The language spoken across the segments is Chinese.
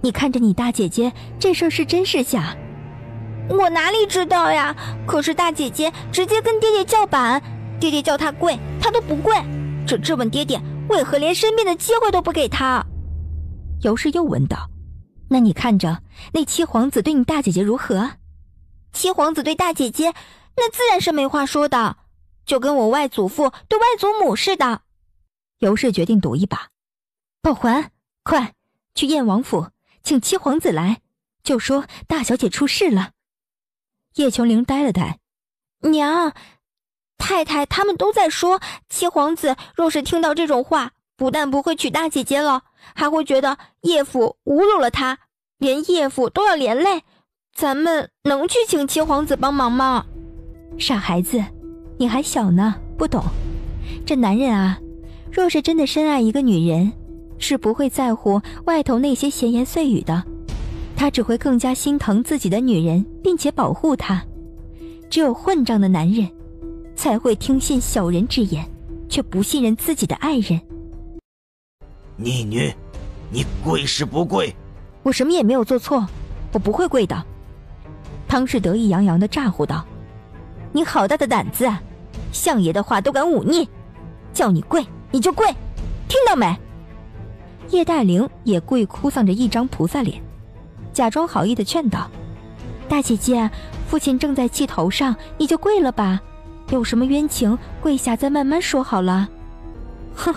你看着你大姐姐，这事儿是真是假？我哪里知道呀？可是大姐姐直接跟爹爹叫板，爹爹叫她跪，她都不跪，只质问爹爹为何连申辩的机会都不给她。尤氏又问道：那你看着那七皇子对你大姐姐如何？七皇子对大姐姐那自然是没话说的，就跟我外祖父对外祖母似的。尤氏决定赌一把。宝环，快去燕王府请七皇子来，就说大小姐出事了。叶琼玲呆了呆。娘，太太他们都在说，七皇子若是听到这种话，不但不会娶大姐姐了，还会觉得叶府侮辱了他，连叶府都要连累。咱们能去请七皇子帮忙吗？傻孩子，你还小呢，不懂。这男人啊，若是真的深爱一个女人，是不会在乎外头那些闲言碎语的，他只会更加心疼自己的女人，并且保护她。只有混账的男人才会听信小人之言，却不信任自己的爱人。逆女，你跪是不跪？我什么也没有做错，我不会跪的。汤氏得意洋洋地咋呼道：你好大的胆子啊，相爷的话都敢忤逆，叫你跪你就跪，听到没？叶大玲也跪哭丧着一张菩萨脸，假装好意地劝道：大姐姐，父亲正在气头上，你就跪了吧，有什么冤情跪下再慢慢说好了。哼，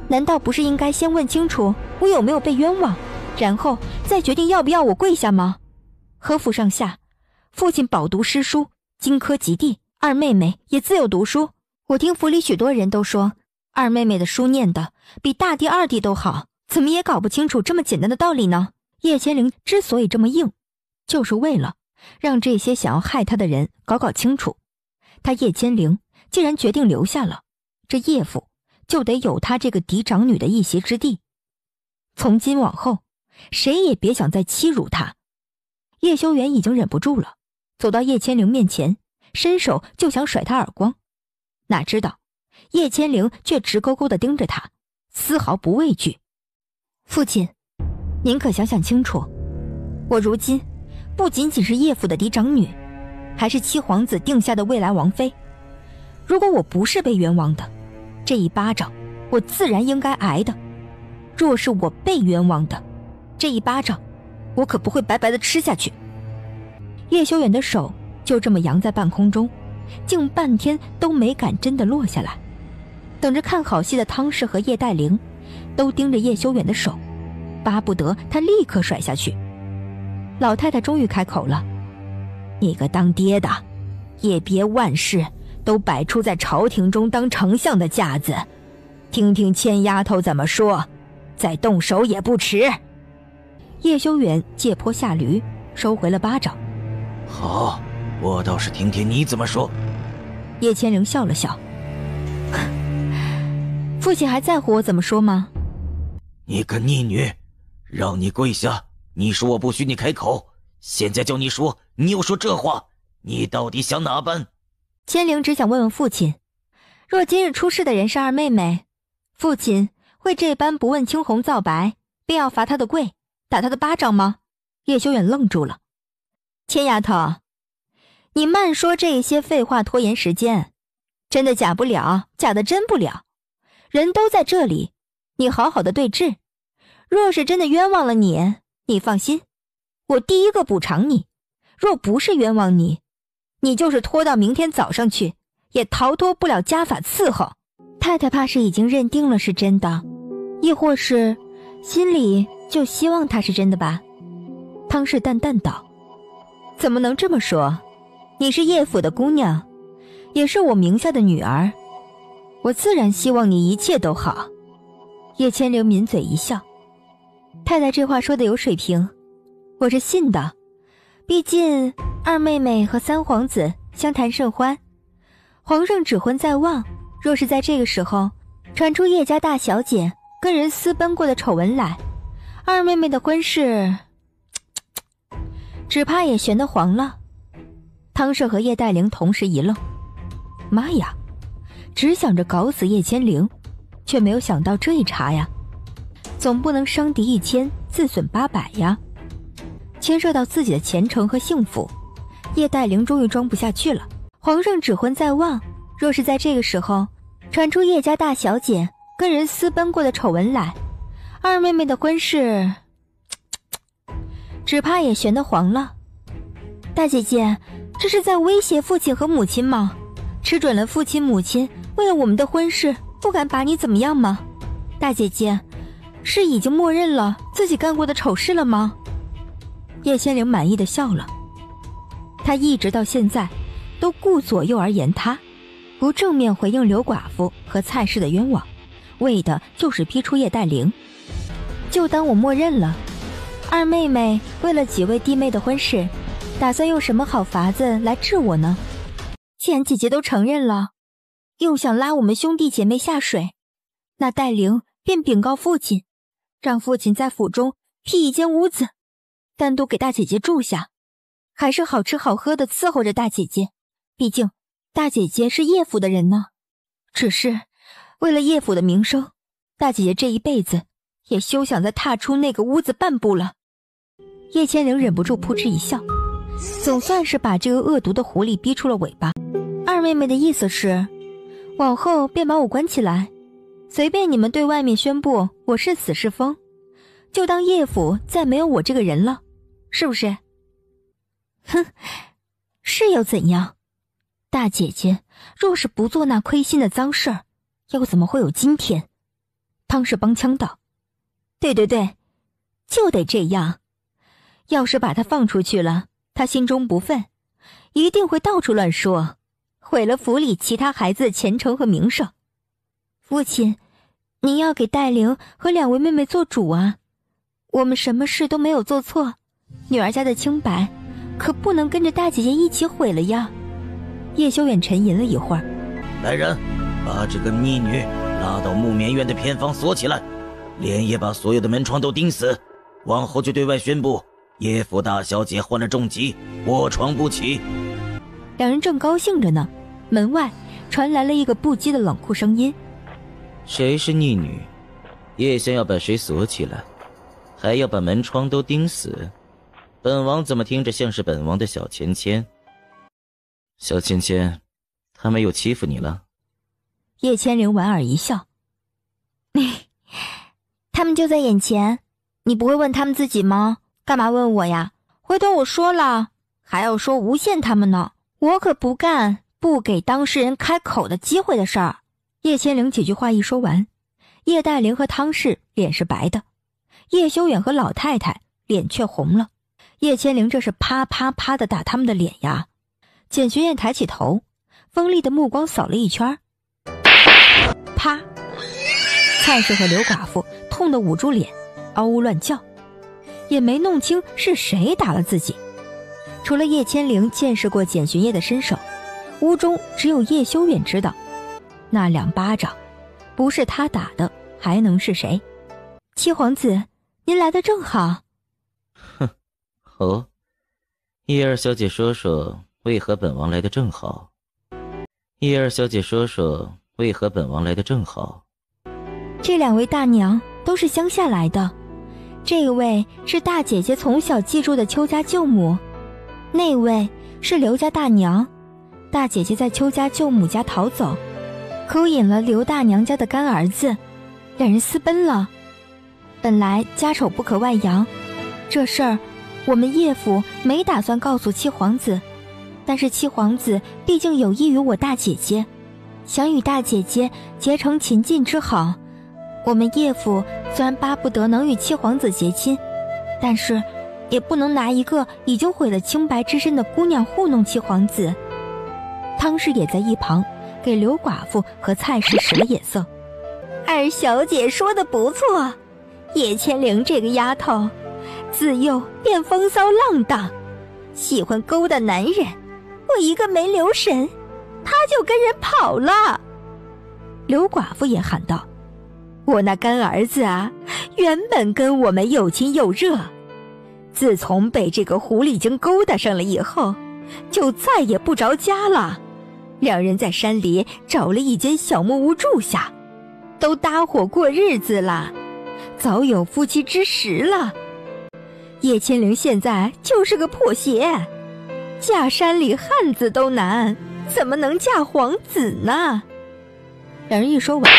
难道不是应该先问清楚我有没有被冤枉，然后再决定要不要我跪下吗？何府上下，父亲饱读诗书，经科及第，二妹妹也自有读书。我听府里许多人都说，二妹妹的书念的比大弟二弟都好，怎么也搞不清楚这么简单的道理呢？叶千灵之所以这么硬，就是为了让这些想要害他的人搞清楚，他叶千灵既然决定留下了，这叶府就得有他这个嫡长女的一席之地。从今往后，谁也别想再欺辱他。叶修缘已经忍不住了，走到叶千灵面前，伸手就想甩他耳光，哪知道叶千灵却直勾勾地盯着他，丝毫不畏惧。父亲，您可想想清楚，我如今不仅仅是叶府的嫡长女，还是七皇子定下的未来王妃。如果我不是被冤枉的，这一巴掌我自然应该挨的；若是我被冤枉的，这一巴掌我可不会白白的吃下去。叶修远的手就这么扬在半空中，竟半天都没敢真的落下来。等着看好戏的汤氏和叶黛玲都盯着叶修远的手，巴不得他立刻甩下去。老太太终于开口了：你个当爹的，也别万事都摆出在朝廷中当丞相的架子，听听千丫头怎么说，再动手也不迟。叶修远借坡下驴，收回了巴掌。好，我倒是听听你怎么说。叶千灵笑了笑：父亲还在乎我怎么说吗？你个逆女，让你跪下，你说我不许你开口，现在叫你说，你又说这话，你到底想哪般？千灵只想问问父亲，若今日出事的人是二妹妹，父亲会这般不问青红皂白，便要罚她的跪，打她的巴掌吗？叶修远愣住了。千丫头，你慢说这些废话拖延时间，真的假不了，假的真不了，人都在这里，你好好的对质，若是真的冤枉了你，你放心，我第一个补偿你；若不是冤枉你，你就是拖到明天早上去，也逃脱不了家法伺候。太太怕是已经认定了是真的，亦或是心里就希望它是真的吧？汤氏淡淡道：怎么能这么说？你是叶府的姑娘，也是我名下的女儿，我自然希望你一切都好。叶千灵抿嘴一笑：太太这话说的有水平，我是信的，毕竟二妹妹和三皇子相谈甚欢，皇上指婚在望，若是在这个时候传出叶家大小姐跟人私奔过的丑闻来，二妹妹的婚事只怕也悬得黄了。汤氏和叶黛玲同时一愣，妈呀，只想着搞死叶千灵，却没有想到这一茬呀。总不能伤敌一千自损800呀，牵涉到自己的前程和幸福。叶黛玲终于装不下去了，皇上指婚在望，若是在这个时候传出叶家大小姐跟人私奔过的丑闻来，二妹妹的婚事只怕也悬得黄了。大姐姐，这是在威胁父亲和母亲吗？吃准了父亲母亲为了我们的婚事不敢把你怎么样吗？大姐姐，是已经默认了自己干过的丑事了吗？叶千灵满意的笑了，她一直到现在都顾左右而言他，不正面回应刘寡妇和蔡氏的冤枉，为的就是逼出叶黛玲。就当我默认了。二妹妹为了几位弟妹的婚事，打算用什么好法子来治我呢？既然姐姐都承认了，又想拉我们兄弟姐妹下水，那黛玲便禀告父亲，让父亲在府中辟一间屋子，单独给大姐姐住下，还是好吃好喝的伺候着大姐姐。毕竟大姐姐是叶府的人呢。只是为了叶府的名声，大姐姐这一辈子也休想再踏出那个屋子半步了。叶千灵忍不住扑哧一笑，总算是把这个恶毒的狐狸逼出了尾巴。二妹妹的意思是，往后便把我关起来，随便你们对外面宣布我是死是疯，就当叶府再没有我这个人了，是不是？哼，是又怎样？大姐姐若是不做那亏心的脏事儿，又怎么会有今天？汤氏帮腔道：对，就得这样。要是把他放出去了，他心中不忿，一定会到处乱说，毁了府里其他孩子的前程和名声。父亲，您要给黛玲和2位妹妹做主啊！我们什么事都没有做错，女儿家的清白可不能跟着大姐姐一起毁了呀。叶修远沉吟了一会儿，来人，把这个逆女拉到木棉院的偏房锁起来，连夜把所有的门窗都钉死，往后就对外宣布叶府大小姐患了重疾，卧床不起。两人正高兴着呢，门外传来了一个不羁的冷酷声音：谁是逆女？叶先要把谁锁起来，还要把门窗都钉死？本王怎么听着像是本王的小芊芊？小芊芊，他们又欺负你了？叶千灵莞尔一笑：他们就在眼前，你不会问他们自己吗？干嘛问我呀？回头我说了，还要说诬陷他们呢，我可不干不给当事人开口的机会的事儿。叶千灵几句话一说完，叶黛玲和汤氏脸是白的，叶修远和老太太脸却红了。叶千灵这是啪啪啪的打他们的脸呀。简学燕抬起头，锋利的目光扫了一圈，啪！蔡氏和刘寡妇痛得捂住脸，嗷呜乱叫，也没弄清是谁打了自己。除了叶千灵见识过简学燕的身手，屋中只有叶修远知道，那2巴掌不是他打的，还能是谁？七皇子，您来得正好。哼，哦，叶二小姐说说为何本王来得正好？叶二小姐说说为何本王来得正好？这2位大娘都是乡下来的，这位是大姐姐从小记住的邱家舅母，那位是刘家大娘。大姐姐在邱家舅母家逃走，勾引了刘大娘家的干儿子，2人私奔了。本来家丑不可外扬，这事儿我们叶府没打算告诉七皇子，但是七皇子毕竟有意于我大姐姐，想与大姐姐结成秦晋之好。我们叶府虽然巴不得能与七皇子结亲，但是也不能拿一个已经毁了清白之身的姑娘糊弄七皇子。汤氏也在一旁给刘寡妇和蔡氏使了眼色。二小姐说的不错，叶千灵这个丫头自幼便风骚浪荡，喜欢勾搭男人，我一个没留神，她就跟人跑了。刘寡妇也喊道：我那干儿子啊，原本跟我们又亲又热，自从被这个狐狸精勾搭上了以后，就再也不着家了。2人在山里找了一间小木屋住下，都搭伙过日子了，早有夫妻之实了。叶千灵现在就是个破鞋，嫁山里汉子都难，怎么能嫁皇子呢？两人一说完，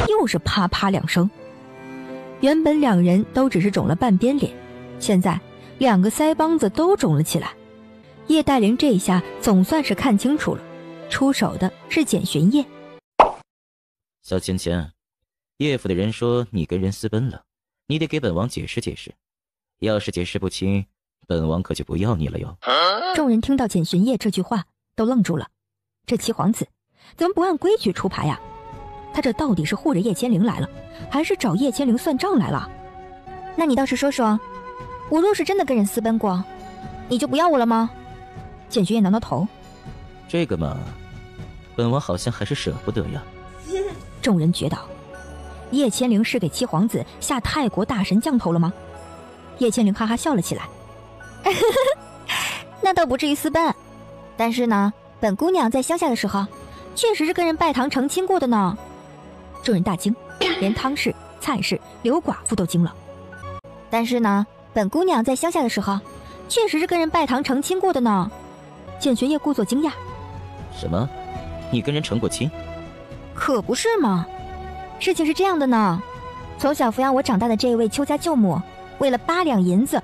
又是啪啪两声。原本两人都只是肿了半边脸，现在两个腮帮子都肿了起来。叶黛玲这下总算是看清楚了，出手的是简玄烨。小芊芊，叶府的人说你跟人私奔了，你得给本王解释解释，要是解释不清，本王可就不要你了哟。众人听到简玄烨这句话都愣住了，这七皇子怎么不按规矩出牌呀？他这到底是护着叶千灵来了，还是找叶千灵算账来了？那你倒是说说，我若是真的跟人私奔过，你就不要我了吗？简玄烨挠挠头，这个嘛，本王好像还是舍不得呀。众人觉得叶千灵是给七皇子下泰国大神降头了吗？叶千灵哈哈笑了起来，那倒不至于私奔，但是呢，本姑娘在乡下的时候，确实是跟人拜堂成亲过的呢。众人大惊，连汤氏、蔡氏、刘寡妇都惊了。但是呢，本姑娘在乡下的时候，确实是跟人拜堂成亲过的呢。简玄烨故作惊讶，什么？你跟人成过亲？可不是嘛，事情是这样的呢，从小抚养我长大的这位邱家舅母，为了8两银子，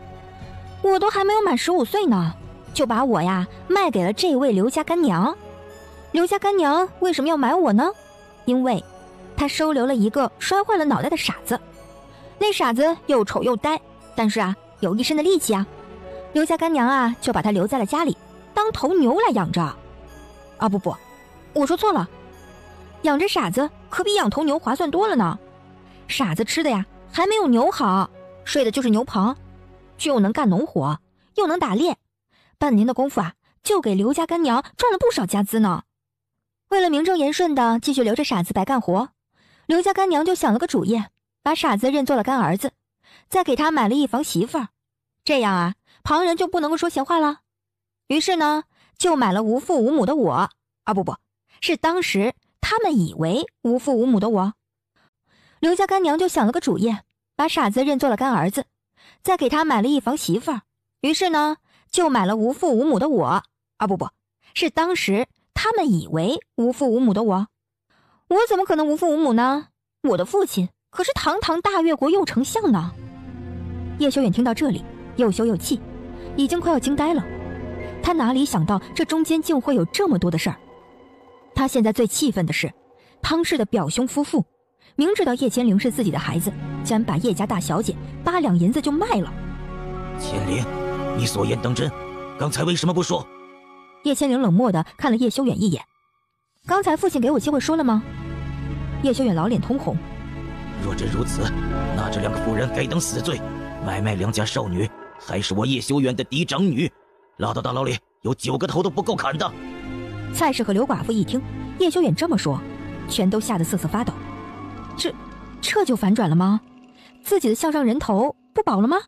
我都还没有满15岁呢，就把我呀卖给了这位刘家干娘。刘家干娘为什么要买我呢？因为她收留了一个摔坏了脑袋的傻子，那傻子又丑又呆，但是啊有一身的力气啊。刘家干娘啊就把他留在了家里，当头牛来养着。啊不，我说错了，养着傻子可比养头牛划算多了呢。傻子吃的呀还没有牛好，睡的就是牛棚，却又能干农活，又能打猎，半年的功夫啊就给刘家干娘赚了不少家资呢。为了名正言顺的继续留着傻子白干活，刘家干娘就想了个主意，把傻子认作了干儿子，再给他买了一房媳妇儿，这样啊旁人就不能够说闲话了。于是呢就买了无父无母的我，啊不，是当时他们以为无父无母的我。刘家干娘就想了个主意，把傻子认作了干儿子，再给他买了一房媳妇儿，于是呢就买了无父无母的我，啊不，是当时他们以为无父无母的我。我怎么可能无父无母呢？我的父亲可是堂堂大越国右丞相呢。叶修远听到这里又羞又气，已经快要惊呆了。他哪里想到这中间竟会有这么多的事儿。他现在最气愤的是汤氏的表兄夫妇明知道叶千灵是自己的孩子，竟然把叶家大小姐8两银子就卖了。千灵，你所言当真？刚才为什么不说？叶千灵冷漠地看了叶修远一眼，刚才父亲给我机会说了吗？叶修远老脸通红，若真如此，那这2个妇人该当死罪，买卖良家少女，还是我叶修远的嫡长女，拉到大牢里有9个头都不够砍的。蔡氏和刘寡妇一听叶修远这么说，全都吓得瑟瑟发抖。这就反转了吗？自己的项上人头不保了吗？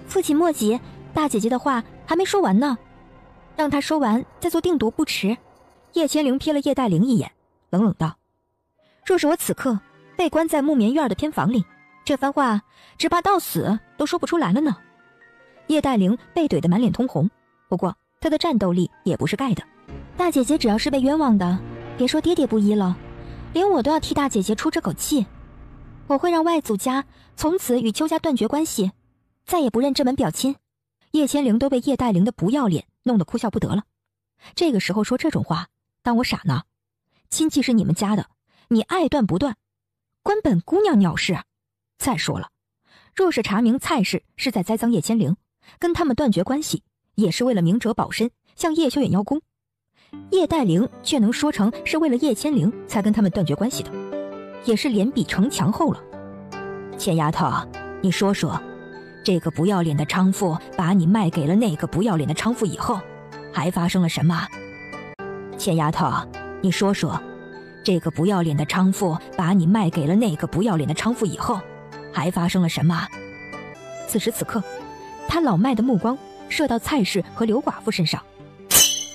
父亲莫急，大姐姐的话还没说完呢，让她说完再做定夺不迟。叶千灵瞥了叶黛玲一眼，冷冷道：若是我此刻被关在木棉院的偏房里，这番话只怕到死都说不出来了呢。叶黛玲被怼得满脸通红，不过她的战斗力也不是盖的。大姐姐只要是被冤枉的，别说爹爹不依了，连我都要替大姐姐出这口气。我会让外祖家从此与邱家断绝关系，再也不认这门表亲。叶千灵都被叶黛玲的不要脸弄得哭笑不得了。这个时候说这种话，当我傻呢？亲戚是你们家的，你爱断不断，关本姑娘鸟事啊！再说了，若是查明蔡氏是在栽赃叶千灵，跟他们断绝关系，也是为了明哲保身，向叶修远邀功。叶黛玲却能说成是为了叶千灵才跟他们断绝关系的，也是脸比城墙厚了。钱丫头，你说说，这个不要脸的娼妇把你卖给了那个不要脸的娼妇以后，还发生了什么？钱丫头，你说说，这个不要脸的娼妇把你卖给了那个不要脸的娼妇以后，还发生了什么？此时此刻，他老迈的目光射到蔡氏和刘寡妇身上，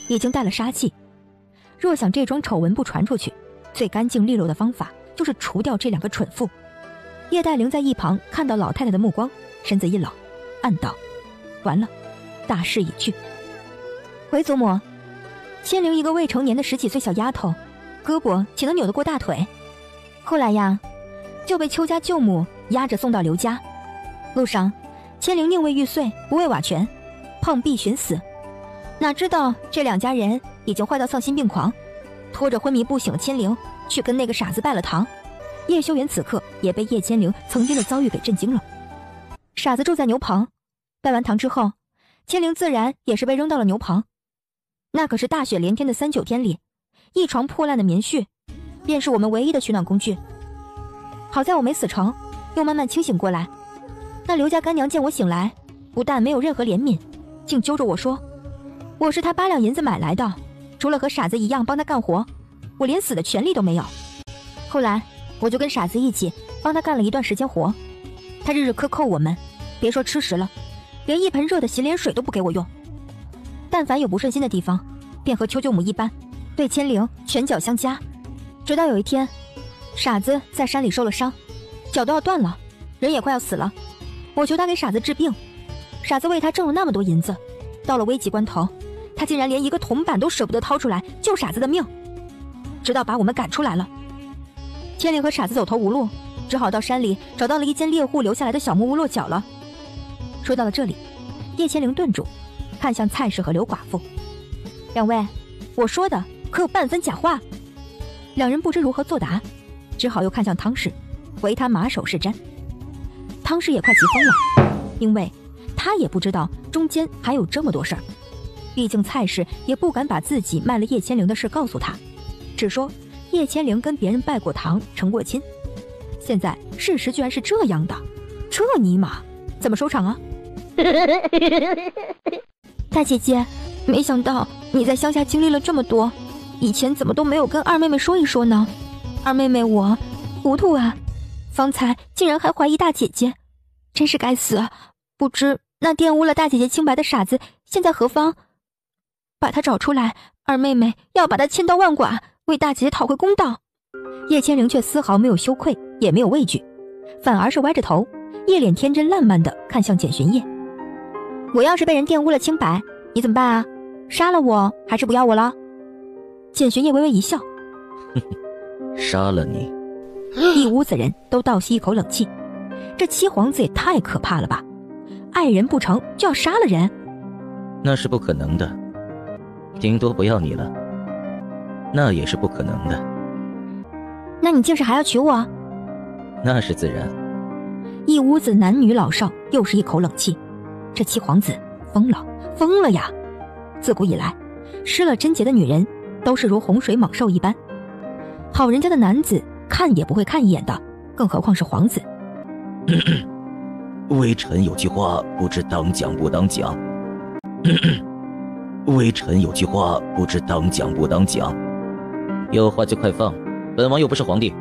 已经带了杀气。若想这桩丑闻不传出去，最干净利落的方法就是除掉这2个蠢妇。叶黛玲在一旁看到老太太的目光，身子一冷，暗道：完了，大势已去。回祖母，千灵一个未成年的10几岁小丫头，胳膊岂能扭得过大腿？后来呀，就被邱家舅母押着送到刘家。路上，千灵宁为玉碎，不为瓦全，碰壁寻死。哪知道这2家人已经坏到丧心病狂，拖着昏迷不醒的千灵去跟那个傻子拜了堂。叶修远此刻也被叶千灵曾经的遭遇给震惊了。傻子住在牛棚，拜完堂之后，千灵自然也是被扔到了牛棚。那可是大雪连天的3、9天里，一床破烂的棉絮便是我们唯一的取暖工具。好在我没死成，又慢慢清醒过来。那刘家干娘见我醒来，不但没有任何怜悯，竟揪着我说，我是她8两银子买来的，除了和傻子一样帮她干活，我连死的权利都没有。后来我就跟傻子一起帮他干了一段时间活，他日日克扣我们，别说吃食了，连一盆热的洗脸水都不给我用。但凡有不顺心的地方，便和邱舅母一般，对千灵拳脚相加。直到有一天，傻子在山里受了伤，脚都要断了，人也快要死了。我求他给傻子治病，傻子为他挣了那么多银子，到了危急关头，他竟然连一个铜板都舍不得掏出来救傻子的命，直到把我们赶出来了。千灵和傻子走投无路，只好到山里找到了一间猎户留下来的小木屋落脚了。说到了这里，叶千灵顿住，看向蔡氏和刘寡妇：“2位，我说的可有半分假话？”2人不知如何作答，只好又看向汤氏，唯他马首是瞻。汤氏也快急疯了，因为他也不知道中间还有这么多事儿。毕竟蔡氏也不敢把自己卖了叶千灵的事告诉他，只说叶千灵跟别人拜过堂，成过亲。现在事实居然是这样的，这尼玛怎么收场啊？大姐姐，没想到你在乡下经历了这么多，以前怎么都没有跟二妹妹说一说呢？二妹妹我糊涂啊，方才竟然还怀疑大姐姐，真是该死！不知那玷污了大姐姐清白的傻子现在何方？把他找出来，二妹妹要把他千刀万剐，为大姐姐讨回公道。叶千灵却丝毫没有羞愧，也没有畏惧，反而是歪着头，一脸天真烂漫地看向简玄烨。我要是被人玷污了清白，你怎么办啊？杀了我还是不要我了？简玄烨微微一笑，杀了你。一屋子人都倒吸一口冷气，这七皇子也太可怕了吧，爱人不成就要杀了人？那是不可能的，顶多不要你了，那也是不可能的。那你竟是还要娶我？那是自然。一屋子男女老少又是一口冷气，这七皇子疯了呀！自古以来，失了贞洁的女人都是如洪水猛兽一般，好人家的男子看也不会看一眼的，更何况是皇子。微臣有句话不知当讲不当讲。微臣有句话不知当讲不当讲。有话就快放，本王又不是皇帝，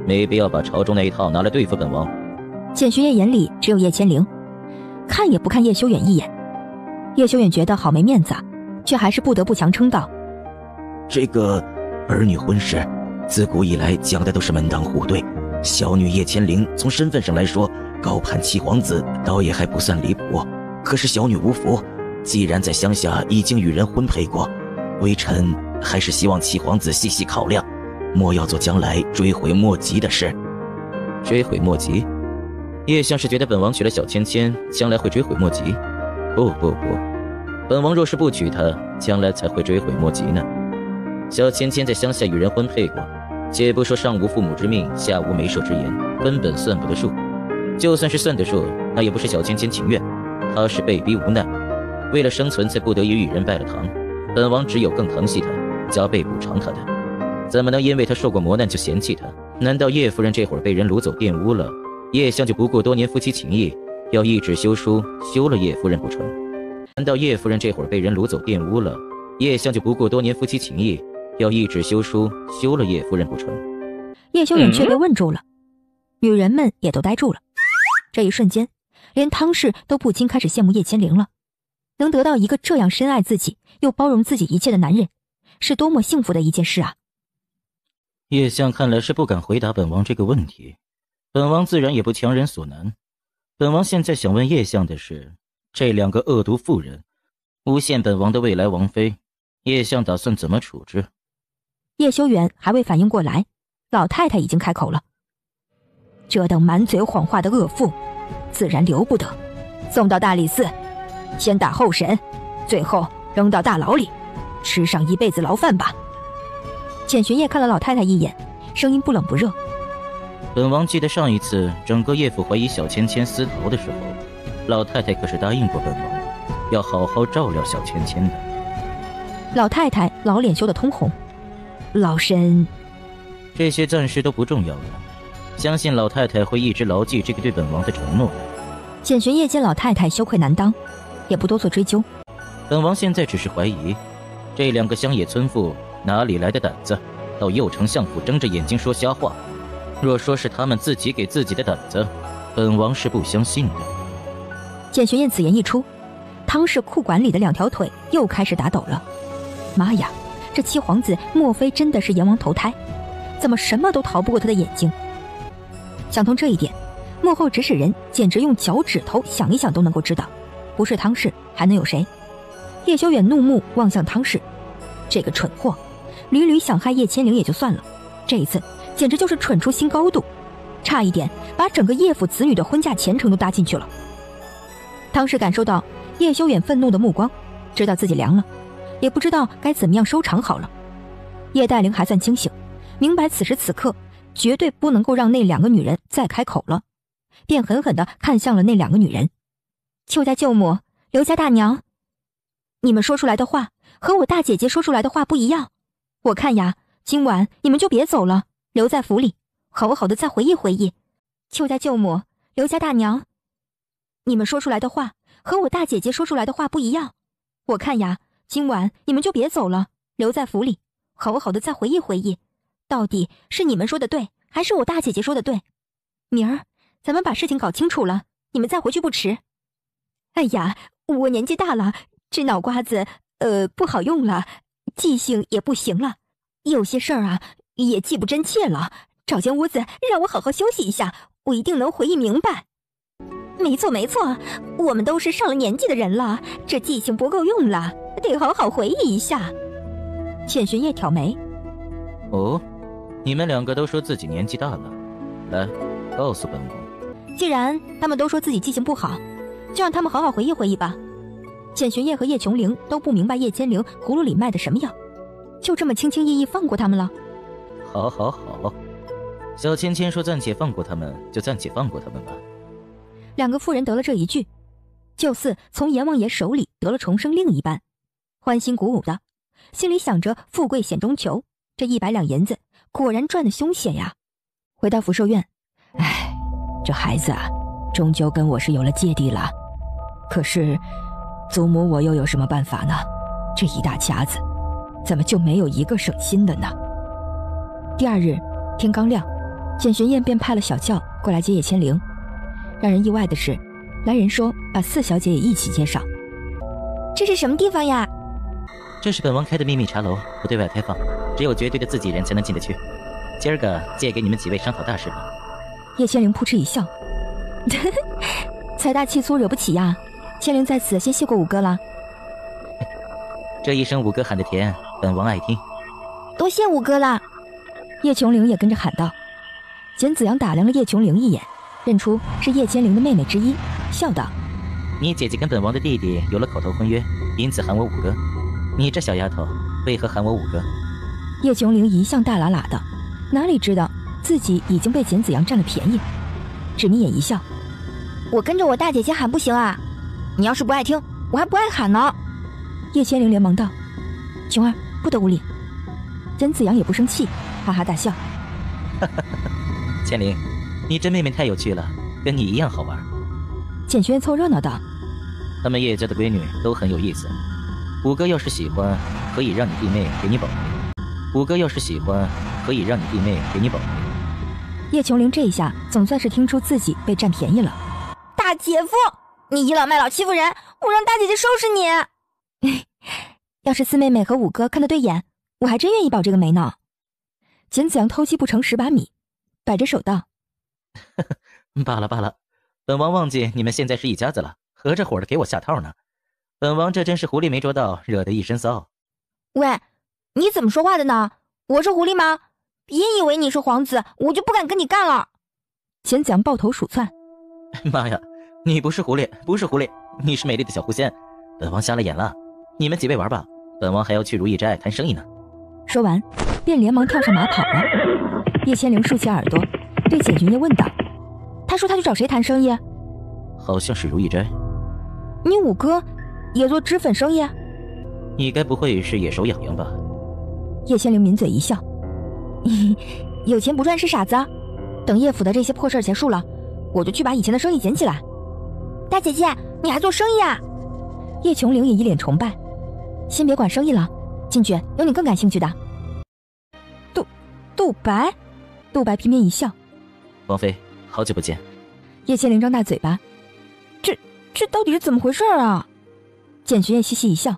没必要把朝中那一套拿来对付本王。简玄烨眼里只有叶千灵，看也不看叶修远一眼。叶修远觉得好没面子啊，却还是不得不强撑道：这个儿女婚事自古以来讲的都是门当户对，小女叶千灵从身份上来说高攀七皇子倒也还不算离谱，可是小女无福，既然在乡下已经与人婚配过，微臣还是希望七皇子细细考量，莫要做将来追悔莫及的事。追悔莫及？叶像是觉得本王娶了小芊芊将来会追悔莫及？不，本王若是不娶她，将来才会追悔莫及呢。小芊芊在乡下与人婚配过，且不说上无父母之命，下无媒妁之言，根本算不得数。就算是算得数，那也不是小芊芊情愿，她是被逼无奈，为了生存才不得已与人拜了堂。本王只有更疼惜她，加倍补偿她的，怎么能因为她受过磨难就嫌弃她？难道叶夫人这会儿被人掳走玷污了，叶相就不顾多年夫妻情谊，要一纸休书休了叶夫人不成？难道叶夫人这会儿被人掳走玷污了，叶相就不顾多年夫妻情谊，要一纸休书休了叶夫人不成？叶修远却被问住了，女人们也都呆住了。这一瞬间，连汤氏都不禁开始羡慕叶千灵了。能得到一个这样深爱自己又包容自己一切的男人，是多么幸福的一件事啊！叶相看来是不敢回答本王这个问题，本王自然也不强人所难。本王现在想问叶相的是，这两个恶毒妇人诬陷本王的未来王妃，叶相打算怎么处置？叶修远还未反应过来，老太太已经开口了。这等满嘴谎话的恶妇，自然留不得，送到大理寺，先打后审，最后扔到大牢里，吃上一辈子牢饭吧。简玄烨看了老太太一眼，声音不冷不热。本王记得上一次整个叶府怀疑小芊芊私逃的时候，老太太可是答应过本王，要好好照料小芊芊的。老太太老脸羞得通红，老身这些暂时都不重要了，相信老太太会一直牢记这个对本王的承诺。简玄烨见老太太羞愧难当，也不多做追究。本王现在只是怀疑，这两个乡野村妇哪里来的胆子，到右丞相府睁着眼睛说瞎话？若说是他们自己给自己的胆子，本王是不相信的。简玄烨此言一出，汤氏裤管里的两条腿又开始打抖了。妈呀，这七皇子莫非真的是阎王投胎？怎么什么都逃不过他的眼睛？想通这一点，幕后指使人简直用脚趾头想一想都能够知道，不是汤氏还能有谁？叶修远怒目望向汤氏，这个蠢货，屡屡想害叶千灵也就算了，这一次简直就是蠢出新高度，差一点把整个叶府子女的婚嫁前程都搭进去了。汤氏感受到叶修远愤怒的目光，知道自己凉了，也不知道该怎么样收场好了。叶黛玲还算清醒，明白此时此刻绝对不能够让那两个女人再开口了，便狠狠地看向了那两个女人。邱家舅母，刘家大娘，你们说出来的话和我大姐姐说出来的话不一样，我看呀，今晚你们就别走了，留在府里好好的再回忆回忆。邱家舅母，刘家大娘，你们说出来的话和我大姐姐说出来的话不一样，我看呀，今晚你们就别走了，留在府里好好的再回忆回忆，到底是你们说的对还是我大姐姐说的对？明儿咱们把事情搞清楚了，你们再回去不迟。哎呀，我年纪大了，这脑瓜子不好用了，记性也不行了，有些事儿啊也记不真切了，找间屋子让我好好休息一下，我一定能回忆明白。没错没错，我们都是上了年纪的人了，这记性不够用了，得好好回忆一下。简玄烨挑眉，哦，你们两个都说自己年纪大了，来，告诉本王。既然他们都说自己记性不好，就让他们好好回忆回忆吧。简玄烨和叶琼灵都不明白叶千灵葫芦里卖的什么药，就这么轻轻易易放过他们了。好好好，小芊芊说暂且放过他们，就暂且放过他们吧。两个妇人得了这一句，就似从阎王爷手里得了重生令一般，欢欣鼓舞的，心里想着富贵险中求，这100两银子果然赚得凶险呀。回到福寿院，唉，这孩子啊，终究跟我是有了芥蒂了。可是祖母我又有什么办法呢？这一大家子，怎么就没有一个省心的呢？第二日天刚亮，简玄烨便派了小轿过来接叶千灵。让人意外的是，来人说把4小姐也一起接上。这是什么地方呀？这是本王开的秘密茶楼，不对外开放，只有绝对的自己人才能进得去。今儿个借给你们几位商讨大事吧。叶千灵扑哧一笑，财大气粗惹不起呀。千灵在此先谢过五哥了。这一声五哥喊的甜，本王爱听。多谢五哥了。叶琼灵也跟着喊道。简子阳打量了叶琼灵一眼，认出是叶千灵的妹妹之一，笑道：你姐姐跟本王的弟弟有了口头婚约，因此喊我五哥。你这小丫头为何喊我五哥？叶琼灵一向大喇喇的，哪里知道自己已经被简子阳占了便宜，只眯眼一笑：我跟着我大姐姐喊不行啊，你要是不爱听，我还不爱喊呢。叶千灵连忙道：琼儿不得无礼。简子阳也不生气，哈哈大笑：千灵，你这妹妹太有趣了，跟你一样好玩。简轩凑热闹道：他们叶家的闺女都很有意思，五哥要是喜欢，可以让你弟妹给你保媒；五哥要是喜欢，可以让你弟妹给你保媒。叶琼灵这一下总算是听出自己被占便宜了。大姐夫，你倚老卖老欺负人，我让大姐姐收拾你。要是四妹妹和五哥看得对眼，我还真愿意保这个媒呢。简子阳偷鸡不成蚀把米，摆着手道：罢了罢了，本王忘记你们现在是一家子了，合着伙的给我下套呢。本王这真是狐狸没捉到，惹得一身骚。喂，你怎么说话的呢？我是狐狸吗？别以为你是皇子，我就不敢跟你干了。贤子阳抱头鼠窜。妈呀，你不是狐狸，不是狐狸，你是美丽的小狐仙，本王瞎了眼了。你们几位玩吧，本王还要去如意斋谈生意呢。说完，便连忙跳上马跑了。叶千灵竖起耳朵，对简君夜问道：“他说他去找谁谈生意？好像是如意斋。你五哥也做脂粉生意？你该不会是野手养羊吧？”叶千灵抿嘴一笑：“有钱不赚是傻子。等叶府的这些破事结束了，我就去把以前的生意捡起来。”大姐姐，你还做生意啊？叶琼灵也一脸崇拜。先别管生意了，进去有你更感兴趣的。杜白，杜白偏偏一笑：“王妃，好久不见。”叶千灵张大嘴巴：“这到底是怎么回事啊？”简君夜嘻嘻一笑：“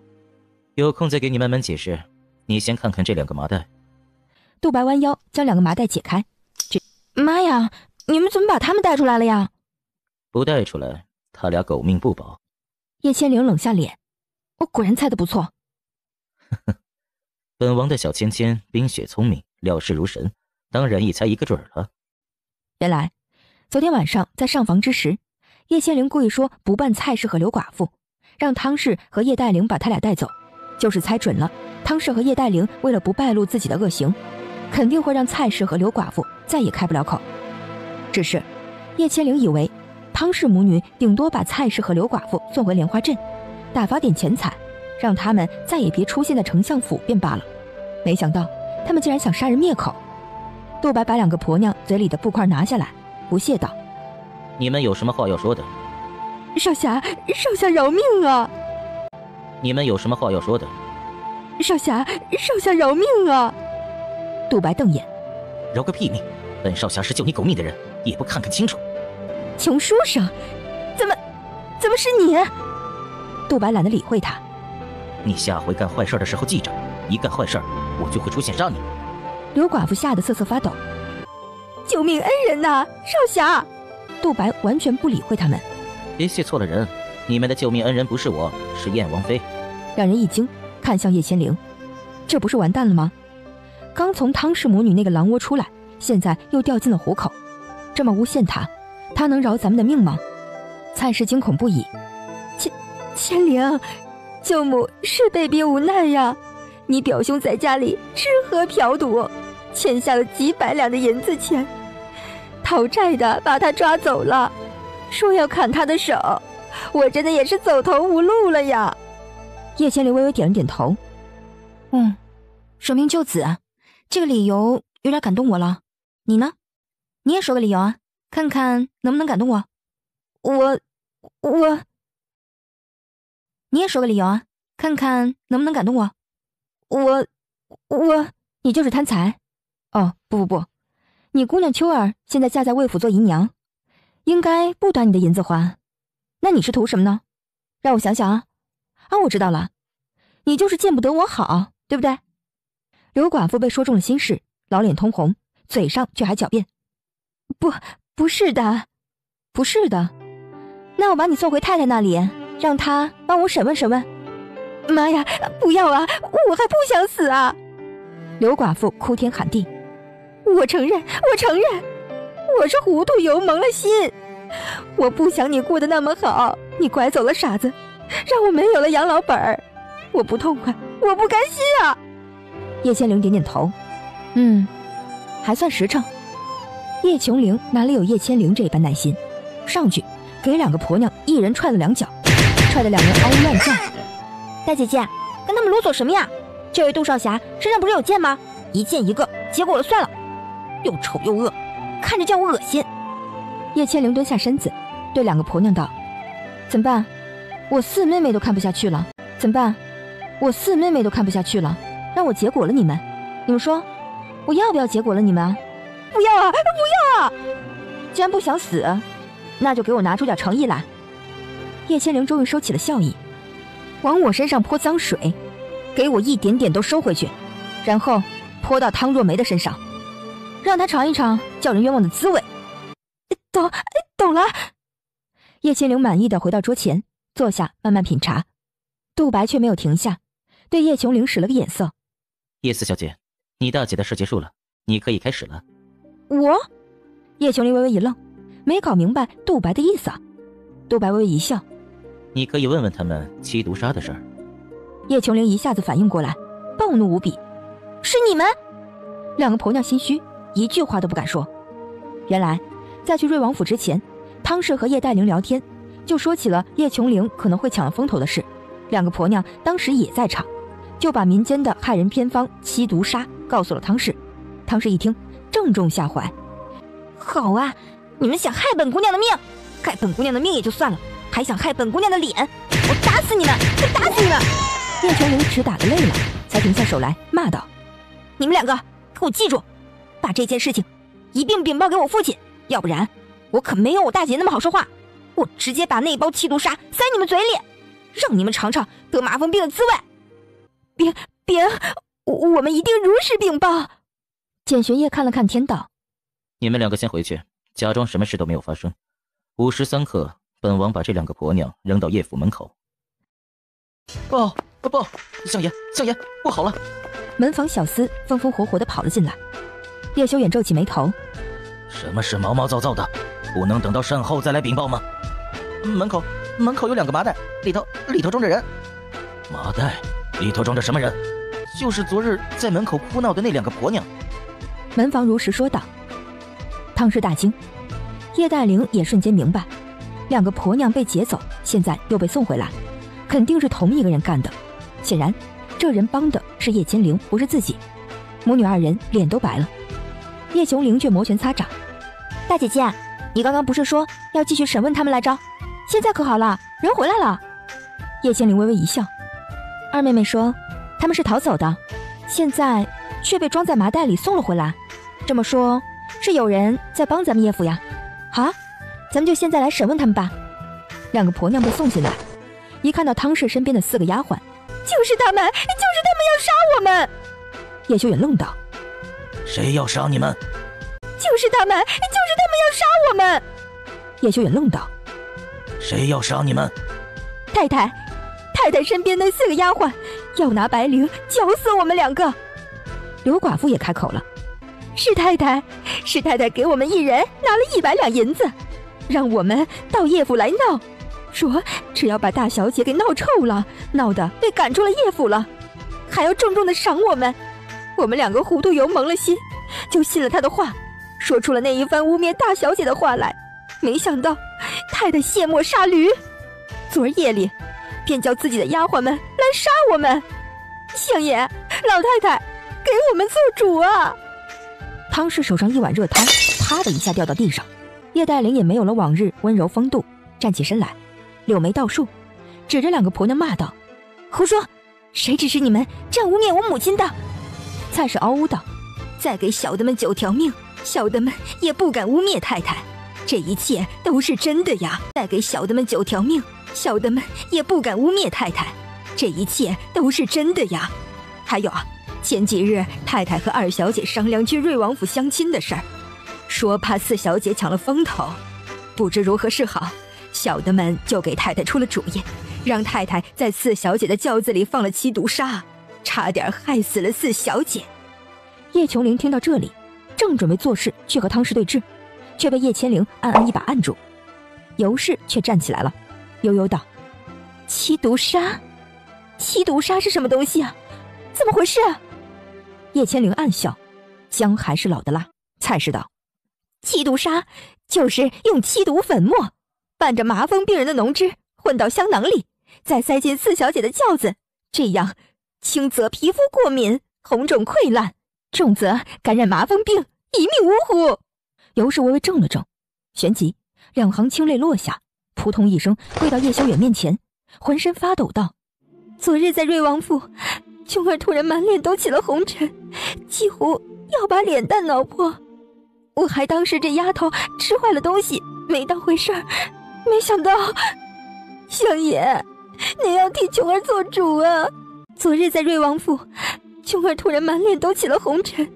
有空再给你慢慢解释。你先看看这2个麻袋。”杜白弯腰将2个麻袋解开。妈呀，你们怎么把他们带出来了呀？不带出来，他俩狗命不保。叶千灵冷下脸：“我果然猜得不错。”本王的小芊芊冰雪聪明，料事如神，当然一猜一个准了。原来昨天晚上在上房之时，叶千灵故意说不办蔡氏和刘寡妇，让汤氏和叶黛玲把他俩带走，就是猜准了汤氏和叶黛玲为了不败露自己的恶行，肯定会让蔡氏和刘寡妇再也开不了口。只是叶千灵以为汤氏母女顶多把蔡氏和刘寡妇送回莲花镇，打发点钱财，让他们再也别出现在丞相府便罢了。没想到他们竟然想杀人灭口。杜白把2个婆娘嘴里的布块拿下来，不屑道：“你们有什么话要说的？”“少侠饶命啊！”“你们有什么话要说的？”“少侠饶命啊！”杜白瞪眼：“饶个屁命！本少侠是救你狗命的人，也不看看清楚。”“穷书生，怎么是你？”杜白懒得理会他：“你下回干坏事的时候记着，一干坏事我就会出现杀你。”刘寡妇吓得瑟瑟发抖：“救命恩人呐，少侠！”杜白完全不理会他们：“别谢错了人，你们的救命恩人不是我，是燕王妃。”两人一惊，看向叶千灵，这不是完蛋了吗？刚从汤氏母女那个狼窝出来，现在又掉进了虎口，这么诬陷他能饶咱们的命吗？蔡氏惊恐不已：“千灵，舅母是被逼无奈呀，你表兄在家里吃喝嫖赌，欠下了几百两的银子钱，讨债的把他抓走了，说要砍他的手，我真的也是走投无路了呀。”叶千灵微微点了点头：“舍命救子，这个理由有点感动我了。你呢？你也说个理由啊，看看能不能感动我。”你也说个理由啊，看看能不能感动我。你就是贪财？哦，不，你姑娘秋儿现在嫁在魏府做姨娘，应该不短你的银子还。那你是图什么呢？让我想想啊，我知道了，你就是见不得我好，对不对？刘寡妇被说中了心事，老脸通红，嘴上却还狡辩：“不是的。那我把你送回太太那里，让她帮我审问审问。”“妈呀，不要啊，我还不想死啊！”刘寡妇哭天喊地：“我承认，我是糊涂油蒙了心，我不想你过得那么好，你拐走了傻子，让我没有了养老本儿，我不痛快，我不甘心啊！”叶千灵点点头：“还算实诚。”叶琼灵哪里有叶千灵这般耐心，上去给2个婆娘一人踹了2脚，踹得2人嗷呜乱叫。“大姐姐，跟他们啰嗦什么呀？这位杜少侠身上不是有剑吗？一剑一个，结果了算了，又丑又恶，看着叫我恶心。”叶千灵蹲下身子，对2个婆娘道：“怎么办？我四妹妹都看不下去了，让我结果了你们说，我要不要结果了你们啊？”“不要啊！既然不想死，那就给我拿出点诚意来。”叶千灵终于收起了笑意，往我身上泼脏水，给我一点点都收回去，然后泼到汤若梅的身上，让她尝一尝叫人冤枉的滋味。懂了。叶千灵满意的回到桌前，坐下慢慢品茶。杜白却没有停下，对叶琼玲使了个眼色。叶四小姐，你大姐的事结束了，你可以开始了。我？叶琼玲微微一愣，没搞明白杜白的意思啊。杜白微微一笑，你可以问问他们七毒杀的事儿。叶琼玲一下子反应过来，暴怒无比。是你们？两个婆娘心虚，一句话都不敢说。原来在去瑞王府之前，汤氏和叶黛玲聊天，就说起了叶琼玲可能会抢了风头的事。两个婆娘当时也在场，就把民间的害人偏方七毒杀告诉了汤氏。汤氏一听，正中下怀。好啊，你们想害本姑娘的命，害本姑娘的命也就算了，还想害本姑娘的脸，我打死你们，我打死你们！叶琼玲只打得累了，才停下手来，骂道：你们两个给我记住，把这件事情一并禀报给我父亲，要不然我可没有我大姐那么好说话，我直接把那包七毒杀塞你们嘴里，让你们尝尝得麻风病的滋味。别，我们一定如实禀报。简玄烨看了看天道，你们两个先回去，假装什么事都没有发生。午时3刻，本王把这两个婆娘扔到叶府门口。不，相爷，不好了！门房小厮风风火火地跑了进来。叶修远皱起眉头，什么事毛毛躁躁的，不能等到善后再来禀报吗？门口有2个麻袋，里头装着人。麻袋里头装着什么人？就是昨日在门口哭闹的那2个婆娘。门房如实说道。汤氏大惊，叶黛玲也瞬间明白，2个婆娘被劫走，现在又被送回来，肯定是同一个人干的。显然这人帮的是叶千灵，不是自己。母女2人脸都白了。叶琼玲却摩拳擦掌，大姐姐，你刚刚不是说要继续审问他们来着？现在可好了，人回来了。叶千灵微微一笑，二妹妹说他们是逃走的，现在却被装在麻袋里送了回来。这么说是有人在帮咱们叶府呀？好，咱们就现在来审问他们吧。2个婆娘被送进来，一看到汤氏身边的4个丫鬟，就是他们要杀我们！叶修远愣道：谁要杀你们？就是他们要杀我们！叶修远愣道：谁要杀你们？太太身边那4个丫鬟要拿白绫绞死我们2个。刘寡妇也开口了：是太太给我们1人拿了100两银子，让我们到叶府来闹，说只要把大小姐给闹臭了，闹得被赶出了叶府了，还要重重的赏我们。我们2个糊涂油蒙了心，就信了他的话，说出了那一番污蔑大小姐的话来。没想到太太卸磨杀驴，昨儿夜里便叫自己的丫鬟们来杀我们。相爷，老太太给我们做主啊！汤氏手上一碗热汤啪的一下掉到地上，叶黛玲也没有了往日温柔风度，站起身来，柳眉倒竖，指着2个婆娘骂道：胡说，谁指使你们这样污蔑我母亲的？蔡氏嗷呜道：再给小的们9条命，小的们也不敢污蔑太太，这一切都是真的呀！再给小的们9条命，小的们也不敢污蔑太太，这一切都是真的呀！还有啊，前几日太太和2小姐商量去瑞王府相亲的事儿，说怕4小姐抢了风头，不知如何是好，小的们就给太太出了主意，让太太在4小姐的轿子里放了七毒杀，差点害死了4小姐。叶琼玲听到这里，正准备做事去和汤氏对峙，却被叶千灵暗暗一把按住。尤氏却站起来了，悠悠道：七毒杀是什么东西啊？怎么回事啊？叶千灵暗笑，姜还是老的辣。蔡氏道：七毒杀就是用七毒粉末拌着麻风病人的脓汁混到香囊里，再塞进4小姐的轿子，这样轻则皮肤过敏、红肿溃烂，重则感染麻风病，一命呜呼。尤氏微微怔了怔，旋即2行清泪落下，扑通一声跪到叶修远面前，浑身发抖道：昨日在瑞王府，琼儿突然满脸都起了红尘，几乎要把脸蛋挠破，我还当是这丫头吃坏了东西，没当回事儿，没想到相爷您要替琼儿做主啊！昨日在瑞王府，琼儿突然满脸都起了红尘，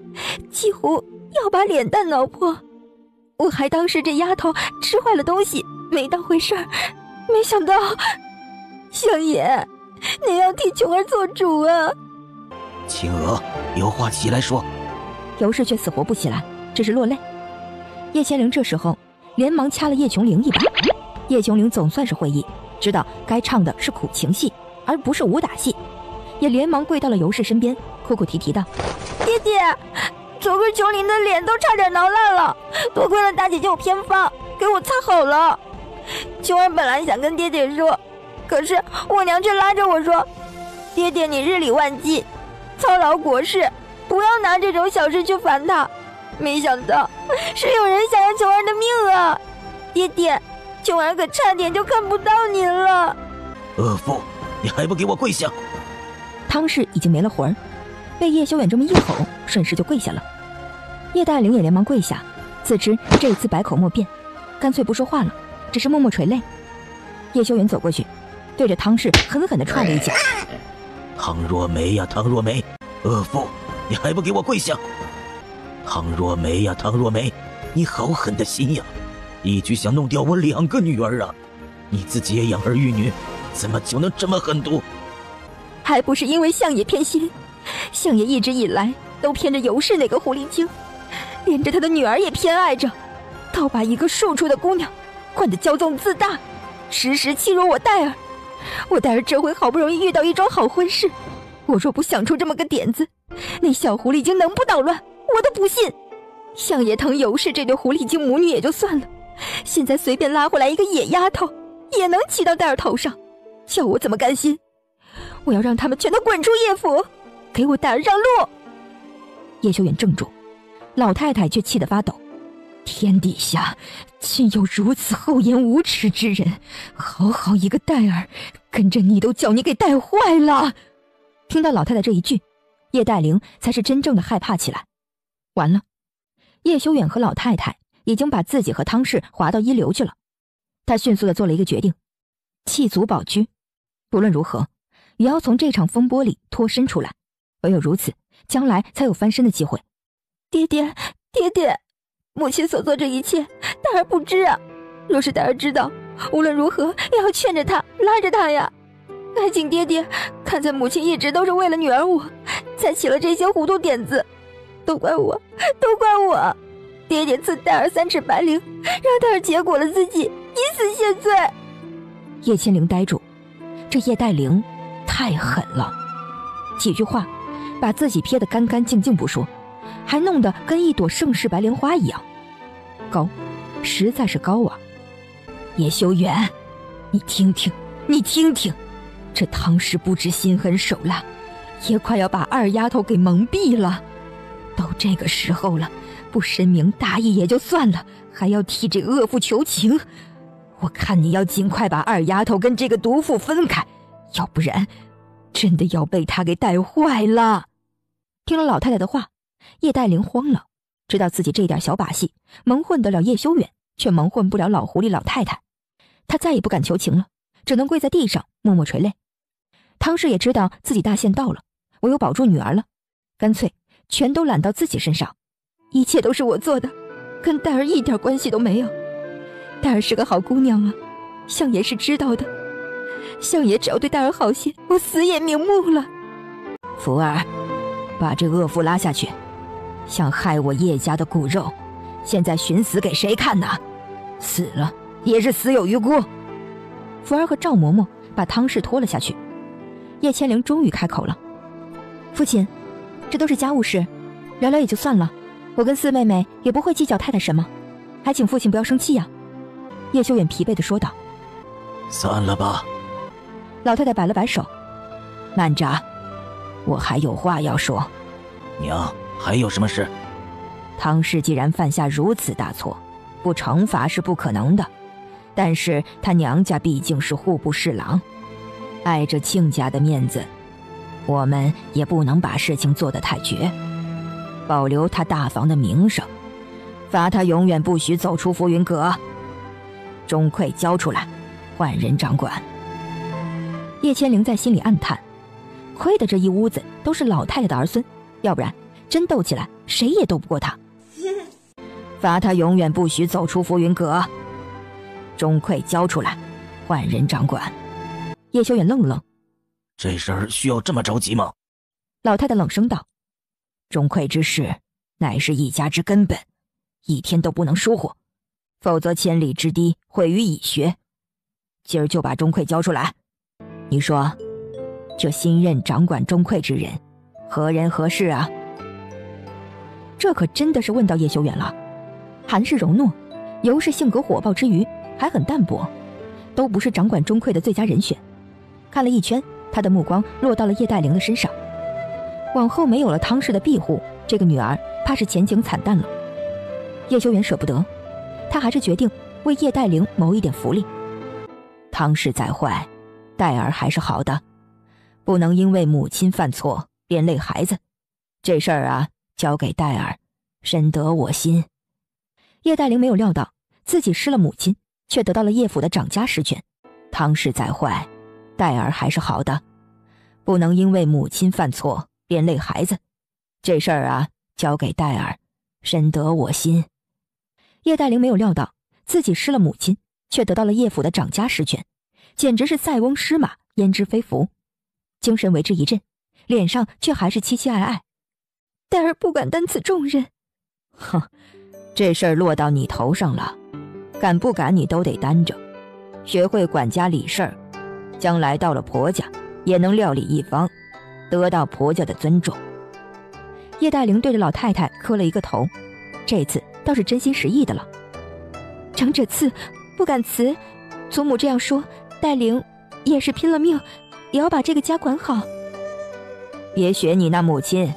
几乎要把脸蛋挠破，我还当是这丫头吃坏了东西，没当回事儿，没想到相爷，你要替琼儿做主啊！青娥，有话起来说。尤氏却死活不起来，只是落泪。叶千灵这时候连忙掐了叶琼灵一把。叶琼灵总算是会意，知道该唱的是苦情戏，而不是武打戏，也连忙跪到了尤氏身边，哭哭啼啼道：爹爹，昨个琼灵的脸都差点挠烂了，多亏了大姐姐有偏方给我擦好了。琼儿本来想跟爹爹说，可是我娘却拉着我说，爹爹你日理万机，操劳国事，不要拿这种小事去烦他。没想到是有人想要琼儿的命啊！爹爹，琼儿可差点就看不到您了。恶妇，你还不给我跪下！汤氏已经没了魂儿，被叶修远这么一吼，顺势就跪下了。叶大灵也连忙跪下，自知这次百口莫辩，干脆不说话了，只是默默垂泪。叶修远走过去，对着汤氏狠狠地踹了一脚。汤若梅呀，汤若梅，恶妇，你还不给我跪下！汤若梅呀，汤若梅，你好狠的心呀！一举想弄掉我2个女儿啊！你自己也养儿育女，怎么就能这么狠毒？还不是因为相爷偏心，相爷一直以来都偏着尤氏那个狐狸精，连着他的女儿也偏爱着，倒把一个庶出的姑娘惯得骄纵自大，时时欺辱我戴儿。我戴儿这回好不容易遇到一桩好婚事，我若不想出这么个点子，那小狐狸精能不捣乱？我都不信。相爷疼尤氏这对狐狸精母女也就算了，现在随便拉回来一个野丫头，也能骑到戴儿头上，叫我怎么甘心？我要让他们全都滚出叶府，给我戴儿让路！叶修远怔住，老太太却气得发抖。天底下竟有如此厚颜无耻之人，好好一个戴儿，跟着你都叫你给带坏了！听到老太太这一句，叶黛灵才是真正的害怕起来。完了，叶修远和老太太已经把自己和汤氏划到一流去了。他迅速地做了一个决定，弃卒保车，不论如何也要从这场风波里脱身出来，唯有如此，将来才有翻身的机会。爹爹，爹爹，母亲所做这一切，戴儿不知啊。若是戴儿知道，无论如何也要劝着他，拉着他呀。还请爹爹看在母亲一直都是为了女儿我，才起了这些糊涂点子，都怪我，都怪我。爹爹赐戴儿3尺白绫，让戴儿结果了自己，以死谢罪。叶千灵呆住，这叶黛灵太狠了，几句话把自己撇得干干净净不说，还弄得跟一朵盛世白莲花一样高，实在是高啊！叶修远，你听听，你听听，这汤氏不知心狠手辣，也快要把二丫头给蒙蔽了。都这个时候了，不深明大义也就算了，还要替这恶妇求情。我看你要尽快把二丫头跟这个毒妇分开，要不然真的要被他给带坏了。听了老太太的话，叶黛灵慌了，知道自己这点小把戏蒙混得了叶修远，却蒙混不了老狐狸老太太。她再也不敢求情了，只能跪在地上默默垂泪。汤氏也知道自己大限到了，唯有保住女儿了，干脆全都揽到自己身上。一切都是我做的，跟戴儿一点关系都没有。戴儿是个好姑娘啊，相爷是知道的，相爷只要对戴儿好些，我死也瞑目了。福儿，把这恶妇拉下去，想害我叶家的骨肉，现在寻死给谁看呢？死了也是死有余辜。福儿和赵嬷嬷把汤氏拖了下去。叶千灵终于开口了：父亲，这都是家务事，聊聊也就算了，我跟四妹妹也不会计较太太什么，还请父亲不要生气呀。叶修远疲惫地说道：算了吧。老太太摆了摆手：慢着，我还有话要说。娘，还有什么事？汤氏既然犯下如此大错，不惩罚是不可能的，但是他娘家毕竟是户部侍郎，碍着亲家的面子，我们也不能把事情做得太绝，保留他大房的名声，罚他永远不许走出浮云阁，钟馗交出来，换人掌管。叶千灵在心里暗叹，亏得这一屋子都是老太太的儿孙，要不然真斗起来谁也斗不过他。罚他永远不许走出浮云阁，钟馗交出来，换人掌管。叶修远愣了愣，这事儿需要这么着急吗？老太太冷声道：钟馗之事乃是一家之根本，一天都不能疏忽，否则千里之堤毁于蚁穴。今儿就把钟馗交出来。你说这新任掌管钟馗之人何人何事啊？这可真的是问到叶修远了。韩氏柔糯，尤氏性格火爆之余还很淡泊，都不是掌管钟馗的最佳人选。看了一圈，他的目光落到了叶黛玲的身上。往后没有了汤氏的庇护，这个女儿怕是前景惨淡了。叶修远舍不得，他还是决定为叶黛玲谋一点福利。汤氏再坏，黛儿还是好的，不能因为母亲犯错连累孩子。这事儿啊，交给黛儿，深得我心。叶黛玲没有料到自己失了母亲，却得到了叶府的掌家实权。汤氏再坏，黛儿还是好的，不能因为母亲犯错连累孩子。这事儿啊，交给黛儿，深得我心。叶黛玲没有料到自己失了母亲，却得到了叶府的掌家实权，简直是塞翁失马焉知非福。精神为之一振，脸上却还是凄凄爱爱。黛儿不敢担此重任。哼，这事儿落到你头上了，敢不敢你都得担着。学会管家理事儿，将来到了婆家也能料理一方，得到婆家的尊重。叶黛玲对着老太太磕了一个头，这次倒是真心实意的了。长者赐，不敢辞。祖母这样说，黛玲也是拼了命，也要把这个家管好。别学你那母亲，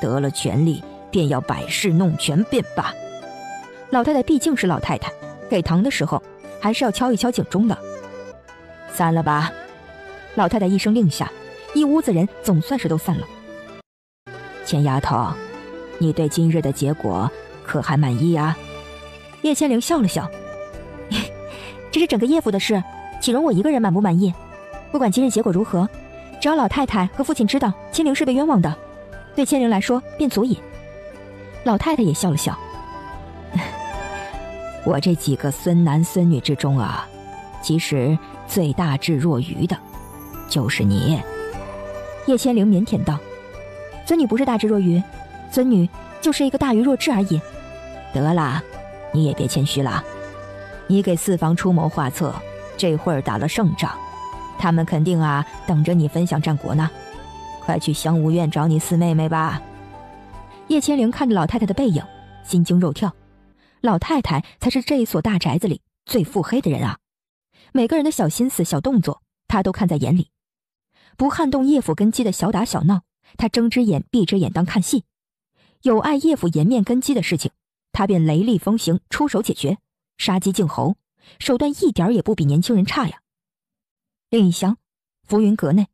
得了权力便要摆事弄权便罢。老太太毕竟是老太太，给糖的时候还是要敲一敲警钟的。散了吧。老太太一声令下，一屋子人总算是都散了。钱丫头，你对今日的结果可还满意啊？叶千灵笑了笑，这是整个叶府的事，岂容我一个人满不满意？不管今日结果如何，只要老太太和父亲知道千灵是被冤枉的，对千灵来说便足矣。老太太也笑了笑，我这几个孙男孙女之中啊，其实最大智若愚的就是你。叶千灵腼腆道：尊女不是大智若愚，尊女就是一个大愚弱智而已。得啦，你也别谦虚了。你给四方出谋划策，这会儿打了胜仗，他们肯定啊等着你分享战果呢。快去香芜院找你四妹妹吧。叶千灵看着老太太的背影，心惊肉跳。老太太才是这一所大宅子里最腹黑的人啊，每个人的小心思小动作她都看在眼里。不撼动叶府根基的小打小闹，她睁只眼闭只眼当看戏；有碍叶府颜面根基的事情，她便雷厉风行，出手解决，杀鸡儆猴，手段一点也不比年轻人差呀。另一厢，浮云阁内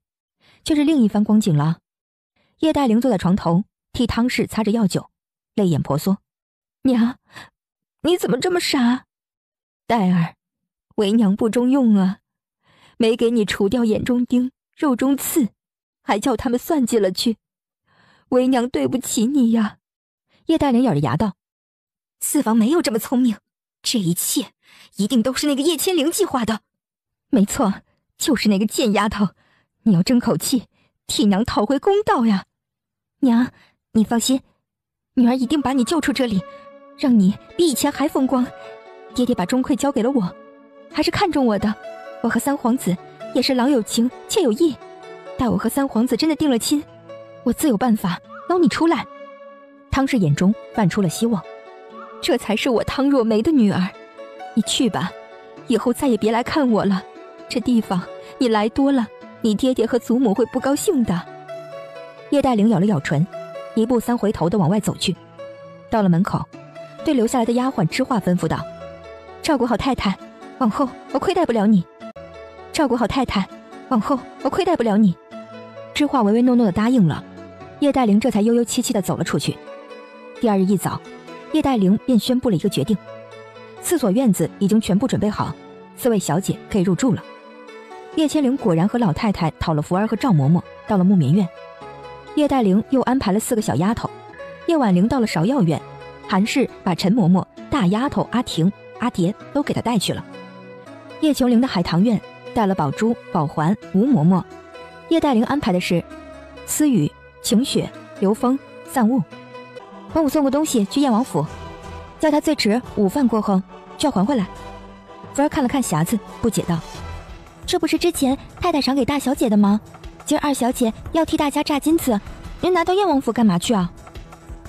却是另一番光景了。叶黛玲坐在床头，替汤氏擦着药酒，泪眼婆娑。娘，你怎么这么傻？黛儿，为娘不中用啊，没给你除掉眼中钉肉中刺，还叫他们算计了去，为娘对不起你呀。叶黛玲咬着牙道：四房没有这么聪明，这一切一定都是那个叶千灵计划的。没错，就是那个贱丫头，你要争口气，替娘讨回公道呀。娘，你放心，女儿一定把你救出这里，让你比以前还风光。爹爹把钟馗交给了我，还是看中我的。我和三皇子也是郎有情妾有意，待我和三皇子真的定了亲，我自有办法捞你出来。汤氏眼中泛出了希望，这才是我汤若梅的女儿。你去吧，以后再也别来看我了，这地方你来多了，你爹爹和祖母会不高兴的。叶黛玲咬了咬唇，一步三回头地往外走去。到了门口，对留下来的丫鬟知画吩咐道：照顾好太太，往后我亏待不了你。照顾好太太，往后我亏待不了你。知画唯唯诺诺地答应了，叶黛玲这才悠悠戚戚地走了出去。第二日一早，叶黛玲便宣布了一个决定：四所院子已经全部准备好，4位小姐可以入住了。叶千灵果然和老太太讨了福儿和赵嬷嬷，到了木棉院。叶黛玲又安排了4个小丫头，叶婉玲到了芍药院，韩氏把陈嬷嬷、大丫头阿婷、阿蝶都给她带去了。叶琼玲的海棠院带了宝珠、宝环、吴嬷嬷。叶黛玲安排的是思雨、晴雪、刘峰、散雾，帮我送个东西去燕王府，叫他最迟午饭过后就要还回来。福儿看了看匣子，不解道：这不是之前太太赏给大小姐的吗？今儿二小姐要替大家榨金子，您拿到燕王府干嘛去啊？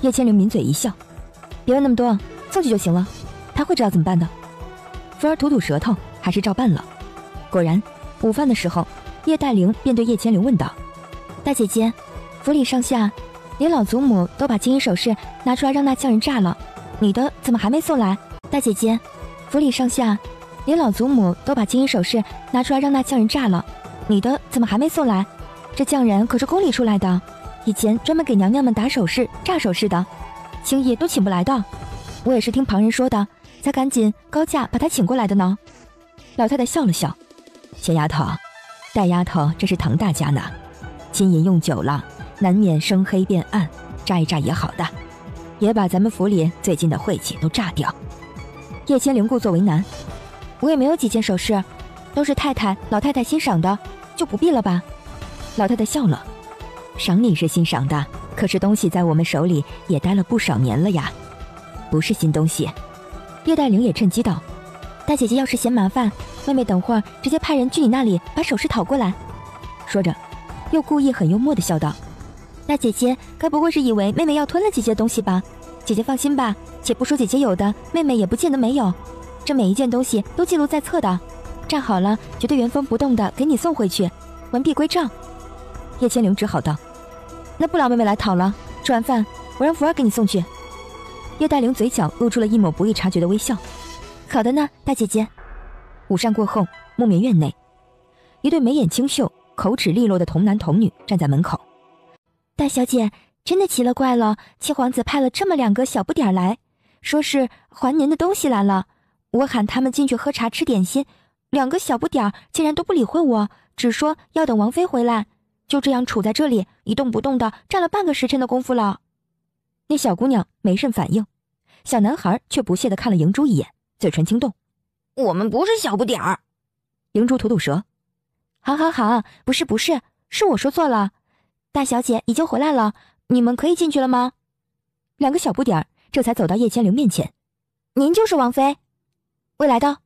叶千灵抿嘴一笑：别问那么多，送去就行了，他会知道怎么办的。福儿吐吐舌头，还是照办了。果然，午饭的时候，叶黛玲便对叶千灵问道：大姐姐，府里上下连老祖母都把金银首饰拿出来让那匠人榨了，你的怎么还没送来？大姐姐，府里上下连老祖母都把金银首饰拿出来让那匠人榨了，你的怎么还没送来？这匠人可是宫里出来的，以前专门给娘娘们打首饰、榨首饰的，轻易都请不来的。我也是听旁人说的，才赶紧高价把他请过来的呢。老太太笑了笑：小丫头，大丫头这是唐大家呢，金银用久了难免生黑变暗，榨一榨也好的，也把咱们府里最近的晦气都榨掉。叶千灵故作为难：我也没有几件首饰，都是老太太欣赏的，就不必了吧。老太太笑了：赏你是欣赏的，可是东西在我们手里也待了不少年了呀，不是新东西。叶黛玲也趁机道：大姐姐要是嫌麻烦，妹妹等会儿直接派人去你那里把首饰讨过来。说着又故意很幽默地笑道：大姐姐该不会是以为妹妹要吞了姐姐的东西吧？姐姐放心吧，且不说姐姐有的，妹妹也不见得没有，这每一件东西都记录在册的，站好了绝对原封不动的给你送回去，完璧归赵。叶千灵只好道：那不劳妹妹来讨了，吃完饭我让福儿给你送去。叶黛玲嘴角露出了一抹不易察觉的微笑：好的呢，大姐姐。午膳过后，木棉院内，一对眉眼清秀、口齿利落的童男童女站在门口。大小姐，真的奇了怪了，七皇子派了这么2个小不点来，说是还您的东西来了。我喊他们进去喝茶吃点心，2个小不点竟然都不理会我，只说要等王妃回来，就这样处在这里一动不动的站了半个时辰的功夫了。那小姑娘没甚反应，小男孩却不屑地看了银珠一眼，嘴唇轻动：我们不是小不点儿。银珠吐吐舌：好，不是，是我说错了。大小姐已经回来了，你们可以进去了吗？2个小不点这才走到叶千灵面前：您就是王妃？未来的。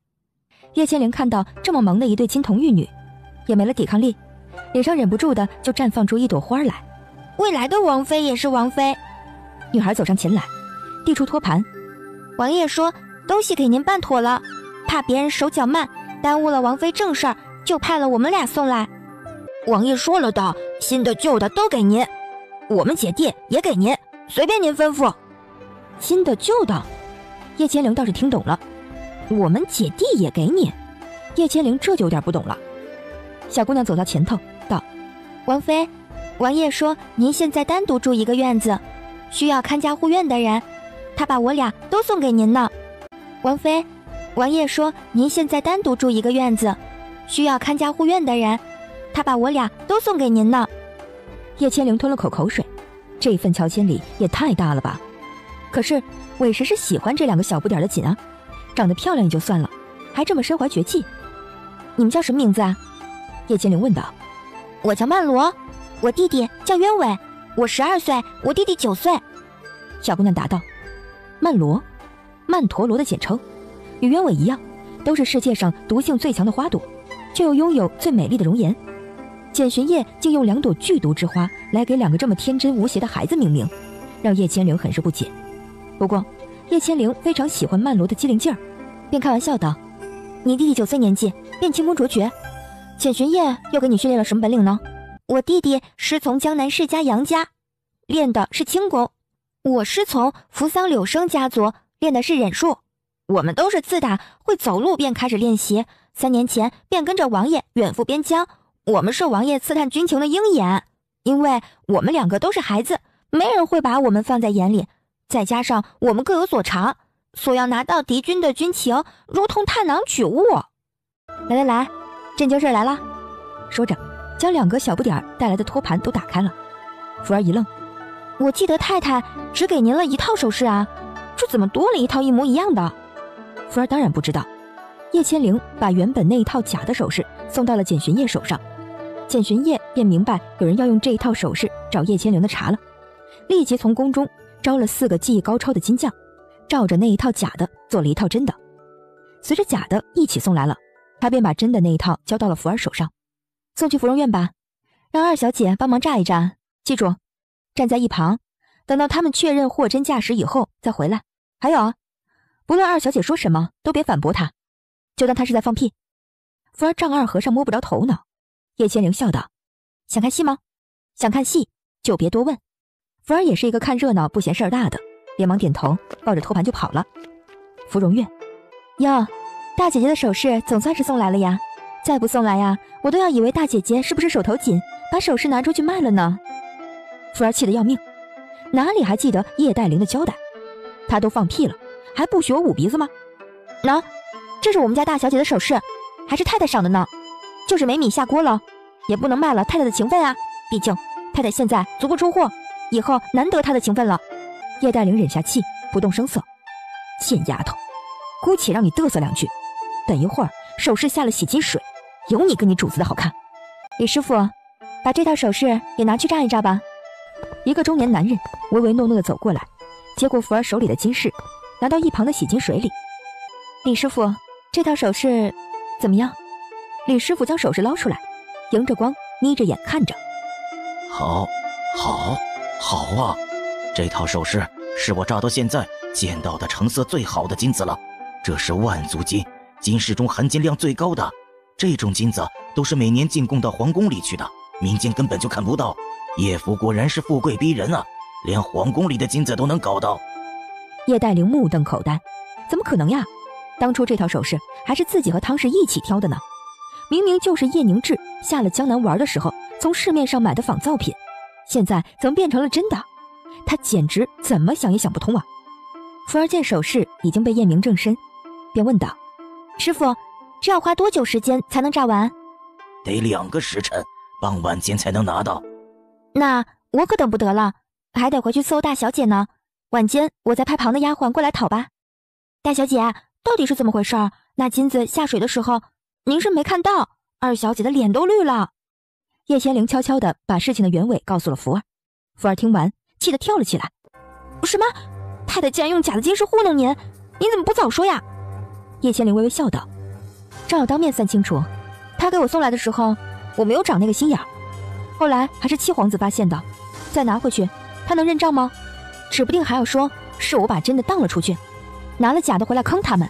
叶千灵看到这么萌的一对金童玉女，也没了抵抗力，脸上忍不住的就绽放出一朵花来。未来的王妃也是王妃。女孩走上前来，递出托盘：王爷说东西给您办妥了，怕别人手脚慢，耽误了王妃正事儿，就派了我们俩送来。王爷说了的，新的旧的都给您，我们姐弟也给您，随便您吩咐。新的旧的，叶千灵倒是听懂了，我们姐弟也给你。叶千灵这就有点不懂了。小姑娘走到前头道：王妃，王爷说您现在单独住一个院子，需要看家护院的人，他把我俩都送给您呢。王妃，王爷说您现在单独住一个院子，需要看家护院的人，他把我俩都送给您呢。叶千灵吞了口水，这份乔千里也太大了吧。可是委实是喜欢这2个小不点的紧啊，长得漂亮也就算了，还这么身怀绝技。你们叫什么名字啊？叶千灵问道。我叫曼罗，我弟弟叫鸢尾，我12岁，我弟弟9岁。小姑娘答道。曼罗，曼陀罗的简称，与鸢尾一样，都是世界上毒性最强的花朵，却又拥有最美丽的容颜。简玄烨竟用2朵剧毒之花来给2个这么天真无邪的孩子命名，让叶千灵很是不解。不过叶千灵非常喜欢曼罗的机灵劲儿，便开玩笑道：你弟弟9岁年纪便轻功卓绝，简玄烨又给你训练了什么本领呢？我弟弟师从江南世家杨家，练的是轻功，我师从扶桑柳生家族，练的是忍术。我们都是自打会走路便开始练习，3年前便跟着王爷远赴边疆。我们是王爷刺探军情的鹰眼，因为我们2个都是孩子，没人会把我们放在眼里，再加上我们各有所长，所要拿到敌军的军情如同探囊取物。来，正经事来了。说着将2个小不点带来的托盘都打开了。福儿一愣：我记得太太只给您了1套首饰啊，这怎么多了1套一模一样的？福儿当然不知道，叶千灵把原本那一套假的首饰送到了简玄烨手上，简玄烨便明白有人要用这一套首饰找叶千灵的茬了，立即从宫中招了4个技艺高超的金匠，照着那一套假的做了一套真的。随着假的一起送来了，他便把真的那一套交到了福儿手上，送去芙蓉院吧，让二小姐帮忙炸一炸，记住，站在一旁，等到他们确认货真价实以后再回来。还有啊，不论二小姐说什么都别反驳她，就当她是在放屁。福儿丈二和尚摸不着头脑。叶千灵笑道：想看戏吗？想看戏就别多问。福儿也是一个看热闹不嫌事儿大的，连忙点头，抱着托盘就跑了。芙蓉院，哟，大姐姐的首饰总算是送来了呀，再不送来呀，我都要以为大姐姐是不是手头紧，把首饰拿出去卖了呢。福儿气得要命，哪里还记得叶黛玲的交代？她都放屁了，还不许我捂鼻子吗？这是我们家大小姐的首饰，还是太太赏的呢，就是没米下锅了，也不能卖了太太的情分啊，毕竟太太现在足够出货，以后难得她的情分了。叶黛玲忍下气，不动声色。贱丫头，姑且让你嘚瑟2句，等一会儿首饰下了洗金水，有你跟你主子的好看。李师傅，把这套首饰也拿去炸一炸吧。一个中年男人唯唯诺诺地走过来，接过福儿手里的金饰，拿到一旁的洗金水里。李师傅，这套首饰怎么样？李师傅将首饰捞出来，迎着光，眯着眼看着。好啊，这套首饰是我炸到现在见到的成色最好的金子了，这是万足金，金饰中含金量最高的，这种金子都是每年进贡到皇宫里去的，民间根本就看不到。叶府果然是富贵逼人啊，连皇宫里的金子都能搞到。叶黛玲目瞪口呆，怎么可能呀？当初这套首饰还是自己和汤氏一起挑的呢，明明就是叶凝志下了江南玩的时候从市面上买的仿造品，现在怎么变成了真的？他简直怎么想也想不通啊！福儿见首饰已经被叶明正身，便问道：师傅，这要花多久时间才能炸完？得2个时辰，傍晚间才能拿到。那我可等不得了，还得回去伺候大小姐呢，晚间我再派旁的丫鬟过来讨吧。大小姐，到底是怎么回事？那金子下水的时候您是没看到，二小姐的脸都绿了。叶千灵悄悄地把事情的原委告诉了福儿。福儿听完气得跳了起来。什么？太太竟然用假的金饰糊弄您，你怎么不早说呀？叶千灵微微笑道：正要当面算清楚，他给我送来的时候我没有长那个心眼儿，后来还是七皇子发现的，再拿回去他能认账吗？指不定还要说是我把真的当了出去，拿了假的回来坑他们。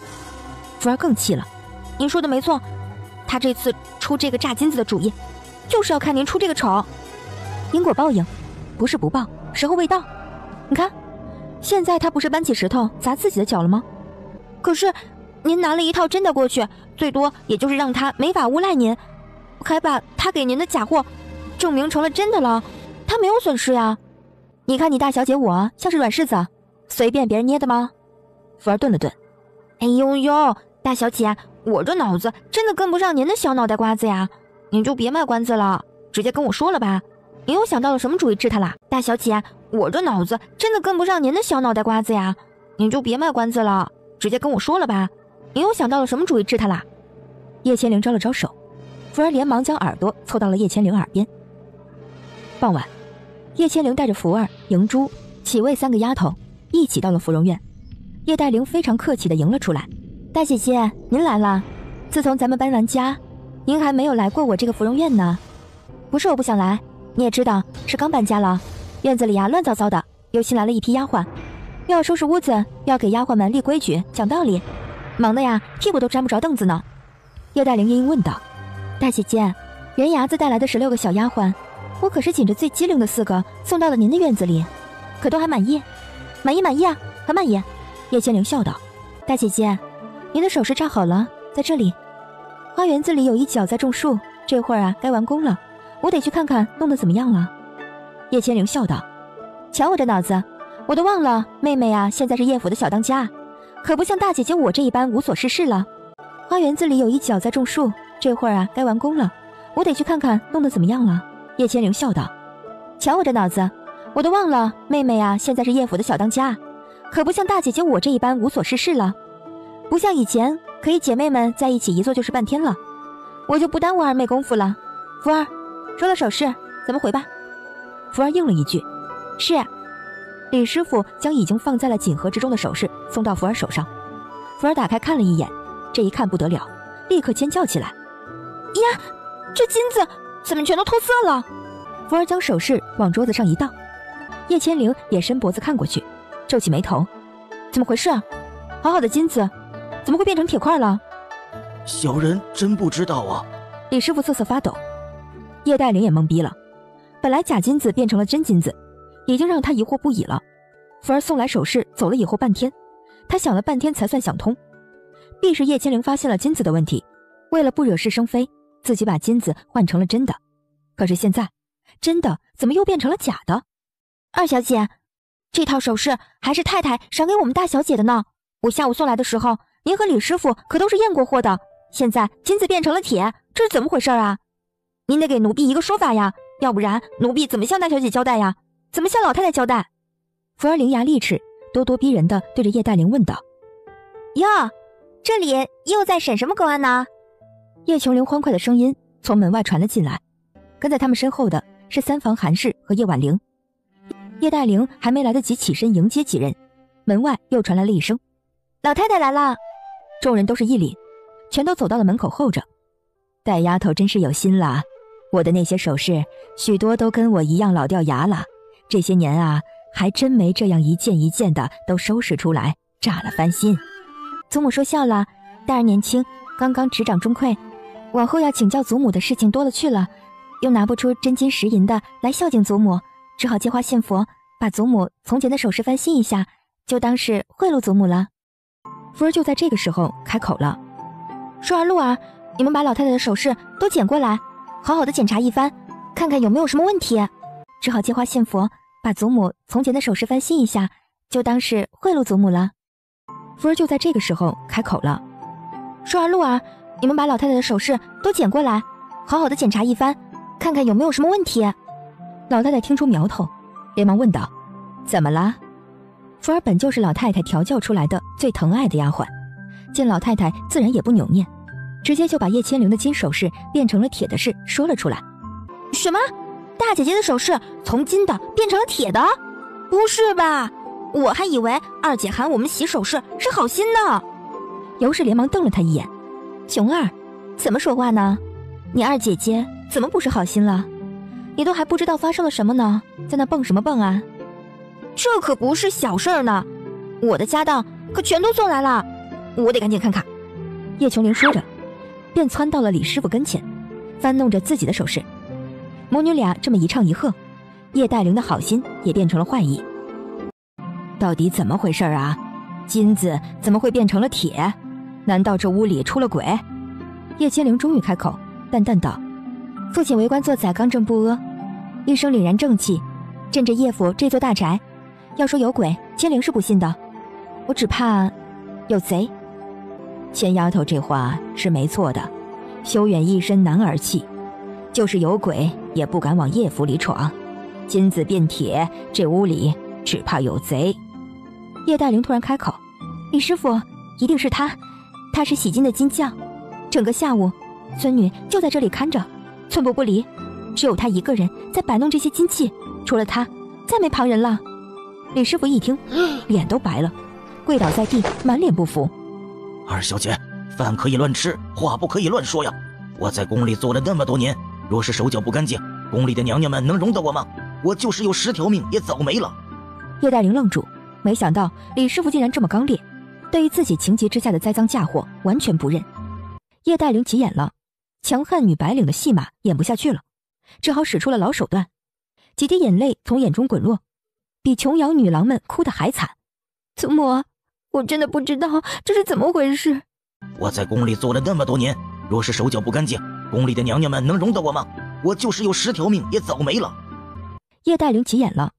福儿更气了。您说的没错，他这次出这个炸金子的主意就是要看您出这个丑。因果报应，不是不报，时候未到。你看现在他不是搬起石头砸自己的脚了吗？可是您拿了一套真的过去，最多也就是让他没法诬赖您，还把他给您的假货证明成了真的了，他没有损失呀。你看你大小姐我像是软柿子，随便别人捏的吗？福儿顿了顿。哎呦呦，大小姐，我这脑子真的跟不上您的小脑袋瓜子呀，您就别卖关子了，直接跟我说了吧。您又想到了什么主意治他啦？大小姐，我这脑子真的跟不上您的小脑袋瓜子呀，您就别卖关子了，直接跟我说了吧。您又想到了什么主意治他啦？叶千灵招了招手，福儿连忙将耳朵凑到了叶千灵耳边。傍晚，叶千灵带着福儿、迎珠、启卫3个丫头一起到了芙蓉院。叶黛玲非常客气地迎了出来：大姐姐您来了，自从咱们搬完家，您还没有来过我这个芙蓉院呢。不是我不想来，你也知道是刚搬家了，院子里呀乱糟糟的，又新来了一批丫鬟，又要收拾屋子，又要给丫鬟们立规矩讲道理，忙的呀屁股都沾不着凳子呢。叶黛玲殷问道：大姐姐，人牙子带来的16个小丫鬟，我可是紧着最机灵的4个送到了您的院子里，可都还满意？满意啊，很满意。叶千灵笑道：大姐姐，您的首饰炸好了，在这里。花园子里有一角在种树，这会儿啊该完工了，我得去看看弄得怎么样了。叶千灵笑道：瞧我这脑子，我都忘了妹妹啊现在是叶府的小当家，可不像大姐姐我这一般无所事事了。花园子里有一角在种树，这会儿啊该完工了，我得去看看弄得怎么样了。叶千灵笑道：瞧我这脑子，我都忘了妹妹啊现在是叶府的小当家，可不像大姐姐我这一般无所事事了。不像以前可以姐妹们在一起一坐就是半天了，我就不耽误二妹功夫了。福儿，收了首饰，咱们回吧。福儿应了一句：“是。”李师傅将已经放在了锦盒之中的首饰送到福儿手上。福儿打开看了一眼，这一看不得了，立刻尖叫起来：“呀，这金子怎么全都脱色了？”福儿将首饰往桌子上一倒，叶千灵也伸脖子看过去，皱起眉头：“怎么回事？好好的金子怎么会变成铁块了？”小人真不知道啊。李师傅瑟瑟发抖，叶黛玲也懵逼了。本来假金子变成了真金子，已经让他疑惑不已了。福儿送来首饰走了以后半天，他想了半天才算想通，必是叶千灵发现了金子的问题，为了不惹是生非，自己把金子换成了真的。可是现在真的怎么又变成了假的？二小姐，这套首饰还是太太赏给我们大小姐的呢。我下午送来的时候，您和李师傅可都是验过货的，现在金子变成了铁，这是怎么回事啊？您得给奴婢一个说法呀，要不然奴婢怎么向大小姐交代呀？怎么向老太太交代？福儿伶牙俐齿，咄咄逼人地对着叶黛玲问道：“哟，这里又在审什么公案呢？”叶琼玲欢快的声音从门外传了进来，跟在他们身后的是三房韩氏和叶婉玲。叶黛玲还没来得及起身迎接几人，门外又传来了一声：“老太太来了！”众人都是一凛，全都走到了门口候着。黛丫头真是有心了，我的那些首饰许多都跟我一样老掉牙了，这些年啊，还真没这样一件一件的都收拾出来，炸了翻新。祖母说笑了，大儿年轻，刚刚执掌中馈，往后要请教祖母的事情多了去了，又拿不出真金实银的来孝敬祖母，只好借花献佛，把祖母从前的首饰翻新一下，就当是贿赂祖母了。福儿就在这个时候开口了：“舒儿、露儿，你们把老太太的首饰都捡过来，好好的检查一番，看看有没有什么问题。只好借花献佛，把祖母从前的首饰翻新一下，就当是贿赂祖母了。”福儿就在这个时候开口了：“舒儿、露儿，你们把老太太的首饰都捡过来，好好的检查一番，看看有没有什么问题。”老太太听出苗头，连忙问道：“怎么了？”福儿本就是老太太调教出来的最疼爱的丫鬟，见老太太自然也不扭念，直接就把叶千灵的金首饰变成了铁的事说了出来。“什么？大姐姐的首饰从金的变成了铁的？不是吧？我还以为二姐喊我们洗首饰是好心呢。”尤氏连忙瞪了她一眼：“琼儿，怎么说话呢？你二姐姐怎么不是好心了？你都还不知道发生了什么呢，在那蹦什么蹦啊？这可不是小事儿呢，我的家当可全都送来了，我得赶紧看看。”叶琼玲说着，便窜到了李师傅跟前，翻弄着自己的首饰。母女俩这么一唱一和，叶黛玲的好心也变成了坏意。到底怎么回事啊？金子怎么会变成了铁？难道这屋里出了鬼？叶千灵终于开口，淡淡道：“父亲为官做宰，刚正不阿，一生凛然正气，镇着叶府这座大宅。要说有鬼，千灵是不信的，我只怕有贼。”千丫头这话是没错的，修远一身男儿气，就是有鬼也不敢往叶府里闯。金子变铁，这屋里只怕有贼。叶黛玲突然开口：“李师傅，一定是他是洗金的金匠，整个下午孙女就在这里看着，寸步不离，只有他一个人在摆弄这些金器，除了他再没旁人了。”李师傅一听，脸都白了，跪倒在地，满脸不服：“二小姐，饭可以乱吃，话不可以乱说呀！我在宫里做了那么多年，若是手脚不干净，宫里的娘娘们能容得我吗？我就是有10条命也早没了。”叶黛玲愣住，没想到李师傅竟然这么刚烈，对于自己情急之下的栽赃嫁祸完全不认。叶黛玲急眼了，强悍女白领的戏码演不下去了，只好使出了老手段，几滴眼泪从眼中滚落，比琼瑶女郎们哭得还惨。“祖母，我真的不知道这是怎么回事。我在宫里做了那么多年，若是手脚不干净，宫里的娘娘们能容得我吗？我就是有10条命也早没了。”叶黛玲急眼了，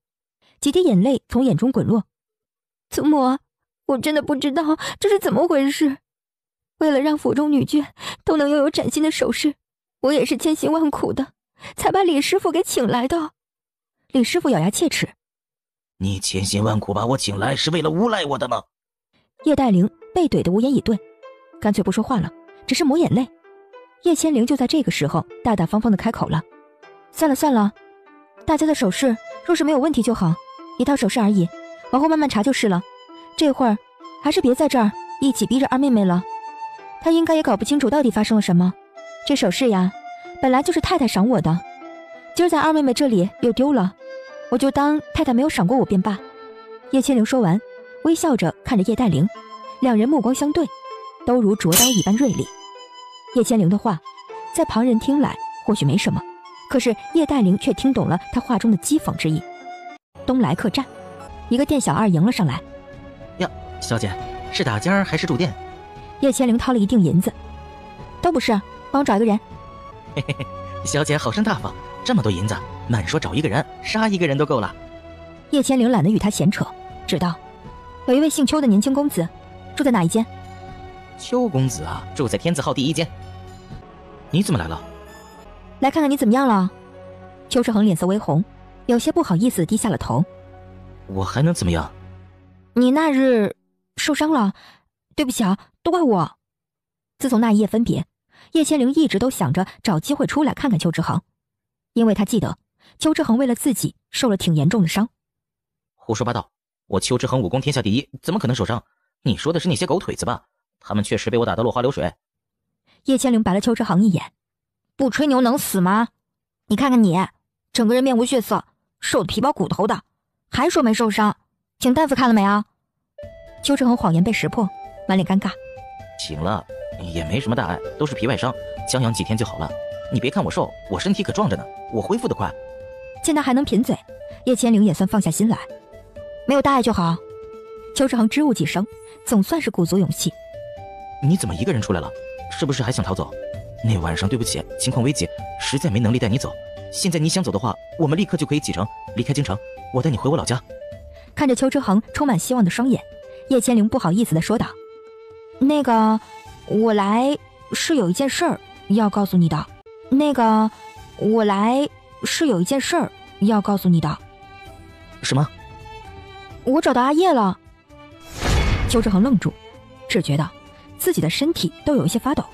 几滴眼泪从眼中滚落。“祖母，我真的不知道这是怎么回事。为了让府中女眷都能拥有崭新的首饰，我也是千辛万苦的，才把李师傅给请来的。”李师傅咬牙切齿：“你千辛万苦把我请来，是为了诬赖我的吗？”叶黛玲被怼得无言以对，干脆不说话了，只是抹眼泪。叶千灵就在这个时候大大方方地开口了：“算了算了，大家的手势若是没有问题就好，一套手势而已，往后慢慢查就是了。这会儿还是别在这儿一起逼着二妹妹了，她应该也搞不清楚到底发生了什么。这首饰呀，本来就是太太赏我的，今儿在二妹妹这里又丢了，我就当太太没有赏过我便罢。”叶千灵说完，微笑着看着叶黛玲，两人目光相对，都如啄刀一般锐利。叶千灵的话在旁人听来或许没什么，可是叶黛玲却听懂了他话中的讥讽之意。东来客栈，一个店小二迎了上来：“呀，小姐，是打尖儿还是住店？”叶千灵掏了一锭银子：“都不是，帮我找一个人。”“嘿嘿嘿，小姐好生大方，这么多银子，慢说找一个人，杀一个人都够了。”叶千灵懒得与他闲扯，只道：“有一位姓邱的年轻公子，住在哪一间？”“邱公子啊，住在天字号第1间。”“你怎么来了？”“来看看你怎么样了。”邱志恒脸色微红，有些不好意思地低下了头。“我还能怎么样？”“你那日受伤了，对不起啊，都怪我。”自从那一夜分别，叶千灵一直都想着找机会出来看看邱志恒，因为他记得邱志恒为了自己受了挺严重的伤。“胡说八道！我邱志恒武功天下第一，怎么可能受伤？你说的是那些狗腿子吧？他们确实被我打得落花流水。”叶千灵白了邱志恒一眼：“不吹牛能死吗？你看看你，整个人面无血色，瘦得皮包骨头的，还说没受伤，请大夫看了没啊？”邱志恒谎言被识破，满脸尴尬：“请了，也没什么大碍，都是皮外伤，将养几天就好了。你别看我瘦，我身体可壮着呢，我恢复得快。”见他还能贫嘴，叶千灵也算放下心来：“没有大碍就好。”邱志恒支吾几声，总算是鼓足勇气：“你怎么一个人出来了？是不是还想逃走？那晚上对不起，情况危急，实在没能力带你走。现在你想走的话，我们立刻就可以启程离开京城，我带你回我老家。”看着邱志恒充满希望的双眼，叶千灵不好意思地说道：“那个，我来是有一件事儿要告诉你的。什么？我找到阿叶了。”邱志恒愣住，只觉得自己的身体都有一些发抖，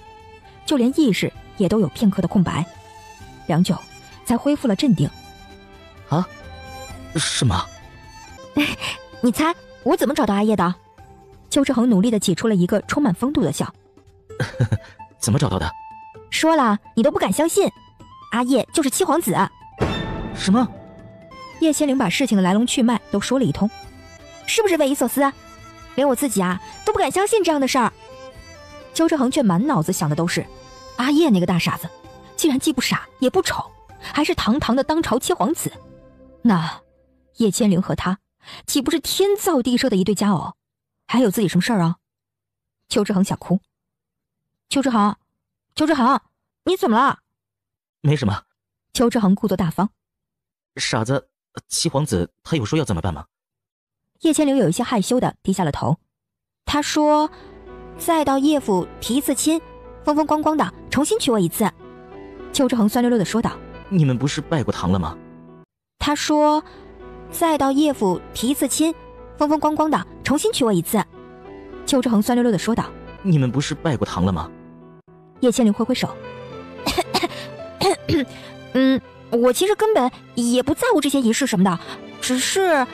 就连意识也都有片刻的空白，良久才恢复了镇定。“啊？什么？”“你猜我怎么找到阿叶的？”邱志恒努力地挤出了一个充满风度的笑。“怎么找到的？”“说了你都不敢相信，阿叶就是七皇子。”“什么？”叶千灵把事情的来龙去脉都说了一通。“是不是匪夷所思？连我自己啊都不敢相信这样的事儿。”邱志恒却满脑子想的都是阿叶那个大傻子，竟然既不傻也不丑，还是堂堂的当朝七皇子。那叶千灵和他岂不是天造地设的一对佳偶？还有自己什么事儿啊？邱志恒想哭。邱志恒，你怎么了？”“没什么。”邱志恒故作大方。“傻子，七皇子他有说要怎么办吗？”叶千灵有一些害羞的低下了头。他说：“再到叶府提一次亲，风风光光的重新娶我一次。”邱志恒酸溜溜的说道：“你们不是拜过堂了吗？”他说：“再到叶府提一次亲，风风光光的重新娶我一次。”邱志恒酸溜溜的说道：“你们不是拜过堂了吗？”叶千灵挥挥手：“我其实根本也不在乎这些仪式什么的，只是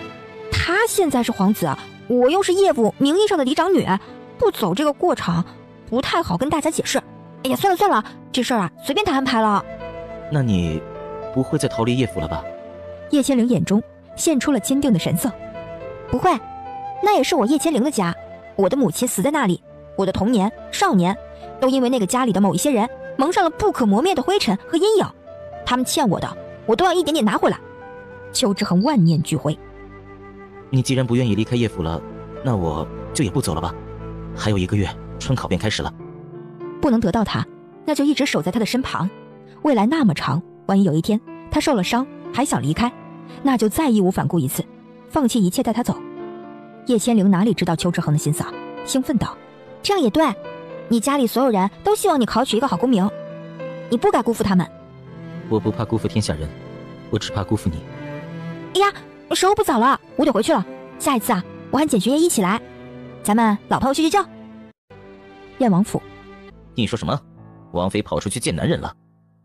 他现在是皇子，我又是叶府名义上的嫡长女，不走这个过场不太好跟大家解释。哎呀，算了，这事儿啊随便他安排了。”“那你不会再逃离叶府了吧？”叶千灵眼中现出了坚定的神色：“不会，那也是我叶千灵的家，我的母亲死在那里，我的童年、少年都因为那个家里的某一些人蒙上了不可磨灭的灰尘和阴影，他们欠我的，我都要一点点拿回来。”邱志恒万念俱灰：“你既然不愿意离开叶府了，那我就也不走了吧。还有1个月，春考便开始了。不能得到他，那就一直守在他的身旁。未来那么长，万一有一天他受了伤还想离开，那就再义无反顾一次，放弃一切带他走。”叶千灵哪里知道邱志恒的心思啊，兴奋道：“这样也对，你家里所有人都希望你考取一个好功名，你不该辜负他们。”“我不怕辜负天下人，我只怕辜负你。”“哎呀，时候不早了，我得回去了。下一次啊，我喊简学业一起来，咱们老朋友叙叙旧。”燕王府你说什么？王妃跑出去见男人了？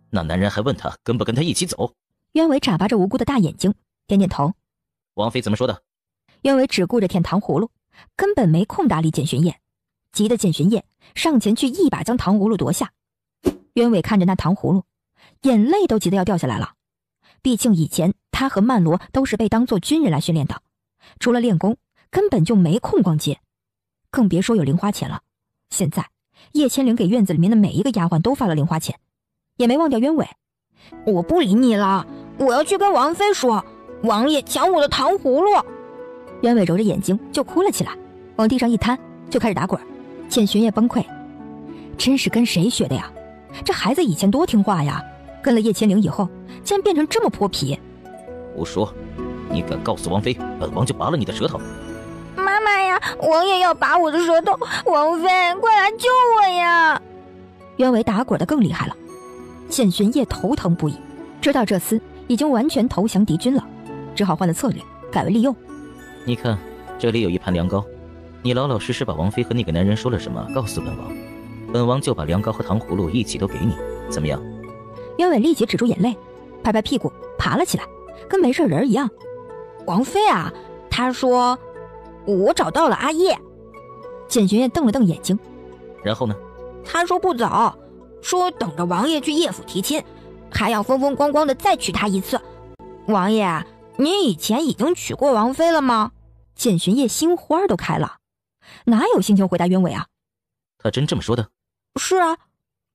那男人还问她跟不跟他一起走？鸢尾眨巴着无辜的大眼睛，点点头。王妃怎么说的？鸢尾只顾着舔糖葫芦，根本没空搭理简玄烨，急得简玄烨上前去一把将糖葫芦夺下。鸢尾看着那糖葫芦，眼泪都急得要掉下来了。毕竟以前他和曼罗都是被当作军人来训练的，除了练功根本就没空逛街，更别说有零花钱了。现在叶千灵给院子里面的每一个丫鬟都发了零花钱，也没忘掉鸢尾。我不理你了，我要去跟王妃说，王爷抢我的糖葫芦。鸢尾揉着眼睛就哭了起来，往地上一瘫就开始打滚。简玄烨崩溃，真是跟谁学的呀？这孩子以前多听话呀，跟了叶千灵以后竟然变成这么泼皮。胡说，你敢告诉王妃，本王就拔了你的舌头。妈妈呀，王爷要拔我的舌头，王妃快来救我呀！鸢尾打滚的更厉害了。简玄烨头疼不已，知道这厮已经完全投降敌军了，只好换了策略，改为利诱。你看，这里有一盘凉糕，你老老实实把王妃和那个男人说了什么告诉本王，本王就把凉糕和糖葫芦一起都给你，怎么样？鸢尾立即止住眼泪，拍拍屁股爬了起来，跟没事人一样。王妃啊，她说我找到了阿叶。简玄烨瞪了瞪眼睛，然后呢？她说不走，说等着王爷去叶府提亲，还要风风光光的再娶她一次。王爷，您以前已经娶过王妃了吗？简玄烨心花都开了，哪有心情回答鸢尾啊？他真这么说的？是啊，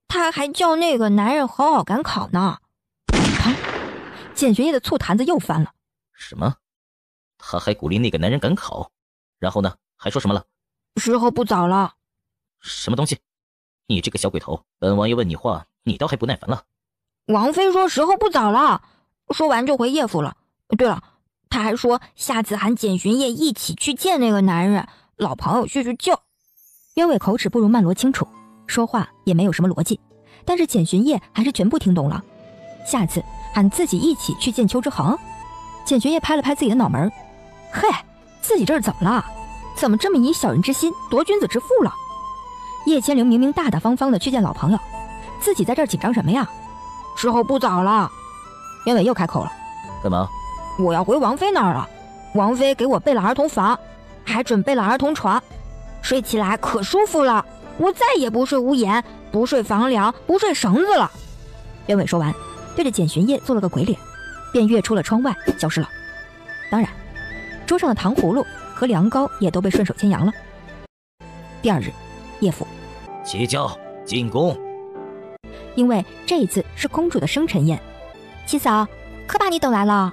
他还叫那个男人好好赶考呢。简玄烨的醋坛子又翻了。什么？他还鼓励那个男人赶考？然后呢？还说什么了？时候不早了。什么东西？你这个小鬼头，本王爷问你话，你倒还不耐烦了。王妃说时候不早了，说完就回叶府了。对了，他还说下次喊简玄烨一起去见那个男人，老朋友叙叙旧。鸢尾口齿不如曼罗清楚，说话也没有什么逻辑，但是简玄烨还是全部听懂了。下次喊自己一起去见邱之恒。简玄烨拍了拍自己的脑门，嘿，自己这儿怎么了？怎么这么以小人之心夺君子之腹了？叶千灵明明大大方方的去见老朋友，自己在这儿紧张什么呀？时候不早了。鸢尾又开口了，干嘛？我要回王妃那儿了，王妃给我备了儿童房，还准备了儿童床，睡起来可舒服了，我再也不睡屋檐，不睡房梁，不睡绳子了。鸢尾说完，对着简玄烨做了个鬼脸，便跃出了窗外消失了。当然，桌上的糖葫芦和凉糕也都被顺手牵羊了。第二日，叶府起轿进宫。因为这一次是公主的生辰宴，七嫂，可把你等来了。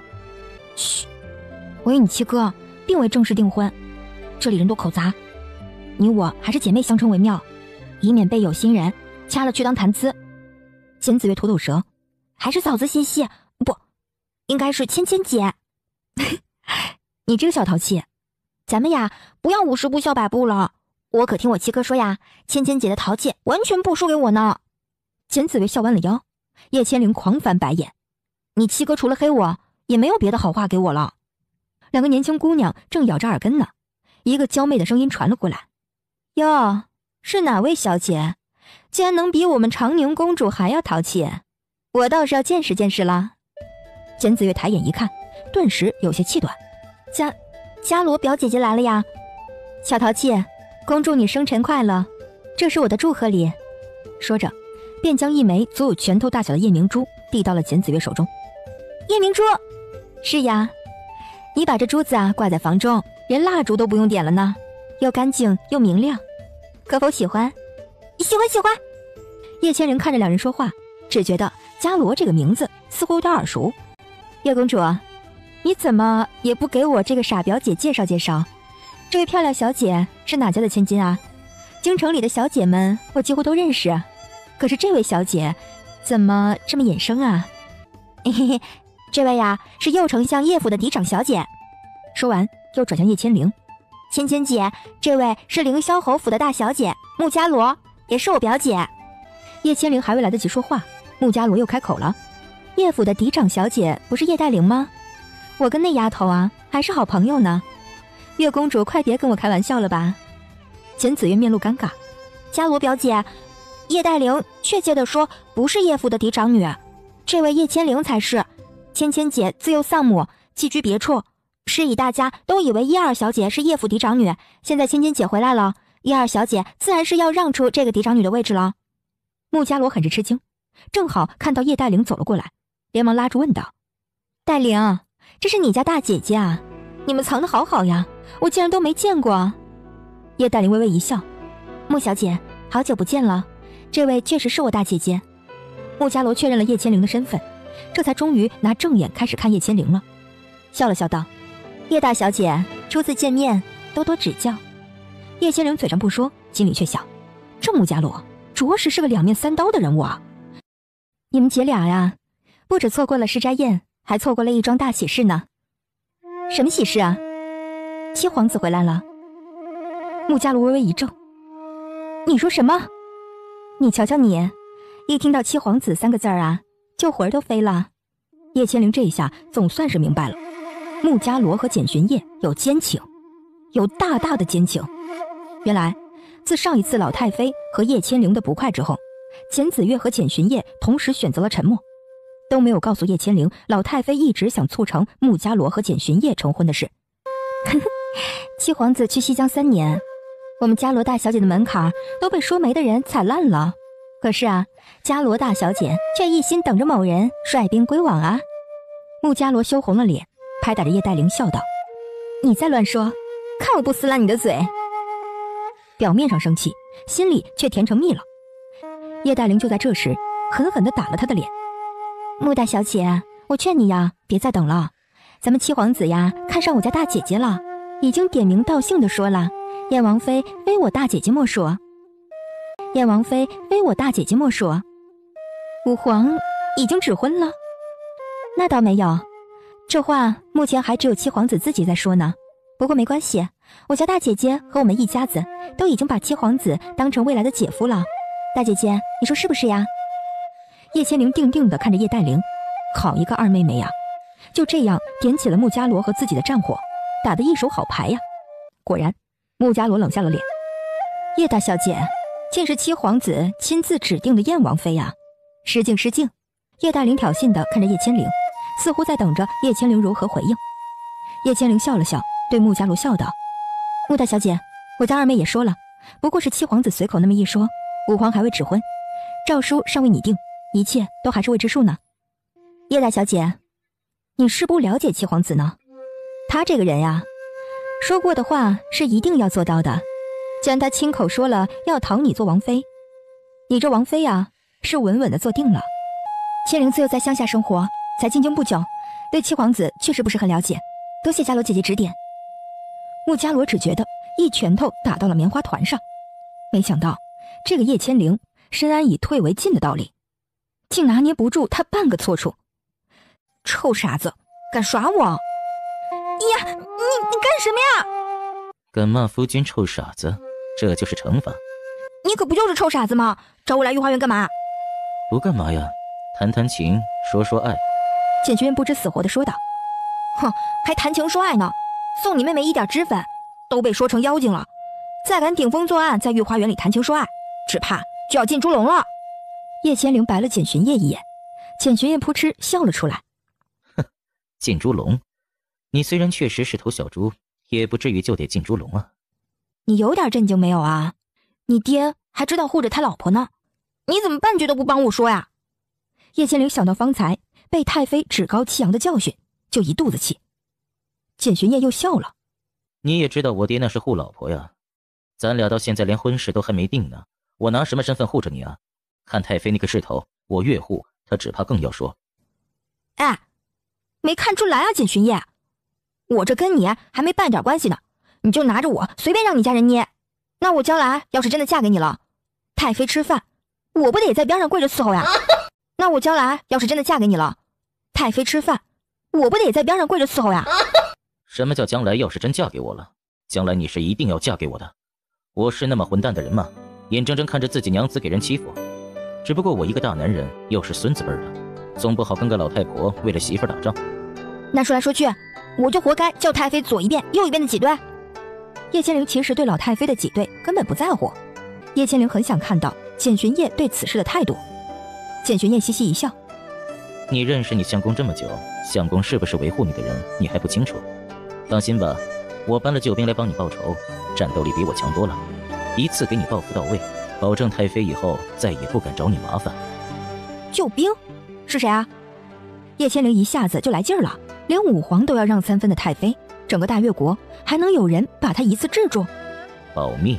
嘘，我与你七哥并未正式订婚，这里人多口杂，你我还是姐妹相称为妙，以免被有心人掐了去当谈资。简子月吐吐舌，还是嫂子心细，不，应该是芊芊姐。你这个小淘气，咱们呀不要50步笑100步了，我可听我七哥说呀，芊芊姐的淘气完全不输给我呢。简子月笑弯了腰，叶千灵狂翻白眼，你七哥除了黑我也没有别的好话给我了。两个年轻姑娘正咬着耳根呢，一个娇媚的声音传了过来，哟，是哪位小姐竟然能比我们长宁公主还要淘气，我倒是要见识见识了。简子月抬眼一看，顿时有些气短，伽罗表姐姐来了呀。小淘气，恭祝你生辰快乐，这是我的祝贺礼。说着便将一枚足有拳头大小的夜明珠递到了简子月手中。夜明珠？是呀，你把这珠子挂在房中，连蜡烛都不用点了呢，又干净又明亮，可否喜欢？喜欢。叶千灵看着两人说话，只觉得伽罗这个名字似乎有点耳熟。叶公主，你怎么也不给我这个傻表姐介绍介绍？这位漂亮小姐是哪家的千金啊？京城里的小姐们我几乎都认识，可是这位小姐怎么这么眼生啊？嘿嘿，这位呀是右丞相叶府的嫡长小姐。说完又转向叶千灵，芊芊姐，这位是凌霄侯府的大小姐穆伽罗，也是我表姐。叶千灵还未来得及说话，穆伽罗又开口了，叶府的嫡长小姐不是叶黛玲吗？我跟那丫头啊还是好朋友呢，月公主快别跟我开玩笑了吧。简子月面露尴尬，伽罗表姐，叶黛玲确切地说不是叶父的嫡长女，这位叶千灵才是。芊芊姐自幼丧母，寄居别处，是以大家都以为叶二小姐是叶父嫡长女。现在芊芊姐回来了，叶二小姐自然是要让出这个嫡长女的位置了。穆家罗很是吃惊，正好看到叶黛玲走了过来，连忙拉住问道：“黛玲，这是你家大姐姐啊？你们藏得好好呀，我竟然都没见过。”叶黛玲微微一笑：“穆小姐，好久不见了，这位确实是我大姐姐。”穆家罗确认了叶千灵的身份，这才终于拿正眼开始看叶千灵了，笑了笑道：“叶大小姐，初次见面，多多指教。”叶千灵嘴上不说，心里却想：这穆家罗着实是个两面三刀的人物啊！你们姐俩呀，不止错过了试斋宴，还错过了一桩大喜事呢。什么喜事啊？七皇子回来了。穆家罗微微一怔：“你说什么？你瞧瞧你，一听到七皇子三个字啊，就魂儿都飞了。”叶千灵这一下总算是明白了，穆家罗和简玄烨有奸情，有大大的奸情。原来自上一次老太妃和叶千灵的不快之后，简子越和简玄烨同时选择了沉默，都没有告诉叶千灵老太妃一直想促成穆家罗和简玄烨成婚的事。七皇子去西疆3年，我们伽罗大小姐的门槛都被说媒的人踩烂了，可是啊，伽罗大小姐却一心等着某人率兵归往啊。穆家罗羞红了脸，拍打着叶黛玲笑道：“你再乱说，看我不撕烂你的嘴！”表面上生气，心里却甜成蜜了。叶黛玲就在这时狠狠地打了他的脸：“穆大小姐，我劝你呀，别再等了。咱们七皇子呀，看上我家大姐姐了，已经点名道姓的说了，燕王妃非我大姐姐莫属。燕王妃非我大姐姐莫属。武皇已经指婚了？那倒没有，这话目前还只有七皇子自己在说呢。不过没关系，我家大姐姐和我们一家子都已经把七皇子当成未来的姐夫了。大姐姐，你说是不是呀？”叶千灵定定地看着叶黛玲，好一个二妹妹呀，就这样点起了穆家罗和自己的战火，打得一手好牌呀。果然，穆家罗冷下了脸：“叶大小姐，竟是七皇子亲自指定的燕王妃呀，失敬失敬。”叶黛玲挑衅地看着叶千灵，似乎在等着叶千灵如何回应。叶千灵笑了笑，对穆家罗笑道：“穆大小姐，我家二妹也说了，不过是七皇子随口那么一说，武皇还未指婚，诏书尚未拟定，一切都还是未知数呢。叶大小姐，你是不了解七皇子呢？他这个人呀，说过的话是一定要做到的。既然他亲口说了要讨你做王妃，你这王妃呀，是稳稳的坐定了。千灵自幼在乡下生活，才进京不久，对七皇子确实不是很了解，多谢伽罗姐姐指点。”穆家罗只觉得一拳头打到了棉花团上，没想到这个叶千灵深谙以退为进的道理，竟拿捏不住他半个错处。臭傻子，敢耍我！呀，你干什么呀？敢骂夫君臭傻子，这就是惩罚。你可不就是臭傻子吗？找我来御花园干嘛？不干嘛呀，谈谈情，说说爱。简学院不知死活地说道：“哼，还谈情说爱呢，送你妹妹一点脂粉，都被说成妖精了。再敢顶风作案，在御花园里谈情说爱，只怕就要进猪笼了。”叶千灵白了简玄烨一眼，简玄烨扑哧笑了出来：“哼，进猪笼？你虽然确实是头小猪，也不至于就得进猪笼啊。”“你有点震惊没有啊？你爹还知道护着他老婆呢，你怎么半句都不帮我说呀？”叶千灵想到方才被太妃趾高气扬的教训，就一肚子气。简玄烨又笑了：“你也知道我爹那是护老婆呀，咱俩到现在连婚事都还没定呢，我拿什么身份护着你啊？看太妃那个势头，我越护她只怕更要说。”“哎，没看出来啊，简玄烨，我这跟你还没半点关系呢，你就拿着我随便让你家人捏，那我将来要是真的嫁给你了，太妃吃饭，我不得也在边上跪着伺候呀？那我将来要是真的嫁给你了，太妃吃饭，我不得也在边上跪着伺候呀？”“什么叫将来要是真嫁给我了？将来你是一定要嫁给我的。我是那么混蛋的人吗？眼睁睁看着自己娘子给人欺负？只不过我一个大男人，又是孙子辈的，总不好跟个老太婆为了媳妇打仗。那说来说去，我就活该叫太妃左一遍右一遍的挤兑。”叶千灵其实对老太妃的挤兑根本不在乎，叶千灵很想看到简玄烨对此事的态度。简玄烨嘻嘻一笑：你认识你相公这么久，相公是不是维护你的人，你还不清楚？放心吧，我搬了救兵来帮你报仇，战斗力比我强多了，一次给你报复到位，保证太妃以后再也不敢找你麻烦。救兵？是谁啊？叶千灵一下子就来劲儿了，连武皇都要让3分的太妃，整个大越国还能有人把他一次制住？保密。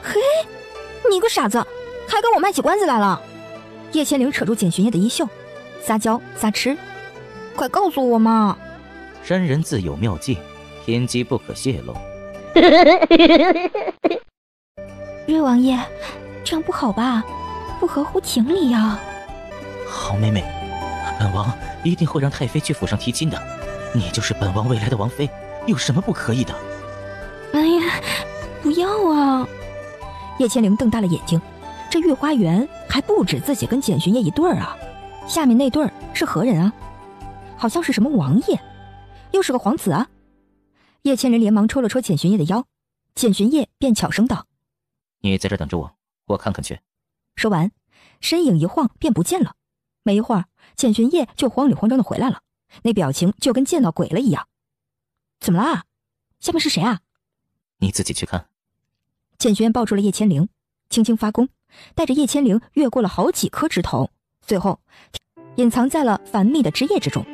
嘿，你个傻子，还跟我卖起关子来了！叶千灵扯住简玄烨的衣袖，撒娇撒痴：快告诉我嘛！山人自有妙计，天机不可泄露。瑞王爷，这样不好吧？不合乎情理呀。好妹妹，本王一定会让太妃去府上提亲的。你就是本王未来的王妃，有什么不可以的？哎呀，不要啊！叶千灵瞪大了眼睛，这御花园还不止自己跟简玄烨一对儿啊，下面那对儿是何人啊？好像是什么王爷，又是个皇子啊！叶千灵连忙戳了戳简玄烨的腰，简玄烨便悄声道：你在这等着我，我看看去。说完，身影一晃便不见了。没一会儿，简玄烨就慌里慌张的回来了，那表情就跟见到鬼了一样。怎么啦？下面是谁啊？你自己去看。简玄烨抱住了叶千灵，轻轻发功，带着叶千灵越过了好几棵枝头，最后隐藏在了繁密的枝叶之中。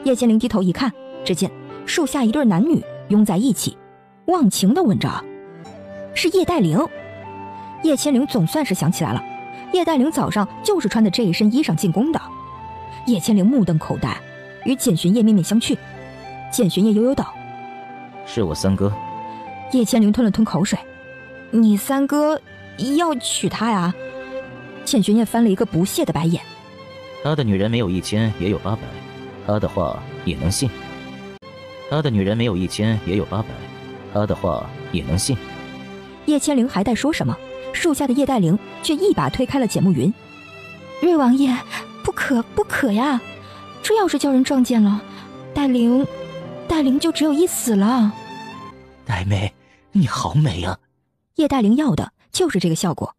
叶千灵低头一看，只见树下一对男女拥在一起，忘情地吻着。是叶黛玲。叶千灵总算是想起来了，叶黛玲早上就是穿的这一身衣裳进宫的。叶千灵目瞪口呆，与简玄烨面面相觑。简玄烨悠悠道：是我三哥。叶千灵吞了吞口水：你三哥要娶她呀？简玄烨翻了一个不屑的白眼：他的女人没有1000也有800，他的话也能信。他的女人没有1000也有800，他的话也能信。叶千灵还待说什么，树下的叶黛玲却一把推开了简慕云：瑞王爷，不可呀！这要是叫人撞见了，黛玲就只有一死了。黛妹，你好美啊！叶黛玲要的就是这个效果，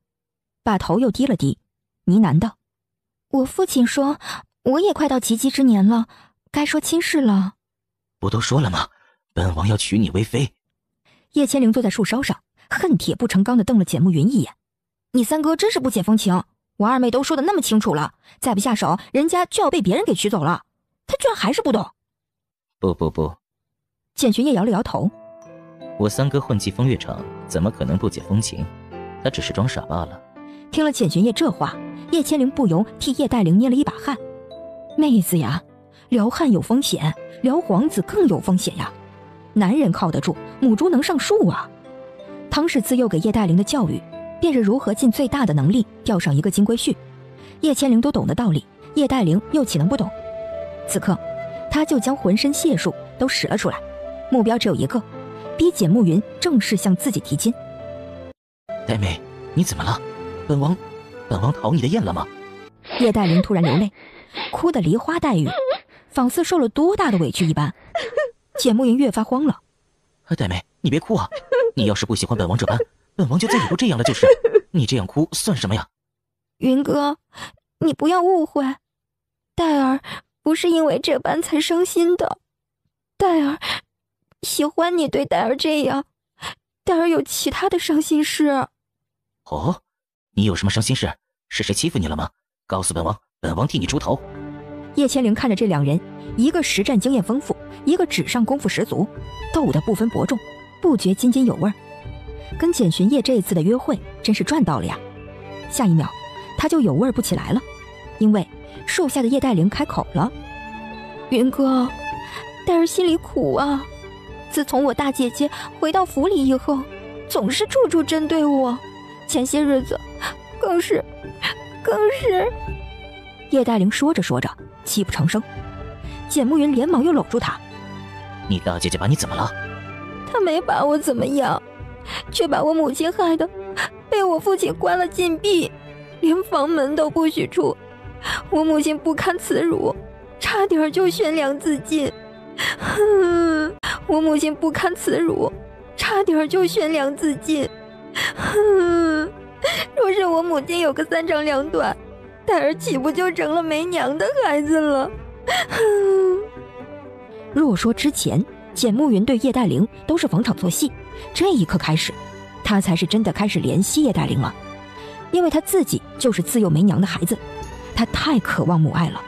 把头又低了低，呢喃道：我父亲说，我也快到及笄之年了，该说亲事了。不都说了吗？本王要娶你为妃。叶千灵坐在树梢上，恨铁不成钢地瞪了简慕云一眼：你三哥真是不解风情，我二妹都说得那么清楚了，再不下手，人家就要被别人给娶走了，他居然还是不懂。不，简玄烨摇了摇头：我三哥混迹风月场，怎么可能不解风情？他只是装傻罢了。听了简玄烨这话，叶千灵不由替叶黛玲捏了一把汗。妹子呀，撩汉有风险，撩皇子更有风险呀。男人靠得住，母猪能上树啊。汤氏自幼给叶黛玲的教育，便是如何尽最大的能力钓上一个金龟婿。叶千灵都懂的道理，叶黛玲又岂能不懂？此刻，她就将浑身解数都使了出来，目标只有一个，逼简慕云正式向自己提亲。黛妹，你怎么了？本王讨你的厌了吗？叶黛玲突然流泪，哭得梨花带雨，仿似受了多大的委屈一般。简慕云越发慌了：黛妹，你别哭啊！你要是不喜欢本王这般，本王就再也不这样了就是。你这样哭算什么呀？云哥，你不要误会，黛儿不是因为这般才伤心的，黛儿喜欢你对黛儿这样，黛儿有其他的伤心事。哦，你有什么伤心事？是谁欺负你了吗？告诉本王，本王替你出头。叶千灵看着这两人，一个实战经验丰富，一个纸上功夫十足，斗得不分伯仲，不觉津津有味。跟简玄烨这一次的约会真是赚到了呀。下一秒他就有味不起来了，因为树下的叶黛玲开口了：云哥，黛儿心里苦啊，自从我大姐姐回到府里以后，总是处处针对我，前些日子更是。叶黛玲说着说着泣不成声，简慕云连忙又搂住她：你大姐姐把你怎么了？她没把我怎么样，却把我母亲害得被我父亲关了禁闭，连房门都不许出。我母亲不堪此辱，差点就悬梁自尽。我母亲不堪此辱，差点就悬梁自尽。若是我母亲有个3长2短，胎儿岂不就成了没娘的孩子了？若说之前简慕云对叶黛玲都是逢场作戏，这一刻开始，他才是真的开始怜惜叶黛玲了，因为他自己就是自幼没娘的孩子，他太渴望母爱了。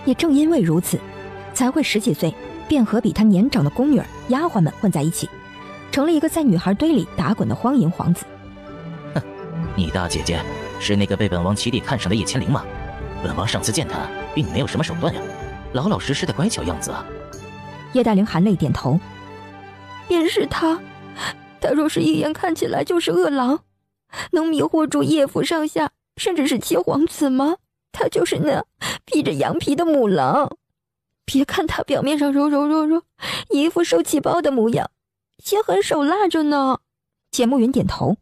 也正因为如此，才会10几岁便和比他年长的宫女儿、丫鬟们混在一起，成了一个在女孩堆里打滚的荒淫皇子。哼，你大姐姐是那个被本王起底看上的叶千灵吗？本王上次见她并没有什么手段呀，老老实实的乖巧样子啊。叶黛玲含泪点头，便是他若是一眼看起来就是恶狼，能迷惑住叶府上下，甚至是七皇子吗？他就是那披着羊皮的母狼。别看他表面上柔柔弱弱，一副受气包的模样，心狠手辣着呢。简慕云点头，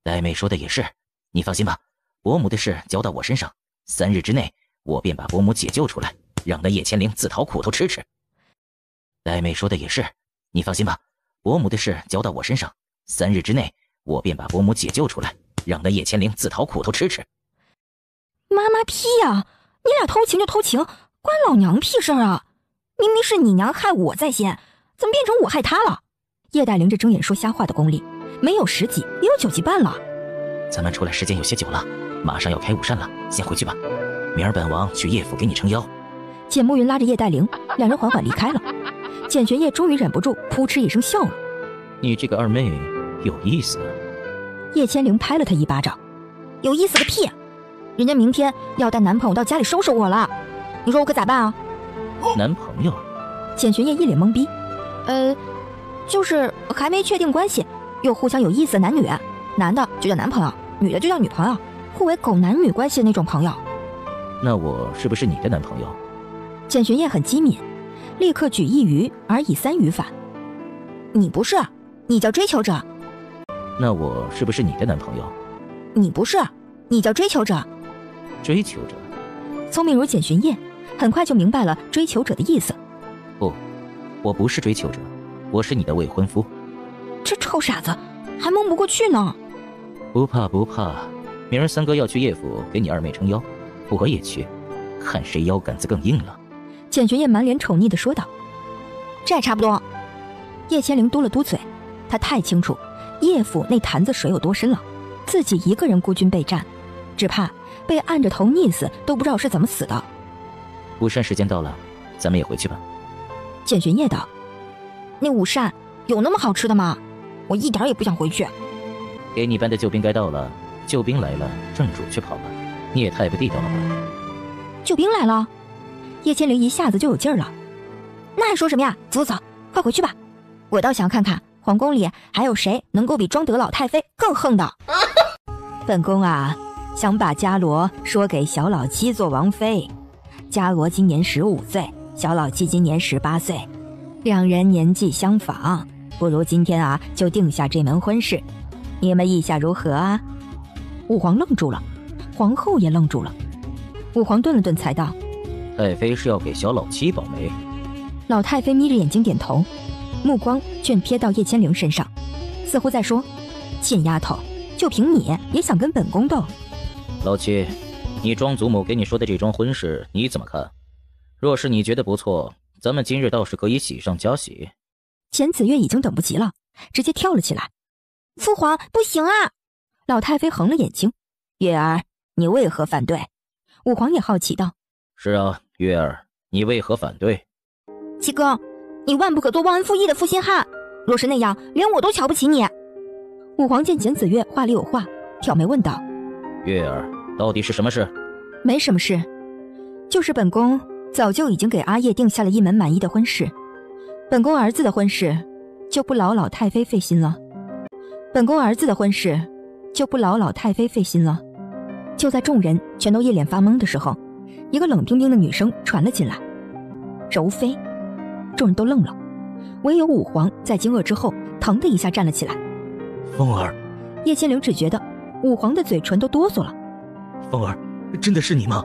黛妹说的也是，你放心吧，伯母的事交到我身上，3日之内我便把伯母解救出来，让那叶千灵自讨苦头吃吃。黛妹说的也是，你放心吧，伯母的事交到我身上，3日之内我便把伯母解救出来，让那叶千灵自讨苦头吃吃。妈妈屁呀！你俩偷情就偷情，关老娘屁事啊！明明是你娘害我在先，怎么变成我害她了？叶黛玲这睁眼说瞎话的功力，没有10级也有9级半了。咱们出来时间有些久了，马上要开午膳了，先回去吧。明儿本王去叶府给你撑腰。简慕云拉着叶黛玲，两人缓缓离开了。简玄烨终于忍不住扑哧一声笑了：“你这个二妹有意思。”叶千灵拍了他一巴掌：“有意思个屁！人家明天要带男朋友到家里收拾我了，你说我可咋办啊？”男朋友？简玄烨一脸懵逼：“就是还没确定关系，又互相有意思的男女，男的就叫男朋友，女的就叫女朋友，互为狗男女关系的那种朋友。”那我是不是你的男朋友？简玄烨很机敏，立刻举一隅而以3隅反：“你不是，你叫追求者。”那我是不是你的男朋友？你不是，你叫追求者。追求者？聪明如简玄烨，很快就明白了追求者的意思。不，我不是追求者，我是你的未婚夫。这臭傻子还蒙不过去呢。不怕不怕，明儿三哥要去叶府给你二妹撑腰，我也去，看谁腰杆子更硬了。简玄烨满脸宠溺地说道：“这还差不多。”叶千灵嘟了嘟嘴，他太清楚叶府那坛子水有多深了，自己一个人孤军备战，只怕被按着头溺死都不知道是怎么死的。午膳时间到了，咱们也回去吧。简玄烨道：“那午膳有那么好吃的吗？我一点也不想回去。”给你班的救兵该到了，救兵来了，正主去跑吧，你也太不地道了吧。救兵来了？叶千灵一下子就有劲儿了。那还说什么呀？走走，快回去吧。我倒想看看皇宫里还有谁能够比庄德老太妃更横的。本宫啊，想把伽罗说给小老七做王妃。伽罗今年15岁，小老七今年18岁，2人年纪相仿，不如今天啊就定下这门婚事，你们意下如何啊？武皇愣住了，皇后也愣住了。武皇顿了顿才道：“太妃是要给小老七保媒。”老太妃眯着眼睛点头，目光却瞥到叶千灵身上，似乎在说：“贱丫头，就凭你也想跟本宫斗？”老七，你庄祖母给你说的这桩婚事你怎么看？若是你觉得不错，咱们今日倒是可以喜上加喜。简子月已经等不及了，直接跳了起来：“父皇，不行啊！”老太妃横了眼睛：“月儿，你为何反对？”武皇也好奇道：“是啊，月儿，你为何反对？”七哥，你万不可做忘恩负义的负心汉，若是那样，连我都瞧不起你。武皇见简子月话里有话，挑眉问道：“月儿，到底是什么事？”“没什么事，就是本宫早就已经给阿叶定下了一门满意的婚事，本宫儿子的婚事就不劳老太妃费心了。本宫儿子的婚事就不劳老太妃费心了。”就在众人全都一脸发懵的时候，一个冷冰冰的女声传了进来：“柔妃。”众人都愣了，唯有武皇在惊愕之后腾的一下站了起来。“凤儿！”叶千灵只觉得武皇的嘴唇都哆嗦了。“凤儿，真的是你吗？”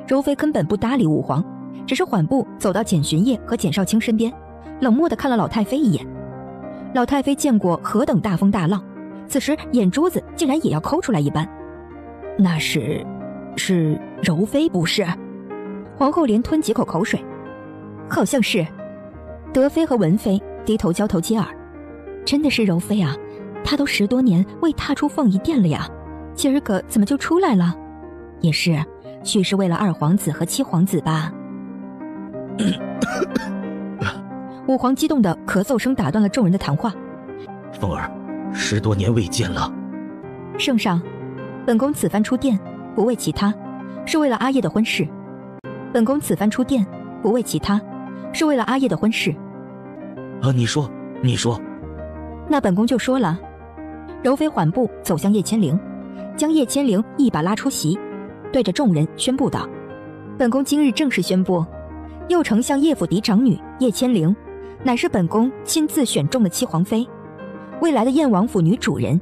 柔妃根本不搭理武皇，只是缓步走到简巡夜和简少卿身边，冷漠地看了老太妃一眼。老太妃见过何等大风大浪，此时眼珠子竟然也要抠出来一般。那是柔妃不是？皇后连吞几口口水。好像是。德妃和文妃低头交头接耳。真的是柔妃啊，她都10多年未踏出凤仪殿了呀，今儿个怎么就出来了？也是，许是为了2皇子和7皇子吧。武皇激动的咳嗽声打断了众人的谈话。凤儿，10多年未见了。圣上，本宫此番出殿不为其他，是为了阿叶的婚事。本宫此番出殿不为其他，是为了阿叶的婚事。啊，你说。那本宫就说了。柔妃缓步走向叶千灵，将叶千灵一把拉出席，对着众人宣布道：本宫今日正式宣布，右丞相叶府嫡长女叶千灵乃是本宫亲自选中的7皇妃，未来的燕王府女主人。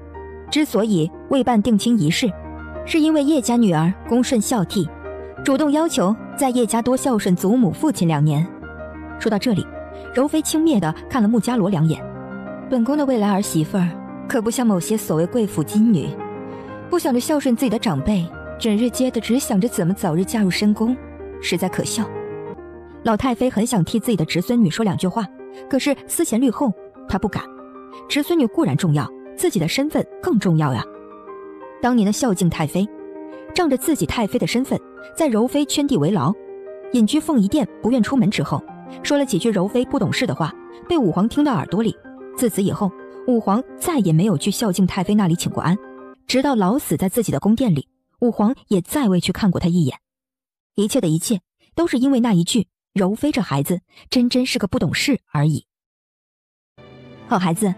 之所以未办定亲仪式，是因为叶家女儿恭顺孝悌，主动要求在叶家多孝顺祖母父亲2年。说到这里，柔妃轻蔑地看了穆家罗2眼。本宫的未来儿媳妇儿可不像某些所谓贵妇金女，不想着孝顺自己的长辈，整日接的只想着怎么早日嫁入深宫，实在可笑。老太妃很想替自己的侄孙女说2句话，可是思前虑后，她不敢。侄孙女固然重要，自己的身份更重要呀。当年的孝敬太妃，仗着自己太妃的身份，在柔妃圈地为牢，隐居凤仪殿不愿出门之后，说了几句柔妃不懂事的话，被武皇听到耳朵里。自此以后，武皇再也没有去孝敬太妃那里请过安，直到老死在自己的宫殿里，武皇也再未去看过他一眼。一切的一切，都是因为那一句柔妃这孩子真是个不懂事而已。好孩子，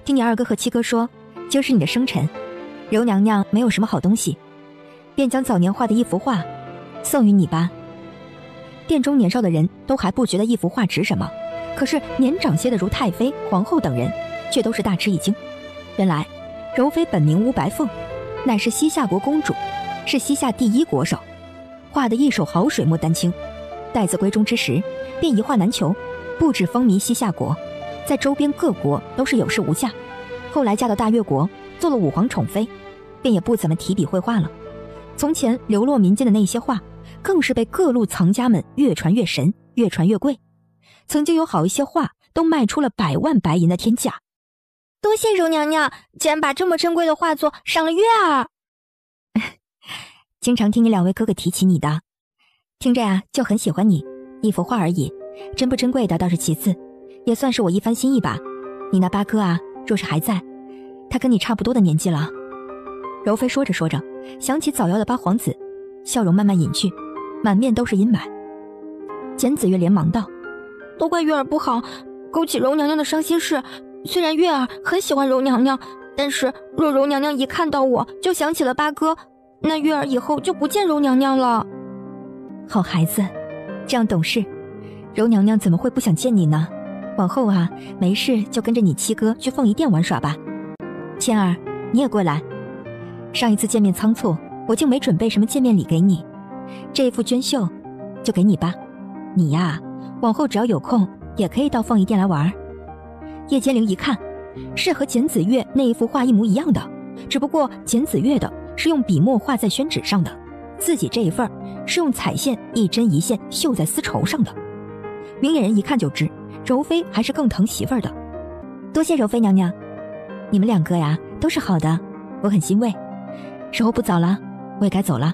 听你2哥和7哥说，今儿是你的生辰，柔娘娘没有什么好东西，便将早年画的一幅画送与你吧。殿中年少的人都还不觉得一幅画值什么，可是年长些的如太妃、皇后等人却都是大吃一惊。原来柔妃本名乌白凤，乃是西夏国公主，是西夏第1国手，画的一手好水墨丹青。待自闺中之时，便一画难求，不止风靡西夏国，在周边各国都是有市无价。后来嫁到大越国，做了武皇宠妃，便也不怎么提笔绘画了。从前流落民间的那些画，更是被各路藏家们越传越神，越传越贵。曾经有好一些画都卖出了100万白银的天价。多谢柔娘娘，竟然把这么珍贵的画作赏了月儿。经常听你2位哥哥提起你的，听着呀就很喜欢你。一幅画而已，珍不珍贵的倒是其次，也算是我一番心意吧。你那8哥啊，若是还在，他跟你差不多的年纪了。柔妃说着说着，想起早夭的8皇子，笑容慢慢隐去，满面都是阴霾。简子月连忙道：都怪月儿不好，勾起柔娘娘的伤心事。虽然月儿很喜欢柔娘娘，但是若柔娘娘一看到我就想起了8哥，那月儿以后就不见柔娘娘了。好孩子，这样懂事，柔娘娘怎么会不想见你呢？往后啊，没事就跟着你7哥去凤仪殿玩耍吧。千儿，你也过来。上一次见面仓促，我竟没准备什么见面礼给你，这一幅娟绣就给你吧。你呀，往后只要有空也可以到凤仪殿来玩。叶千灵一看，是和简子月那一幅画一模一样的，只不过简子月的是用笔墨画在宣纸上的，自己这一份是用彩线一针一线绣在丝绸上的。明眼人一看就知，柔妃还是更疼媳妇儿的。多谢柔妃娘娘，你们2个呀都是好的，我很欣慰。时候不早了，我也该走了。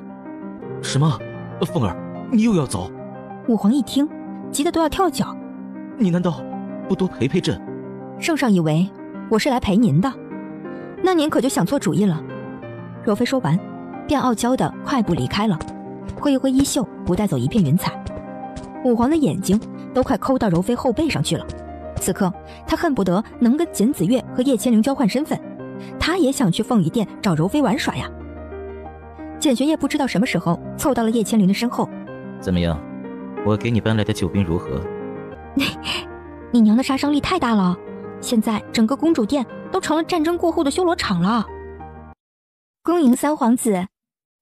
什么？凤儿，你又要走？武皇一听，急得都要跳脚。你难道不多陪陪朕？圣上以为我是来陪您的，那您可就想错主意了。柔妃说完，便傲娇的快步离开了，挥一挥衣袖，不带走一片云彩。武皇的眼睛都快抠到柔妃后背上去了。此刻他恨不得能跟简子月和叶千灵交换身份，他也想去凤仪殿找柔妃玩耍呀。简玄烨不知道什么时候凑到了叶千灵的身后。怎么样，我给你搬来的救兵如何？你娘的杀伤力太大了，现在整个公主殿都成了战争过后的修罗场了。恭迎3皇子。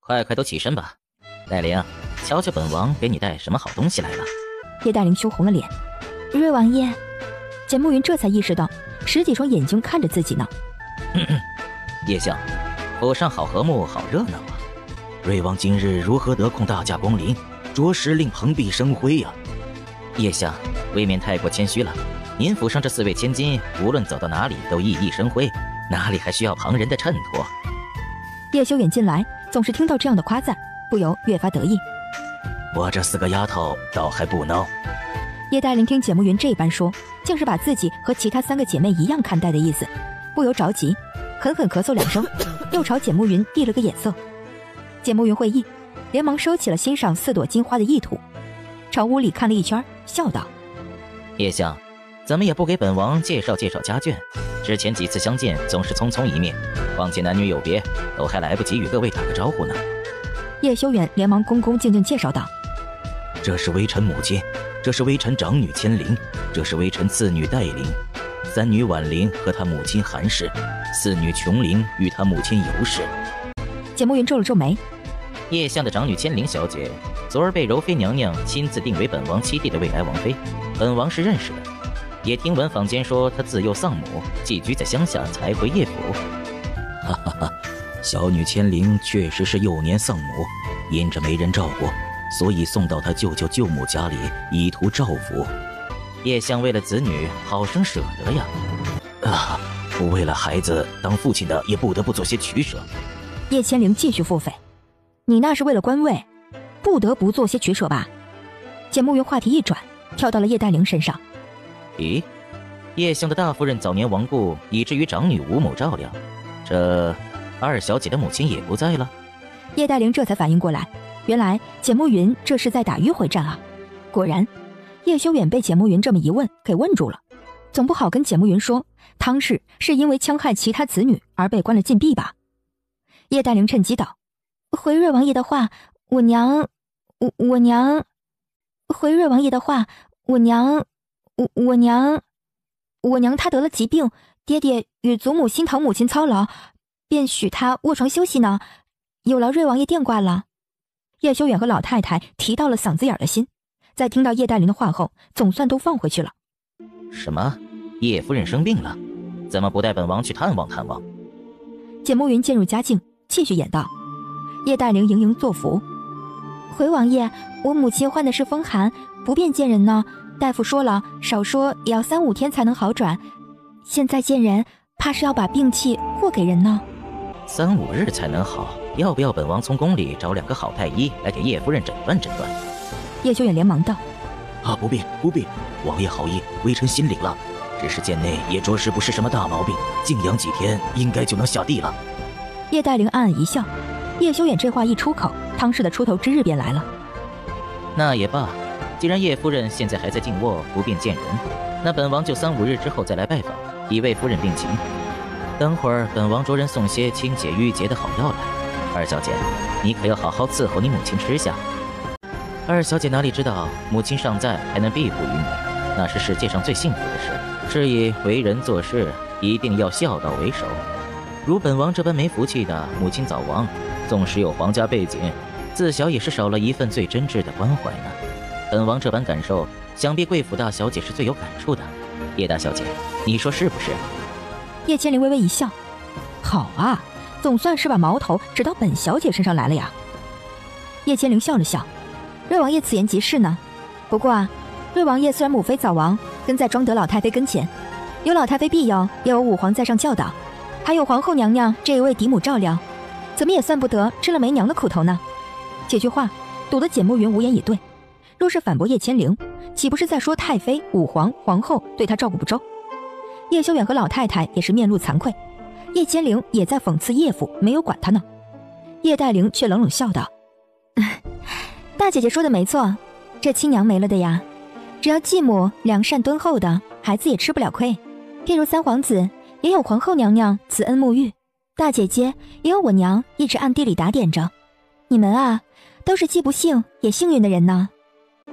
快都起身吧。戴琳，瞧瞧本王给你带什么好东西来了。叶戴琳羞红了脸。瑞王爷。简慕云这才意识到10几双眼睛看着自己呢。叶相，府上好和睦，好热闹啊！瑞王今日如何得空大驾光临，着实令蓬荜生辉呀！叶相，未免太过谦虚了。您府上这4位千金，无论走到哪里都熠熠生辉，哪里还需要旁人的衬托？叶修远近来总是听到这样的夸赞，不由越发得意。我这4个丫头倒还不孬。叶黛林听简慕云这般说，竟是把自己和其他3个姐妹一样看待的意思，不由着急，狠狠咳嗽2声，又朝简慕云递了个眼色。简慕云会意，连忙收起了欣赏4朵金花的意图，朝屋里看了一圈，笑道：叶相，怎么也不给本王介绍介绍家眷？之前几次相见总是匆匆一面，况且男女有别，都还来不及与各位打个招呼呢。叶修远连忙恭恭敬敬介绍道：这是微臣母亲，这是微臣长女千灵，这是微臣次女黛灵，3女婉灵和她母亲韩氏，4女琼灵与她母亲尤氏。简慕云皱了皱眉：叶相的长女千灵小姐，昨儿被柔妃娘娘亲自定为本王7弟的未来王妃，本王是认识的。也听闻坊间说她自幼丧母，寄居在乡下才回叶府。哈哈哈，小女千灵确实是幼年丧母，因着没人照顾，所以送到她舅舅舅母家里，以图照福。叶相为了子女，好生舍得呀！啊，为了孩子，当父亲的也不得不做些取舍。叶千灵继续腹诽：你那是为了官位，不得不做些取舍吧？简慕云话题一转，跳到了叶黛灵身上。咦，叶相的大夫人早年亡故，以至于长女吴某照料，这2小姐的母亲也不在了。叶黛灵这才反应过来，原来简慕云这是在打迂回战啊！果然，叶修远被简慕云这么一问给问住了，总不好跟简慕云说汤氏是因为戕害其他子女而被关了禁闭吧？叶黛灵趁机道：回瑞王爷的话，我娘回瑞王爷的话，我娘她得了疾病，爹爹与祖母心疼母亲操劳，便许她卧床休息呢，有劳瑞王爷电挂了。叶修远和老太太提到了嗓子眼的心，在听到叶黛林的话后，总算都放回去了。什么？叶夫人生病了？怎么不带本王去探望探望？简慕云渐入佳境，继续演道。叶黛玲盈盈作福：回王爷，我母亲患的是风寒，不便见人呢。大夫说了，少说也要3-5天才能好转。现在见人，怕是要把病气祸给人呢。3-5日才能好，要不要本王从宫里找2个好太医来给叶夫人诊断诊断？叶修远连忙道：啊，不必，王爷好意，微臣心领了。只是剑内也着实不是什么大毛病，静养几天，应该就能下地了。叶黛玲暗暗一笑，叶修远这话一出口，汤氏的出头之日便来了。那也罢，既然叶夫人现在还在静卧，不便见人，那本王就3-5日之后再来拜访，以慰夫人病情。等会儿本王着人送些清解郁结的好药来。2小姐，你可要好好伺候你母亲吃下。2小姐哪里知道母亲尚在，还能庇护于你，那是世界上最幸福的事。是以为人做事一定要孝道为首。如本王这般没福气的母亲早亡，纵使有皇家背景，自小也是少了一份最真挚的关怀呢。本王这般感受，想必贵府大小姐是最有感触的。叶大小姐，你说是不是？叶千灵微微一笑：好啊，总算是把矛头指到本小姐身上来了呀。叶千灵笑了笑：瑞王爷此言极是呢。不过啊，瑞王爷虽然母妃早亡，跟在庄德老太妃跟前，有老太妃庇佑，也有武皇在上教导，还有皇后娘娘这一位嫡母照料，怎么也算不得吃了没娘的苦头呢。这句话堵得简慕云无言以对，若是反驳叶千灵，岂不是在说太妃、武皇、皇后对她照顾不周？叶修远和老太太也是面露惭愧，叶千灵也在讽刺叶父没有管她呢。叶黛玲却冷冷笑道：大姐姐说的没错，这亲娘没了的呀，只要继母良善敦厚的，孩子也吃不了亏。譬如3皇子，也有皇后娘娘慈恩沐浴，大姐姐也有我娘一直暗地里打点着。你们啊，都是既不幸也幸运的人呢。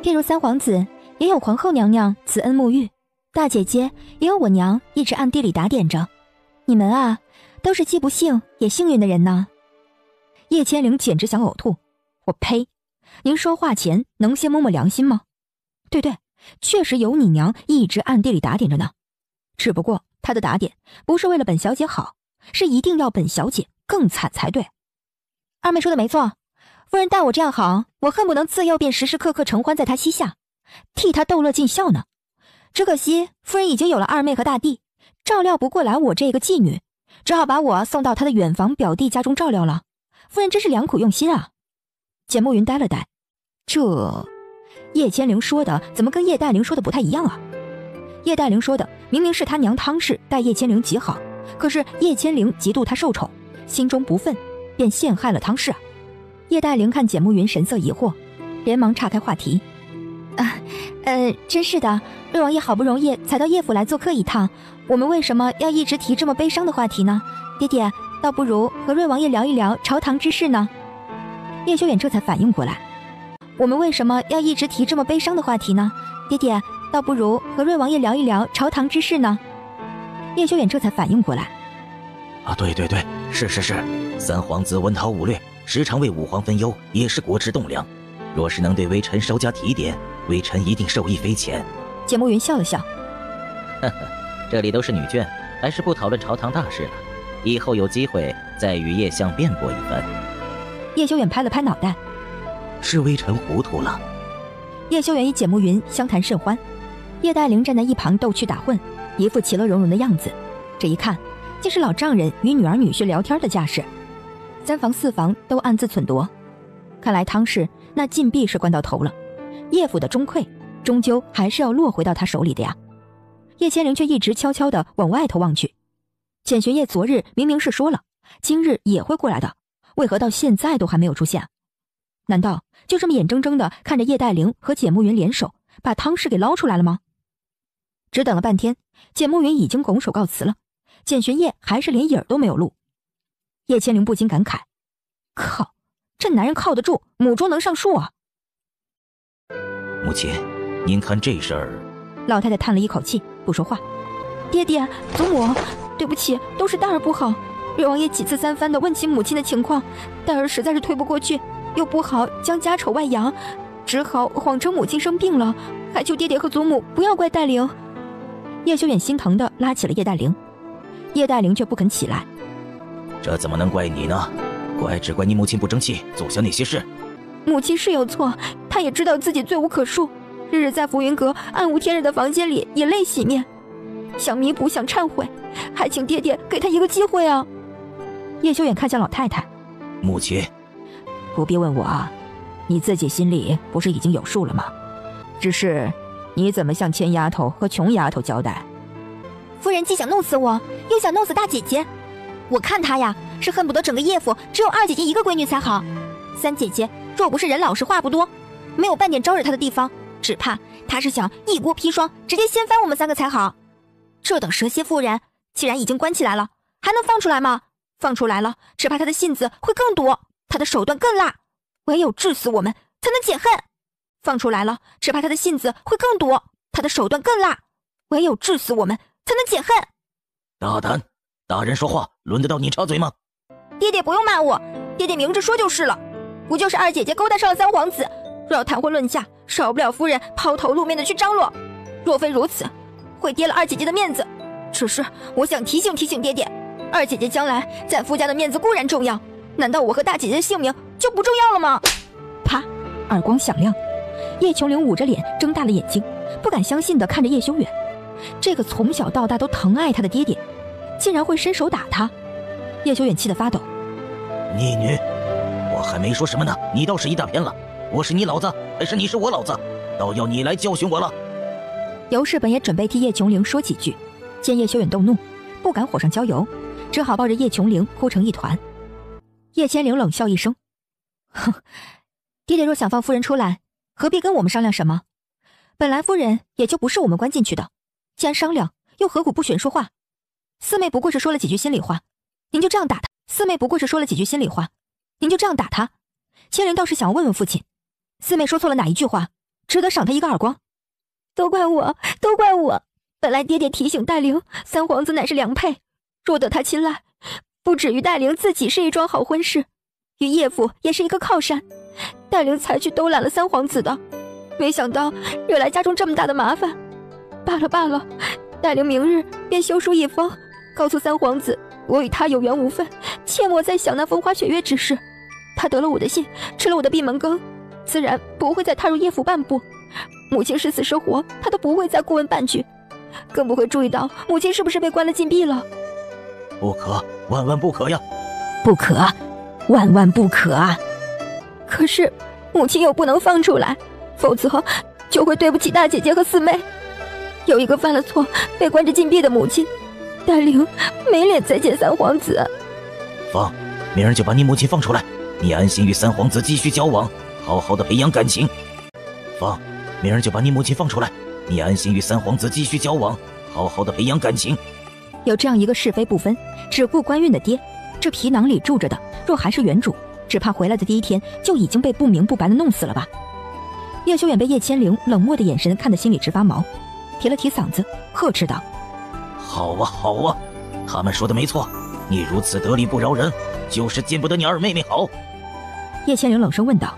譬如3皇子，也有皇后娘娘慈恩沐浴，大姐姐也有我娘一直暗地里打点着。你们啊，都是既不幸也幸运的人呢。叶千灵简直想呕吐。我呸！您说话前能先摸摸良心吗？对，确实有你娘一直暗地里打点着呢。只不过她的打点不是为了本小姐好，是一定要本小姐更惨才对。二妹说的没错，夫人待我这样好，我恨不能自幼便时时刻刻承欢在她膝下，替她逗乐尽孝呢。只可惜夫人已经有了二妹和大弟，照料不过来我这个妓女，只好把我送到她的远房表弟家中照料了。夫人真是良苦用心啊。简慕云呆了呆，这叶千灵说的怎么跟叶黛玲说的不太一样啊？叶黛玲说的明明是她娘汤氏待叶千灵极好，可是叶千灵嫉妒她受宠，心中不忿，便陷害了汤氏啊。叶黛玲看简慕云神色疑惑，连忙岔开话题。真是的，瑞王爷好不容易才到叶府来做客一趟，我们为什么要一直提这么悲伤的话题呢？爹爹，倒不如和瑞王爷聊一聊朝堂之事呢。叶修远这才反应过来，我们为什么要一直提这么悲伤的话题呢？爹爹，倒不如和瑞王爷聊一聊朝堂之事呢。叶修远这才反应过来，对，是，三皇子文韬武略，时常为武皇分忧，也是国之栋梁。若是能对微臣稍加提点，微臣一定受益匪浅。简慕云笑了笑，呵呵，这里都是女眷，还是不讨论朝堂大事了，以后有机会再与叶相辩驳一番。叶修远拍了拍脑袋，是微臣糊涂了。叶修远与简慕云相谈甚欢，叶黛玲站在一旁逗趣打混，一副其乐融融的样子，这一看竟是老丈人与女儿女婿聊天的架势。三房四房都暗自忖度，看来汤氏那禁闭是关到头了，叶府的钟馗终究还是要落回到他手里的呀。叶千灵却一直悄悄地往外头望去，简玄烨昨日明明是说了今日也会过来的，为何到现在都还没有出现？难道就这么眼睁睁地看着叶黛玲和简慕云联手把汤氏给捞出来了吗？只等了半天，简慕云已经拱手告辞了，简玄烨还是连影都没有露。叶千灵不禁感慨，靠，这男人靠得住，母猪能上树啊。母亲，您看这事儿。老太太叹了一口气，不说话。爹爹，祖母，对不起，都是黛儿不好。瑞王爷几次三番地问起母亲的情况，黛儿实在是推不过去，又不好将家丑外扬，只好谎称母亲生病了，还求爹爹和祖母不要怪黛玲。叶修远心疼地拉起了叶黛玲，叶黛玲却不肯起来。这怎么能怪你呢？只怪你母亲不争气，做下那些事。母亲是有错，她也知道自己罪无可恕，日日在浮云阁暗无天日的房间里以泪洗面，想弥补，想忏悔，还请爹爹给她一个机会啊。叶修远看向老太太，母亲，不必问我啊，你自己心里不是已经有数了吗？只是你怎么向千丫头和琼丫头交代？夫人既想弄死我，又想弄死大姐姐，我看她呀，是恨不得整个叶府只有二姐姐一个闺女才好。三姐姐若不是人老实话不多，没有半点招惹她的地方，只怕她是想一锅砒霜直接掀翻我们三个才好。这等蛇蝎妇人既然已经关起来了，还能放出来吗？放出来了，只怕她的性子会更毒，她的手段更辣，唯有治死我们才能解恨。放出来了，只怕她的性子会更毒，她的手段更辣，唯有治死我们才能解恨。大胆！大人说话，轮得到你插嘴吗？爹爹不用骂我，爹爹明着说就是了。不就是二姐姐勾搭上了三皇子，若要谈婚论嫁，少不了夫人抛头露面的去张罗。若非如此，会跌了二姐姐的面子。只是我想提醒提醒爹爹，二姐姐将来在夫家的面子固然重要，难道我和大姐姐的性命就不重要了吗？啪，耳光响亮，叶琼灵捂着脸睁大了眼睛，不敢相信地看着叶修远，这个从小到大都疼爱他的爹爹竟然会伸手打他。叶修远气得发抖，逆女，我还没说什么呢，你倒是一大片了。我是你老子，还是你是我老子？倒要你来教训我了。尤氏本也准备替叶琼灵说几句，见叶修远动怒，不敢火上浇油，只好抱着叶琼灵哭成一团。叶千灵冷笑一声，哼，爹爹若想放夫人出来，何必跟我们商量什么？本来夫人也就不是我们关进去的，既然商量，又何苦不选说话？四妹不过是说了几句心里话，您就这样打她？四妹不过是说了几句心里话，您就这样打她？千灵倒是想问问父亲，四妹说错了哪一句话，值得赏她一个耳光？都怪我，都怪我！本来爹爹提醒黛玲，三皇子乃是良配，若得他青睐，不止于黛玲自己是一桩好婚事，于叶府也是一个靠山。黛玲才去兜揽了三皇子的，没想到惹来家中这么大的麻烦。罢了罢了，黛玲明日便修书一封，告诉三皇子，我与他有缘无分，切莫再想那风花雪月之事。他得了我的信，吃了我的闭门羹，自然不会再踏入叶府半步。母亲是死是活，他都不会再过问半句，更不会注意到母亲是不是被关了禁闭了。不可，万万不可呀！不可，万万不可啊！可是母亲又不能放出来，否则就会对不起大姐姐和四妹。有一个犯了错被关着禁闭的母亲，戴玲没脸再见三皇子。放，明儿就把你母亲放出来，你安心与三皇子继续交往，好好的培养感情。放，明儿就把你母亲放出来，你安心与三皇子继续交往，好好的培养感情。有这样一个是非不分、只顾官运的爹，这皮囊里住着的，若还是原主，只怕回来的第一天就已经被不明不白的弄死了吧。叶修远被叶千灵冷漠的眼神看得心里直发毛，提了提嗓子，呵斥道：好啊好啊，他们说的没错，你如此得理不饶人，就是见不得你二妹妹好。叶千灵冷声问道：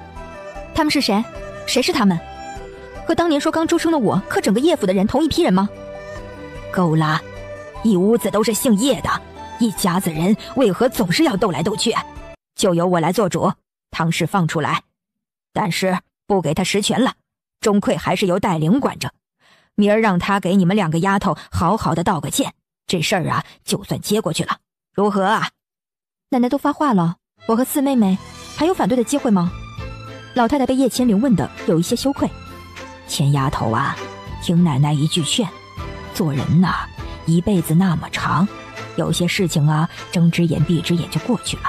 他们是谁？谁是他们？和当年说刚出生的我克整个叶府的人同一批人吗？够了，一屋子都是姓叶的，一家子人为何总是要斗来斗去？就由我来做主，汤氏放出来，但是不给他实权了，钟馗还是由戴玲管着。明儿让他给你们两个丫头好好的道个歉，这事儿啊就算接过去了，如何啊？奶奶都发话了，我和四妹妹还有反对的机会吗？老太太被叶千灵问得有一些羞愧。千丫头啊，听奶奶一句劝，做人呐，一辈子那么长，有些事情啊，睁只眼闭只眼就过去了。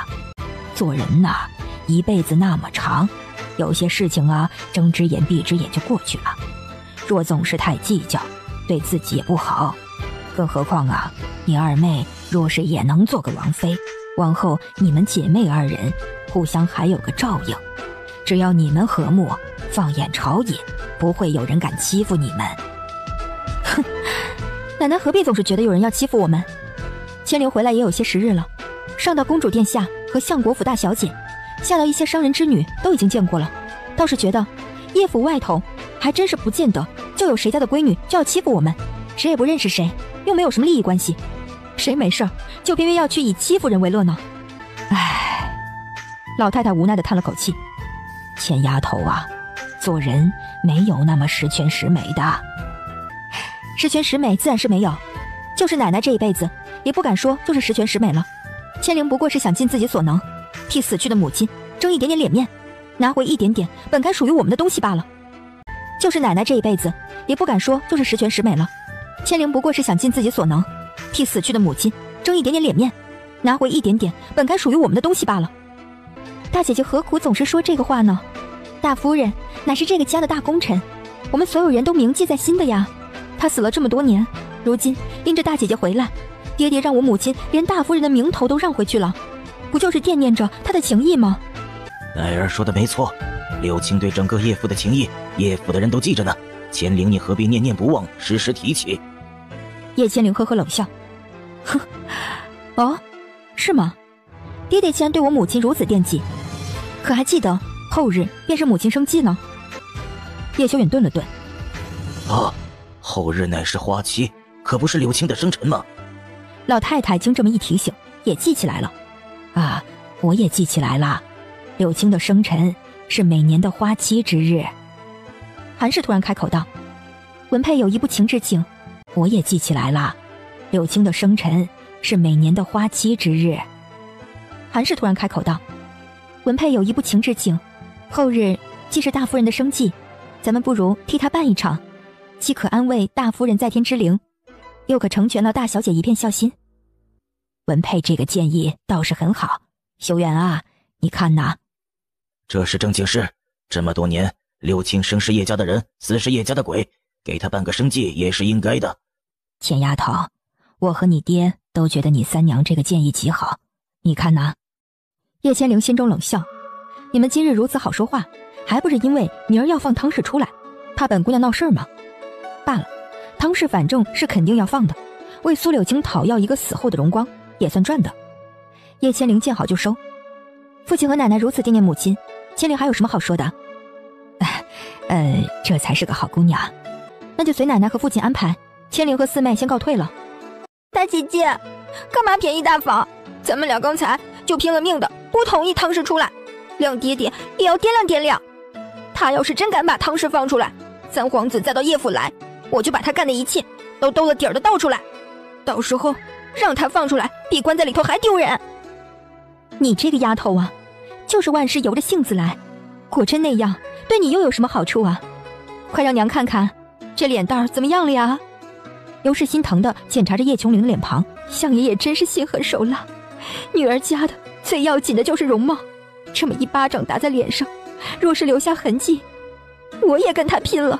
做人呐，一辈子那么长，有些事情啊，睁只眼闭只眼就过去了。若总是太计较，对自己也不好。更何况啊，你二妹若是也能做个王妃，往后你们姐妹二人互相还有个照应。只要你们和睦，放眼朝野，不会有人敢欺负你们。哼，奶奶何必总是觉得有人要欺负我们？千灵回来也有些时日了，上到公主殿下和相国府大小姐，下到一些商人之女都已经见过了，倒是觉得叶府外头还真是不见得就有谁家的闺女就要欺负我们，谁也不认识谁，又没有什么利益关系，谁没事就偏偏要去以欺负人为乐呢？唉，老太太无奈地叹了口气。千丫头啊，做人没有那么十全十美的。十全十美自然是没有，就是奶奶这一辈子也不敢说就是十全十美了。千灵不过是想尽自己所能，替死去的母亲争一点点脸面，拿回一点点本该属于我们的东西罢了。就是奶奶这一辈子也不敢说就是十全十美了，千灵不过是想尽自己所能，替死去的母亲争一点点脸面，拿回一点点本该属于我们的东西罢了。大姐姐何苦总是说这个话呢？大夫人乃是这个家的大功臣，我们所有人都铭记在心的呀。她死了这么多年，如今因着大姐姐回来，爹爹让我母亲连大夫人的名头都让回去了，不就是惦念着她的情谊吗？奶儿说的没错，柳青对整个叶府的情谊，叶府的人都记着呢。千灵，你何必念念不忘，时时提起？叶千灵呵呵冷笑，哼，哦，是吗？爹爹既然对我母亲如此惦记，可还记得后日便是母亲生祭呢？叶修远顿了顿，啊，后日乃是花期，可不是柳青的生辰吗？老太太经这么一提醒，也记起来了。啊，我也记起来了，柳青的生辰是每年的花期之日。韩氏突然开口道：文佩有一部情至景，我也记起来了，柳青的生辰是每年的花期之日。韩氏突然开口道：文佩有一部情至景，后日既是大夫人的生祭，咱们不如替她办一场，既可安慰大夫人在天之灵，又可成全了大小姐一片孝心。文佩这个建议倒是很好，修远啊，你看呐？这是正经事，这么多年，柳青生是叶家的人，死是叶家的鬼，给他办个生祭也是应该的。钱丫头，我和你爹都觉得你三娘这个建议极好，你看呐？叶千灵心中冷笑，你们今日如此好说话，还不是因为明儿要放汤氏出来，怕本姑娘闹事吗？罢了，汤氏反正是肯定要放的，为苏柳青讨要一个死后的荣光，也算赚的。叶千灵见好就收，父亲和奶奶如此惦念母亲，千灵还有什么好说的？这才是个好姑娘，那就随奶奶和父亲安排，千灵和四妹先告退了。大姐姐，干嘛便宜大方？咱们俩刚才就拼了命的不同意汤氏出来，亮爹爹也要掂量掂量。他要是真敢把汤氏放出来，三皇子再到叶府来，我就把他干的一切都兜了底儿的倒出来，到时候让他放出来比关在里头还丢人。你这个丫头啊，就是万事由着性子来，果真那样对你又有什么好处啊？快让娘看看这脸蛋儿怎么样了呀？尤氏心疼地检查着叶琼玲的脸庞，相爷也真是心狠手辣，女儿家的最要紧的就是容貌，这么一巴掌打在脸上，若是留下痕迹，我也跟他拼了。